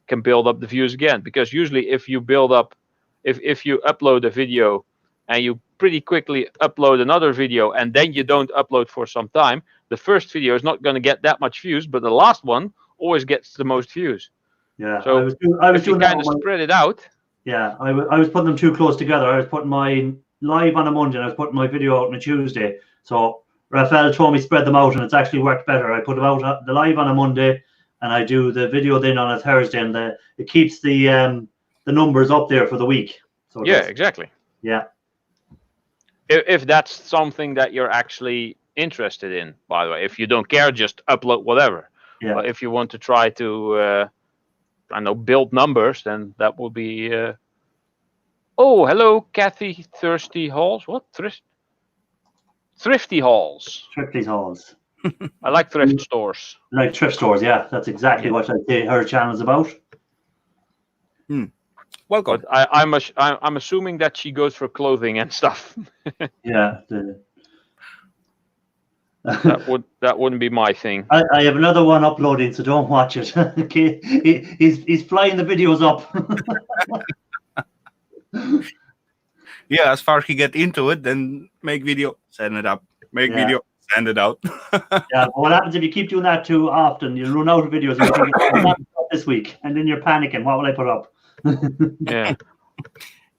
C: can build up the views again. Because usually, if you upload a video and you pretty quickly upload another video and then you don't upload for some time, the first video is not going to get that much views, but the last one always gets the most views.
A: Yeah.
C: So
A: I was
C: If you
A: doing that
C: kind of
A: with my-
C: spread it out.
A: Yeah, I was putting them too close together. I was putting mine live on a Monday and I was putting my video out on a Tuesday. So Raphael told me spread them out and it's actually worked better. I put them out the live on a Monday and I do the video then on a Thursday, and it keeps the numbers up there for the week. So it
C: Yeah,
A: does.
C: exactly.
A: Yeah.
C: If that's something that you're actually interested in, by the way. If you don't care, just upload whatever.
A: Yeah.
C: But if you want to try to, I know, build numbers, then that would be. Oh, hello, Kathy. Thirsty Halls. What? Thrifty Halls.
A: Thrifty halls.
C: I like thrift stores.
A: Like thrift stores, yeah. That's exactly what I'd say her channel's about.
E: Welcome.
C: But I'm assuming that she goes for clothing and stuff.
A: Yeah.
C: That wouldn't be my thing.
A: I have another one uploading, so don't watch it. Okay, he's flying the videos up.
E: Yeah, as far as he get into it, then make video, send it up. Make
A: Yeah.
E: video, send it out.
A: Yeah, but what happens if you keep doing that too often? You'll run out of videos. And you think, "Oh, not this week," and then you're panicking. What will I put up?
C: Yeah.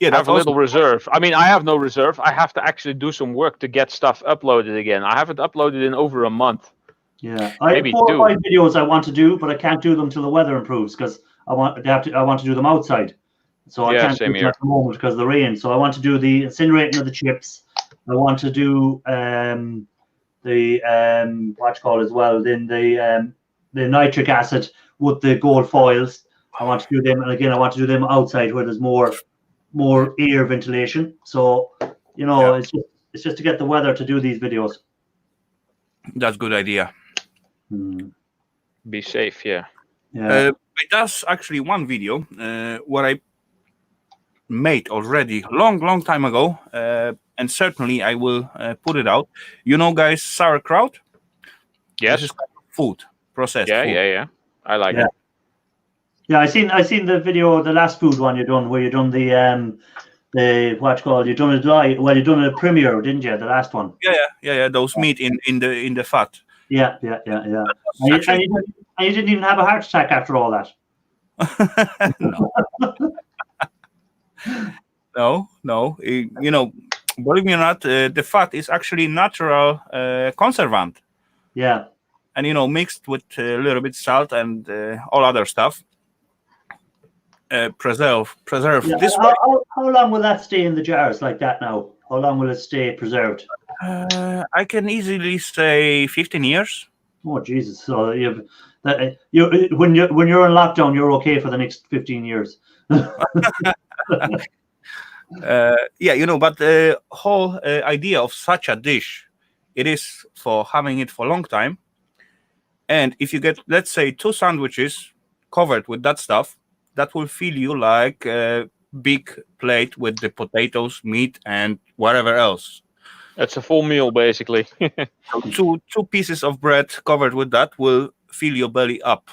E: Yeah,
C: I
E: that's
C: have a little reserve. I mean, I have no reserve. I have to actually do some work to get stuff uploaded again. I haven't uploaded in over a month.
A: Yeah, I have
C: Maybe
A: 4
C: two.
A: or 5 videos I want to do, but I can't do them till the weather improves because I want to do them outside. So I
C: Yeah,
A: can't do
C: same
A: them
C: here.
A: at the moment because of the rain. So I want to do the incinerating of the chips. I want to do what you call it as well. Then the nitric acid with the gold foils. I want to do them, and again I want to do them outside where there's more air ventilation. So it's just to get the weather to do these videos.
E: That's good idea.
C: Be safe, yeah.
A: Yeah.
E: That's actually one video what I made already long time ago, and certainly I will put it out. You know, guys, sauerkraut.
C: Yes.
E: This is kind of food, processed
C: Yeah,
E: food.
C: yeah. I like
A: Yeah.
C: it.
A: Yeah, I seen the video, the last food one you done, where you done the what you call, you done it live. Well, you done a premiere, didn't you? The last one.
E: Yeah. Those meat in the fat.
A: Yeah. And you didn't even have a heart attack after all that.
E: No. Believe me or not, the fat is actually natural conservant,
A: Yeah.
E: and mixed with a little bit salt and all other stuff. Preserve
A: Yeah.
E: this way.
A: How long will that stay in the jars like that now? How long will it stay preserved?
E: I can easily say 15 years.
A: Oh Jesus! So when you're in lockdown, you're okay for the next 15 years.
E: But the whole idea of such a dish, it is for having it for a long time. And if you get, let's say, 2 sandwiches covered with that stuff, that will fill you like a big plate with the potatoes, meat, and whatever else.
C: It's a full meal, basically.
E: So two pieces of bread covered with that will fill your belly up.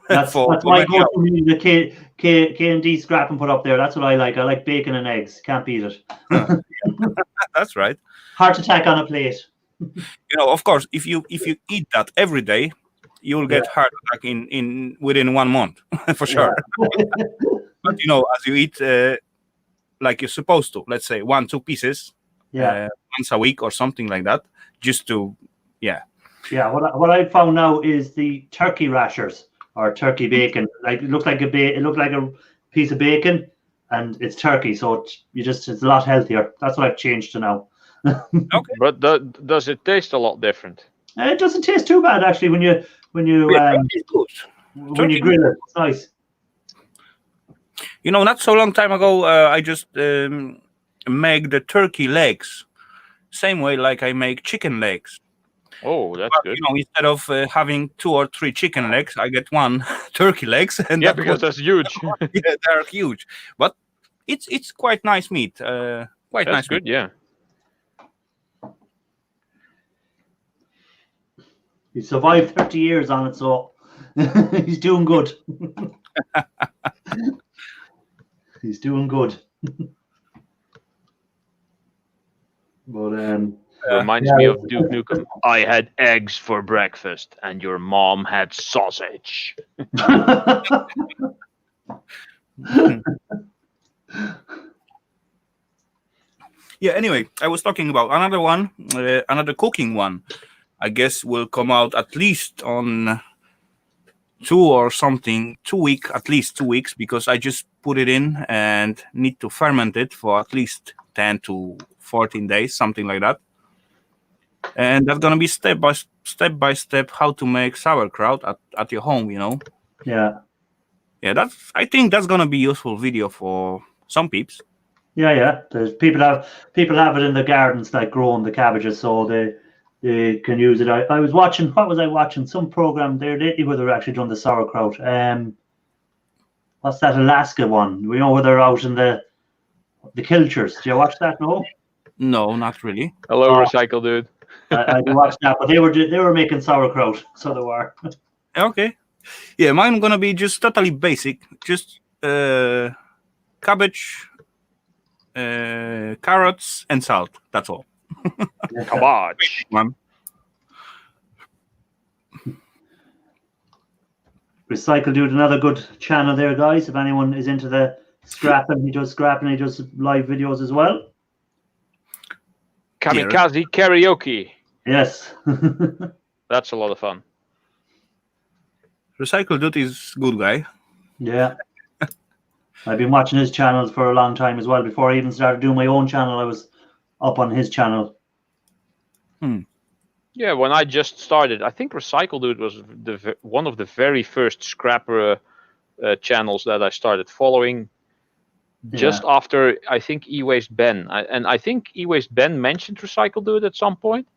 A: That's my go-to meal, the K&D scrap and put up there. That's what I like. I like bacon and eggs. Can't beat it.
E: That's right.
A: Heart attack on a plate.
E: Of course, if you eat that every day, you'll get heart attack within 1 month for sure. But as you eat like you're supposed to, let's say 1-2 pieces once a week or something like that, just to
A: What I found now is the turkey rashers or turkey bacon. Like it looks like a piece of bacon, and it's turkey, so it's a lot healthier. That's what I've changed to now.
E: Okay.
C: But does it taste a lot different?
A: It doesn't taste too bad actually when you when you grill it. It's nice.
E: Not so long time ago, I just make the turkey legs same way like I make chicken legs.
C: Oh, that's good.
E: Instead of having 2 or 3 chicken legs, I get 1 turkey legs, and
C: Yeah, because that's huge.
E: they're huge. But it's quite nice meat. Quite
C: That's
E: nice.
C: good,
E: meat.
C: yeah.
A: He survived 30 years on it, so he's doing good. He's doing good. But
C: Reminds me of Duke Nukem. I had eggs for breakfast, and your mom had sausage.
E: Yeah. Anyway, I was talking about another one, another cooking one. I guess will come out at least on 2 weeks, at least 2 weeks, because I just put it in and need to ferment it for at least 10 to 14 days, something like that. and that's gonna be step by step how to make sauerkraut at your home.
A: Yeah.
E: Yeah, I think that's gonna be useful video for some peeps.
A: Yeah. There's people have it in the gardens, like growing the cabbages, so they can use it. I was watching. What was I watching? Some program there lately where they're actually doing the sauerkraut. What's that Alaska one? We know where they're out in the Kilchers. Do you watch that? No.
E: No, not really.
C: Hello,
A: Oh.
C: Recycle Dude.
A: I do watch that, but they were making sauerkraut, so they were.
E: Okay. Yeah, mine gonna be just totally basic. Just cabbage, carrots, and salt. That's all.
C: Cabbage.
E: One.
A: Recycle Dude, another good channel there, guys. If anyone is into the scrapping, he does scrapping. He does live videos as well.
C: Kamikaze karaoke.
A: Yes.
C: That's a lot of fun.
E: Recycle Dude is good guy.
A: Yeah. I've been watching his channels for a long time as well. Before I even started doing my own channel, I was up on his channel.
C: Yeah, when I just started, I think Recycle Dude was one of the very first scrapper channels that I started following. Just after, I think, E-Waste Ben. I think E-Waste Ben mentioned Recycle Dude at some point.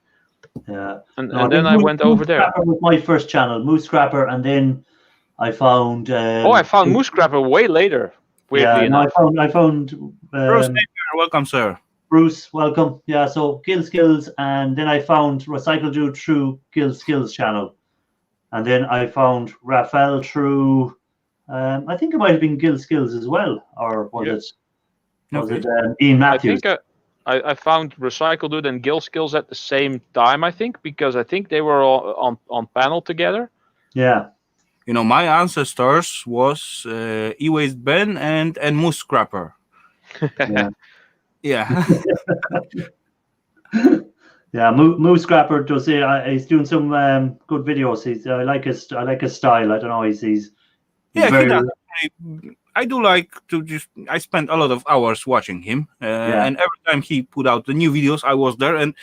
A: Yeah.
C: And then I went over there.
A: Scrapper was my first channel, Moose Scrapper, and then I found.
C: I found Moose Scrapper way later. Weirdly enough.
A: I found.
E: Bruce Napier, welcome, sir.
A: Bruce, welcome. Yeah, so Gill Skills, and then I found Recycle Dude through Gill Skills channel, and then I found Raphael through. I think it might have been Gill Skills as well, or was it Ian Matthews?
C: I think I found Recycle Dude and Gill Skills at the same time. I think because I think they were all on panel together.
A: Yeah.
E: My ancestors was E-Waste Ben and Moose Scrapper.
A: Yeah.
E: Yeah.
A: Yeah, Moose Scrapper does. He's doing some good videos. I like his style. I don't know. He's
E: Yeah,
A: very,
E: he does. I do like to I spent a lot of hours watching him, and every time he put out the new videos, I was there and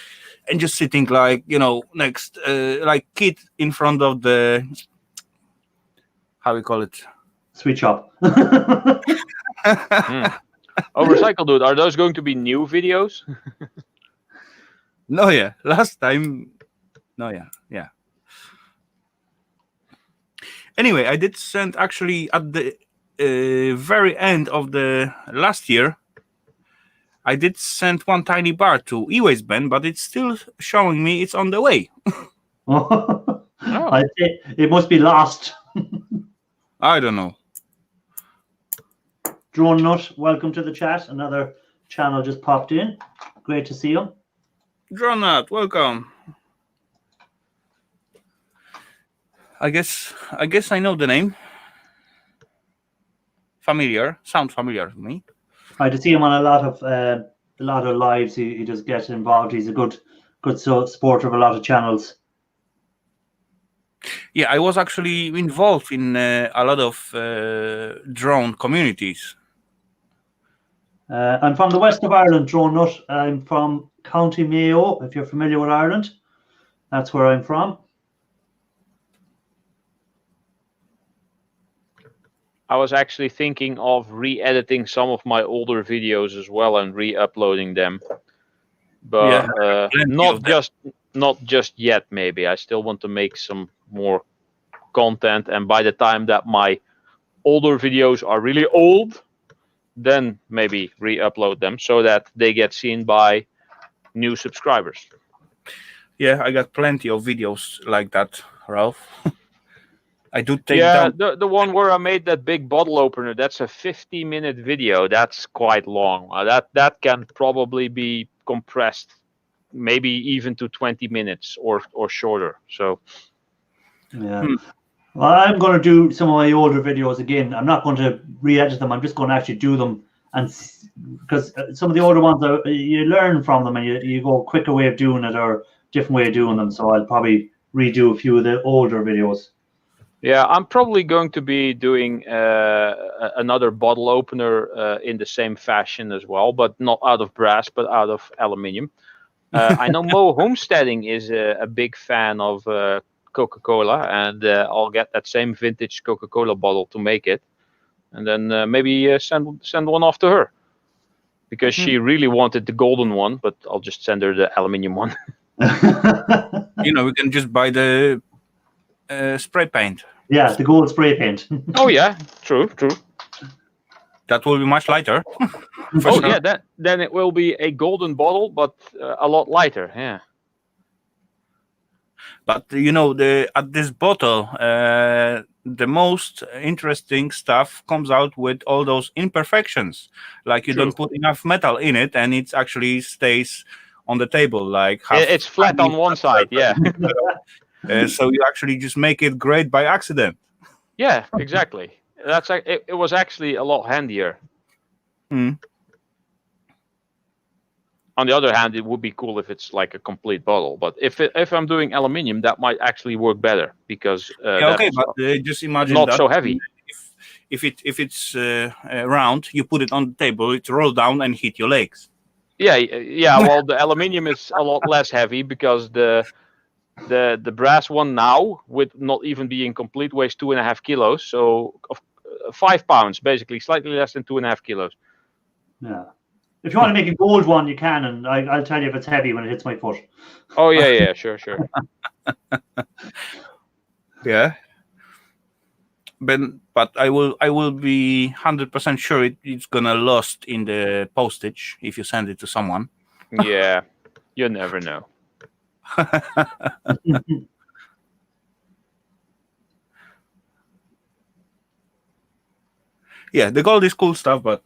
E: just sitting like next like kid in front of the how we call it
A: sweet shop.
C: Oh, Recycle Dude, are those going to be new videos?
E: No, yeah. Last time, no, yeah. Anyway, I did send actually at the very end of the last year. I did send one tiny bar to E-Waste Ben, but it's still showing me it's on the way.
A: I say it must be lost.
E: I don't know.
A: Drone Nut, welcome to the chat. Another channel just popped in. Great to see you.
E: Drone Nut, welcome. I guess I know the name. Sounds familiar to me.
A: I to see him on a lot of lives. He does get involved. He's a good supporter of a lot of channels.
E: Yeah, I was actually involved in a lot of drone communities.
A: I'm from the west of Ireland, Drone Nut. I'm from County Mayo, if you're familiar with Ireland. That's where I'm from.
C: I was actually thinking of re-editing some of my older videos as well and re-uploading them, but not just yet. Maybe I still want to make some more content, and by the time that my older videos are really old, then maybe re-upload them so that they get seen by new subscribers.
E: Yeah, I got plenty of videos like that, Ralph. I do take
C: down
E: the
C: one where I made that big bottle opener. That's a 50-minute video. That's quite long. That can probably be compressed, maybe even to 20 minutes or shorter. So,
A: yeah. Well, I'm going to do some of my older videos again. I'm not going to re-edit them. I'm just going to actually do them, and because some of the older ones you learn from them, and you go a quicker way of doing it or different way of doing them. So I'll probably redo a few of the older videos.
C: Yeah, I'm probably going to be doing another bottle opener in the same fashion as well, but not out of brass, but out of aluminium. I know Mo Homesteading is a big fan of Coca-Cola, and I'll get that same vintage Coca-Cola bottle to make it, and then maybe send one off to her, because she really wanted the golden one, but I'll just send her the aluminium one.
E: You know, we can just buy the spray paint.
A: Yeah, the gold spray paint.
C: Oh yeah, true.
E: That will be much lighter. For
C: Oh
E: sure.
C: yeah, then it will be a golden bottle, but a lot lighter. Yeah.
E: But you know, at this bottle, the most interesting stuff comes out with all those imperfections. Like you
C: True.
E: don't put enough metal in it, and it actually stays on the table. Like
C: It's flat on one side. Yeah.
E: so you actually just make it great by accident.
C: Yeah, exactly. It was actually a lot handier.
E: Hmm.
C: On the other hand, it would be cool if it's like a complete bottle. But if I'm doing aluminium, that might actually work better, because
E: Yeah, okay,
C: that's
E: but just imagine
C: not
E: that
C: so heavy.
E: if it's round, you put it on the table, it rolls down and hit your legs.
C: Yeah. Well, the aluminium is a lot less heavy, because the brass one now, with not even being complete, weighs 2.5 kilos. So 5 pounds, basically, slightly less than 2.5 kilos.
A: Yeah. If you want to make a gold one, you can, and I'll tell you if it's heavy when it hits my foot.
C: Oh yeah, sure.
E: Yeah. But I will be 100% sure it's gonna lost in the postage if you send it to someone.
C: Yeah, you never know.
E: Yeah, the gold is cool stuff, but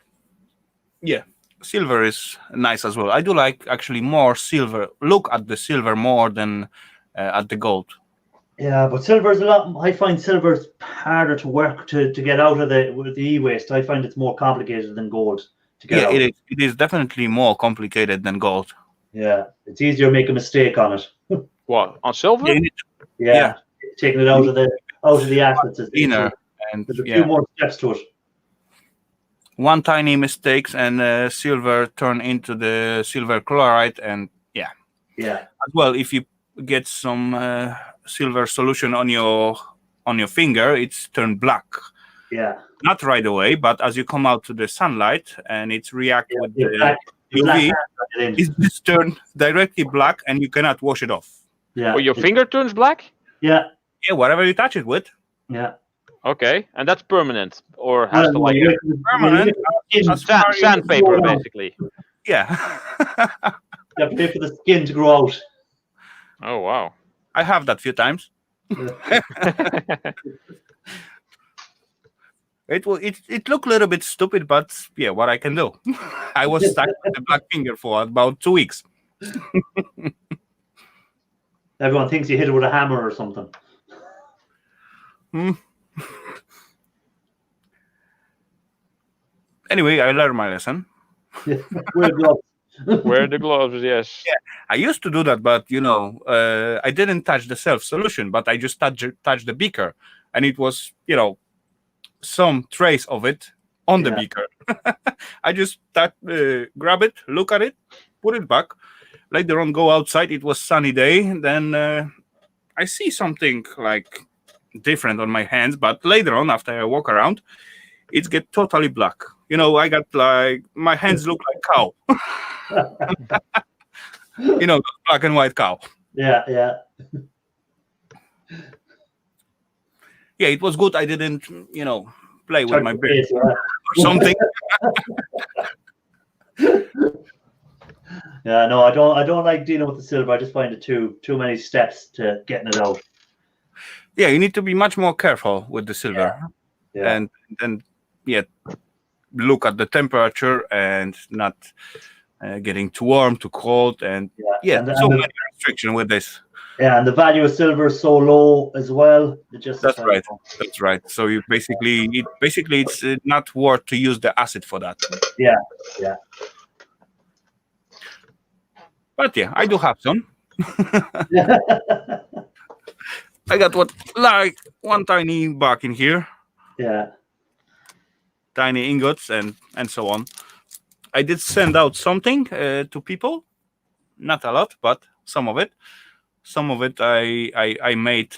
E: yeah, silver is nice as well. I do like actually more silver. Look at the silver more than at the gold.
A: Yeah, but silver's a lot. I find silver's harder to work to get out of the e-waste. I find it's more complicated than gold to get out.
E: It is definitely more complicated than gold.
A: Yeah, it's easier to make a mistake on it.
C: What, on silver?
E: Yeah, you need
A: Yeah, taking it out of the acids is
E: cleaner, and
A: There's a few more steps to it.
E: one tiny mistakes and silver turn into the silver chloride, and
A: Yeah,
E: as well, if you get some silver solution on your finger, it's turned black.
A: yeah.
E: Not right away, but as you come out to the sunlight and it's react with the
A: black
E: UV,
A: hand it in.
E: it's just turned directly black, and you cannot wash it off.
A: Yeah,
C: Oh, your finger turns black?
A: yeah,
E: Yeah, whatever you touch it with.
A: yeah.
C: Okay, and that's permanent, or has to like
E: Permanent. As far as
C: sandpaper,
A: you-
C: basically.
E: Yeah.
A: You have to wait for the skin to grow out.
C: Oh wow.
E: I have that few times. It looked a little bit stupid, but yeah, what I can do. I was stuck with the black finger for about 2 weeks.
A: Everyone thinks you hit it with a hammer or something.
E: Anyway, I learned my lesson.
A: Wear gloves.
C: Wear the gloves, yes.
E: I used to do that, but I didn't touch the self solution, but I just touched the beaker, and it was some trace of it on the
A: Yeah.
E: beaker. I just grab it, look at it, put it back. Later on, go outside. It was sunny day. Then I see something like different on my hands, but later on, after I walk around, it get totally black. I got like my hands look like cow. Black and white cow.
A: Yeah, yeah.
E: Yeah, it was good. I didn't, play with
A: Touch
E: my
A: the
E: beard
A: face, yeah.
E: or something.
A: Yeah, no, I don't like dealing with the silver. I just find it too many steps to getting it out.
E: Yeah, you need to be much more careful with the silver,
A: Yeah,
E: and then look at the temperature and not getting too warm, too cold, and
A: And
E: so
A: the-
E: many restrictions with this.
A: yeah, and the value of silver is so low as well.
E: That's right. That's right. So you basically it's not worth to use the acid for that.
A: Yeah, yeah.
E: But yeah, I do have some. I got one tiny bar in here,
A: Yeah,
E: tiny ingots and so on. I did send out something to people. not a lot, but some of it. Some of it I made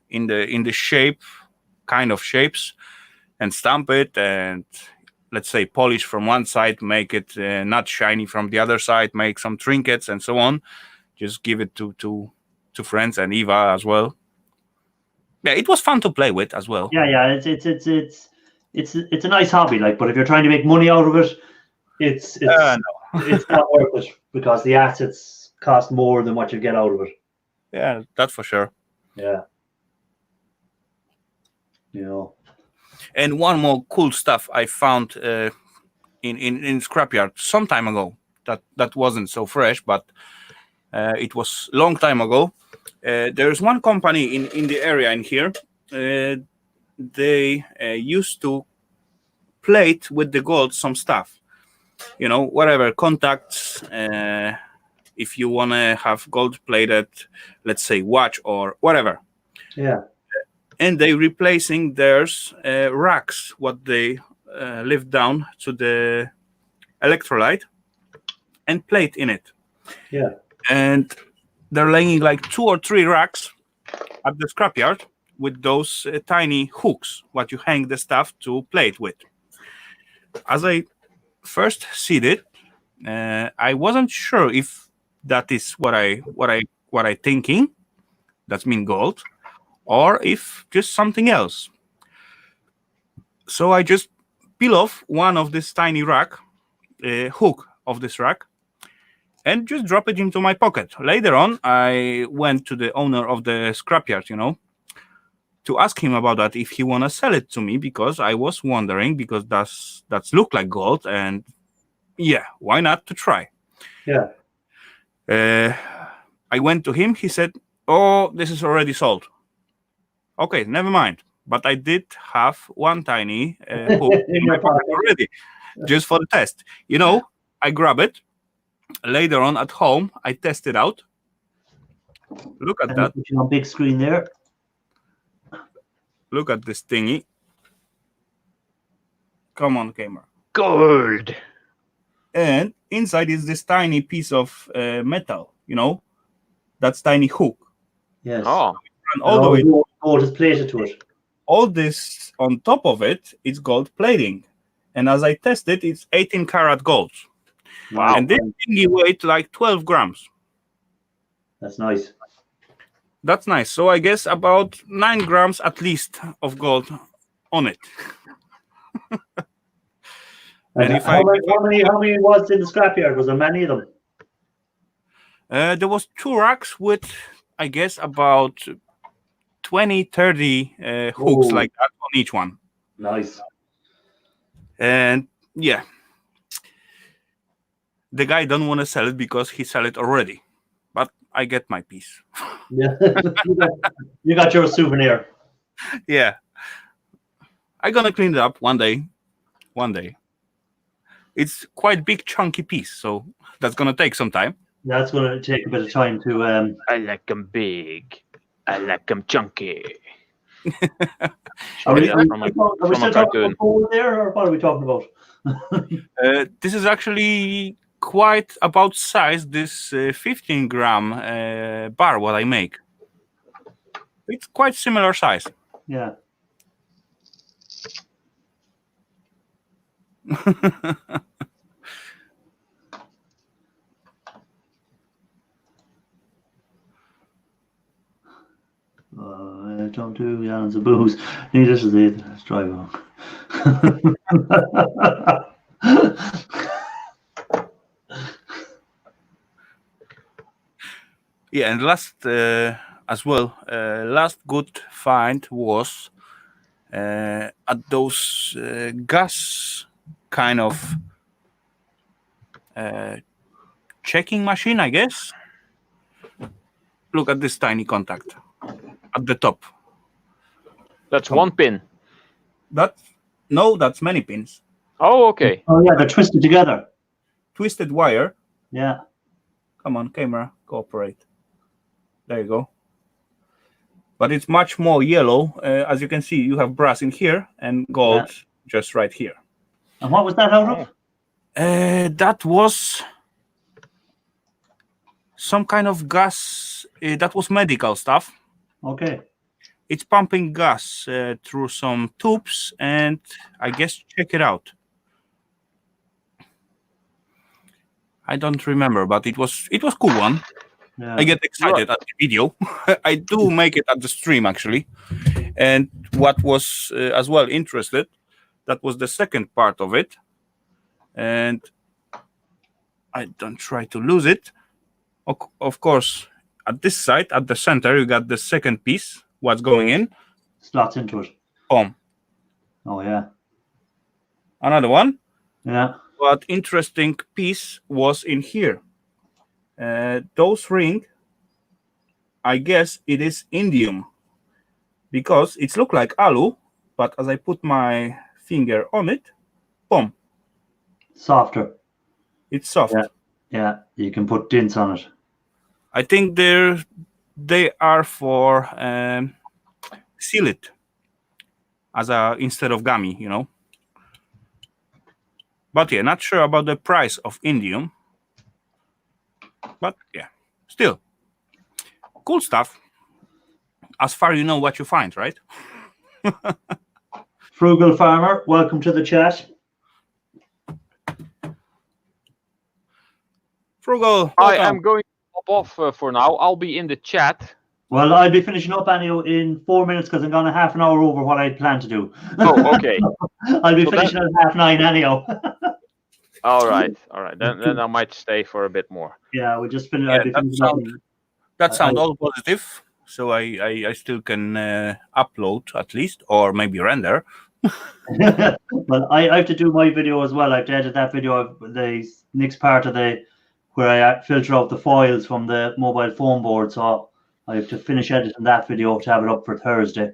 E: in the shape, kind of shapes, and stamp it, and let's say polish from one side, make it not shiny from the other side, make some trinkets and so on. Just give it to friends and Eva as well. Yeah, it was fun to play with as well.
A: Yeah. It's a nice hobby, like. But if you're trying to make money out of it, it's
E: No.
A: it's not worth it because the assets cost more than what you get out of it.
E: Yeah, that's for sure.
A: Yeah. You know.
E: And one more cool stuff I found in scrapyard some time ago. That wasn't so fresh, but it was long time ago. There's one company in the area in here. They used to plate with the gold some stuff. You know, whatever contacts. If you want to have gold plated, let's say watch or whatever.
A: Yeah.
E: And they replacing theirs racks, what they lift down to the electrolyte and plate in it.
A: Yeah.
E: And they're laying like 2 or 3 racks at the scrapyard with those tiny hooks, what you hang the stuff to plate with. As I first see it, I wasn't sure if that is what I thinking. That's mean gold. Or if just something else. So I just peel off one of this tiny rack, hook of this rack, and just drop it into my pocket. Later on, I went to the owner of the scrapyard, to ask him about that, if he want to sell it to me, because I was wondering, because that's look like gold, and yeah, why not to try?
A: Yeah.
E: I went to him, he said, oh, this is already sold. Okay, never mind. But I did have one tiny hook in my pocket already, just for the test. I grab it. Later on at home, I test it out. Look at that.
A: Put you on big screen there.
E: Look at this thingy. Come on, camera.
C: Gold.
E: And inside is this tiny piece of metal, That's tiny hook.
A: Yes.
C: Oh,
E: And all the way,
A: gold is plated to it.
E: all this on top of it is gold plating. And as I tested, it's 18 karat gold.
C: wow.
E: And this thingy weighs like 12 grams.
A: That's nice.
E: That's nice. So I guess about 9 grams at least of gold on it. And if
A: how many was in the scrapyard? Was there many of them?
E: there was 2 racks with, I guess, about 20, 30 hooks
A: Ooh.
E: like that on each one.
A: Nice.
E: And yeah, the guy don't want to sell it because he sell it already. But I get my piece.
A: Yeah. you got your souvenir.
E: Yeah. I'm gonna clean it up one day. It's quite big chunky piece, so that's gonna take some time.
A: That's going to take a bit of time to.
C: I like them big. I like them chunky.
A: Are we
C: From a
A: still talking
C: cartoon.
A: about gold there, or what are we talking about?
E: This is actually quite about size. This 15 gram bar what I make. It's quite similar size.
A: Yeah. Don't do gallons of booze. Needless to say, let's drive on.
E: Yeah, and last as well, last good find was at those gas kind of checking machine, I guess. Look at this tiny contact at the top.
C: That's one pin.
E: That's many pins.
C: Oh, okay.
A: Oh yeah, they're twisted together.
E: Twisted wire.
A: Yeah.
E: Come on, camera, cooperate. There you go. But it's much more yellow. As you can see, you have brass in here and gold just right here.
A: And what was that out of?
E: That was some kind of gas that was medical stuff.
A: Okay.
E: It's pumping gas through some tubes, and I guess check it out. I don't remember, but it was cool one.
A: Yeah.
E: I get excited at the video. I do make it at the stream actually. And what was as well interested, that was the second part of it. And I don't try to lose it. Of course, at this side, at the center, you got the second piece. What's going in?
A: Slots into it.
E: Boom.
A: Oh yeah.
E: Another one.
A: Yeah.
E: But interesting piece was in here. Those ring, I guess it is indium, because it look like alu, but as I put my finger on it, boom,
A: Softer.
E: it's soft.
A: Yeah. Yeah. You can put dints on it.
E: I think they are for seal it as a instead of gummy, you know. But yeah, not sure about the price of indium. But yeah, still cool stuff. As far you know what you find, right?
A: Frugal Farmer, welcome to the chat.
E: Frugal,
C: I
E: welcome.
C: am going to pop off for now. I'll be in the chat.
A: Well, I'll be finishing up anyhow in 4 minutes because I'm gone a half an hour over what I had planned to do.
C: Oh, okay.
A: I'll be
C: So
A: finishing at 9:30 anyhow.
C: All right. Then I might stay for a bit more.
A: Yeah, we just finished.
E: Yeah, that sounds all positive. So I still can upload at least, or maybe render.
A: Well, I have to do my video as well. I have to edit that video of the next part of where I filter out the files from the mobile phone board. So I have to finish editing that video to have it up for Thursday.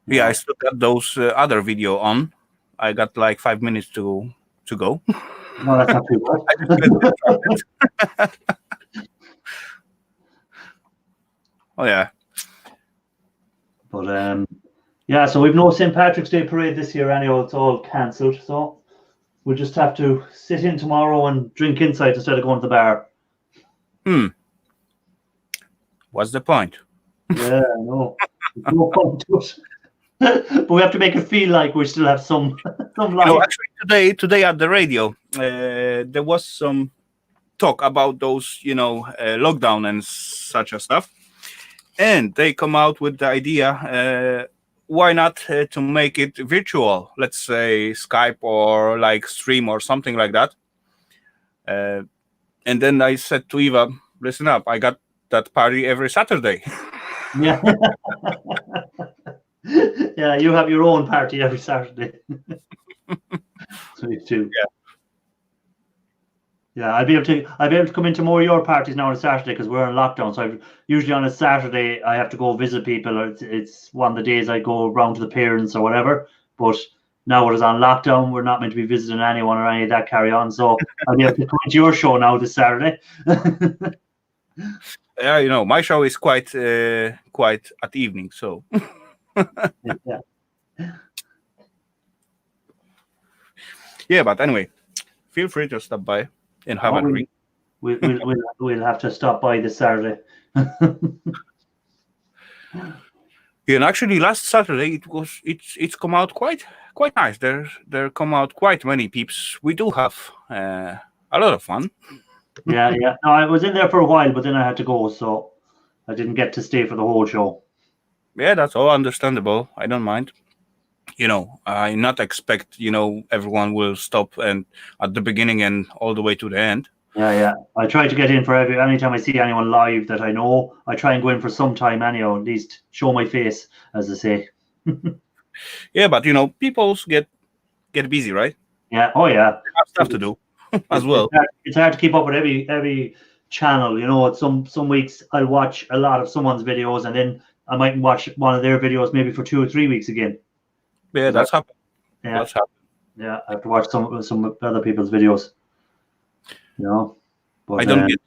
E: Yeah, I still got those other video on. I got like 5 minutes to go.
A: No, that's not too bad.
E: Oh yeah.
A: But yeah, so we've no St. Patrick's Day parade this year anyhow. It's all cancelled. So we'll just have to sit in tomorrow and drink inside instead of going to the bar.
E: What's the point?
A: Yeah, I know. There's no point to it. But we have to make it feel like we still have some life.
E: No, actually today at the radio, there was some talk about those, lockdown and such a stuff. And they come out with the idea, why not to make it virtual? Let's say Skype or like stream or something like that. And then I said to Eva, listen up, I got that party every Saturday.
A: Yeah. Yeah, you have your own party every Saturday. So you too. Yeah, I'll be able to come into more of your parties now on a Saturday because we're on lockdown. So usually on a Saturday I have to go visit people. Or it's one of the days I go around to the parents or whatever. But now it is on lockdown. We're not meant to be visiting anyone or any of that carry on. So I'll be able to come to your show now this Saturday.
E: Yeah, my show is quite at evening, so.
A: Yeah.
E: Yeah, but anyway, feel free to stop by and have a drink.
A: We'll have to stop by this Saturday.
E: Yeah, and actually, last Saturday it's come out quite nice. There come out quite many peeps. We do have a lot of fun.
A: Yeah. No, I was in there for a while, but then I had to go, so I didn't get to stay for the whole show.
E: Yeah, that's all understandable. I don't mind. I not expect everyone will stop and at the beginning and all the way to the end.
A: Yeah. I try to get in for anytime I see anyone live that I know. I try and go in for some time anyhow, at least show my face, as they say.
E: Yeah, but people get busy, right?
A: Yeah. Oh yeah.
E: They have stuff to do as well.
A: It's hard to keep up with every channel. Some weeks I'll watch a lot of someone's videos and then I might watch one of their videos maybe for 2 or 3 weeks again.
E: Yeah, that's happened.
A: Yeah.
E: That's happened.
A: Yeah, I have to watch some other people's videos. But
E: I don't get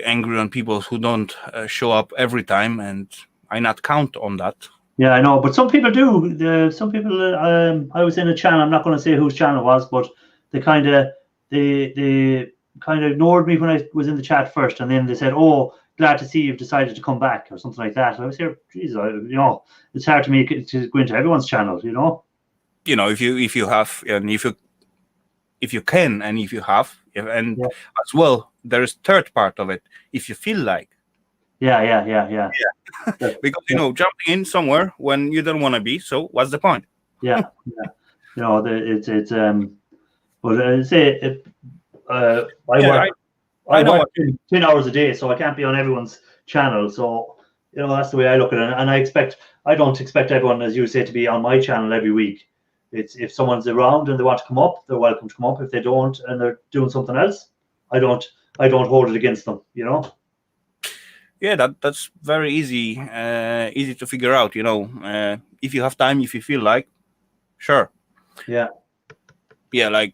E: angry on people who don't show up every time, and I not count on that.
A: Yeah, I know, but some people do. Some people. I was in a channel. I'm not going to say whose channel it was, but they kind of they kind of ignored me when I was in the chat first, and then they said, "Oh, glad to see you've decided to come back," or something like that. I was here, geez, it's hard to me to go into everyone's channel, you know.
E: You know, if you have, and if you can, and if you have, and as well, there is third part of it. If you feel like.
A: Yeah.
E: Because jumping in somewhere when you don't want to be. So what's the point?
A: Yeah. You know, it's But I say I work 10 hours a day, so I can't be on everyone's channel. So that's the way I look at it. And I don't expect everyone, as you say, to be on my channel every week. It's if someone's around and they want to come up, they're welcome to come up. If they don't and they're doing something else, I don't hold it against them.
E: Yeah, that's very easy to figure out. If you have time, if you feel like, sure.
A: Yeah,
E: like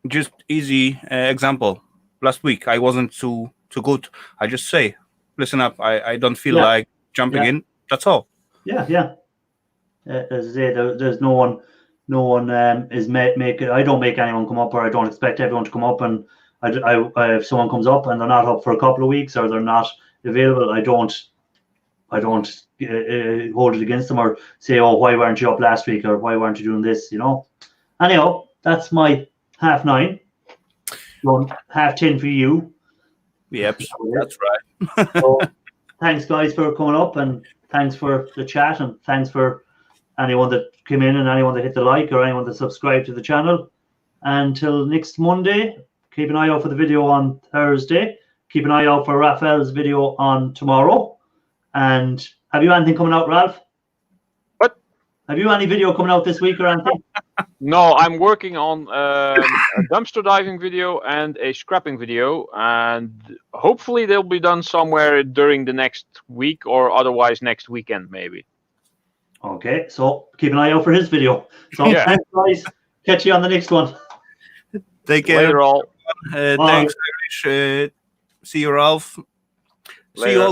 E: just easy example. Last week I wasn't too good. I just say, listen up, I don't feel like jumping in. That's all.
A: Yeah. As I say, there's no one is make. I don't make anyone come up, or I don't expect everyone to come up. And if someone comes up and they're not up for a couple of weeks, or they're not available, I don't hold it against them or say, "Oh, why weren't you up last week?" or "Why weren't you doing this?" Anyhow, that's my 9:30. 10:30 for you.
E: Yep, that's right.
A: So, thanks, guys, for coming up, and thanks for the chat, and thanks for anyone that came in and anyone that hit the like or anyone that subscribed to the channel. Until next Monday, keep an eye out for the video on Thursday. Keep an eye out for Raphael's video on tomorrow. And have you anything coming out, Ralph?
C: What?
A: Have you any video coming out this week or anything?
C: No, I'm working on a dumpster diving video and a scrapping video, and hopefully they'll be done somewhere during the next week or otherwise next weekend, maybe.
A: Okay, so keep an eye out for his video. So thanks, guys. Catch you on the next one.
E: Take care.
C: Later, all.
E: Thanks, Irish. See you, Ralph.
C: Later.
E: See you all.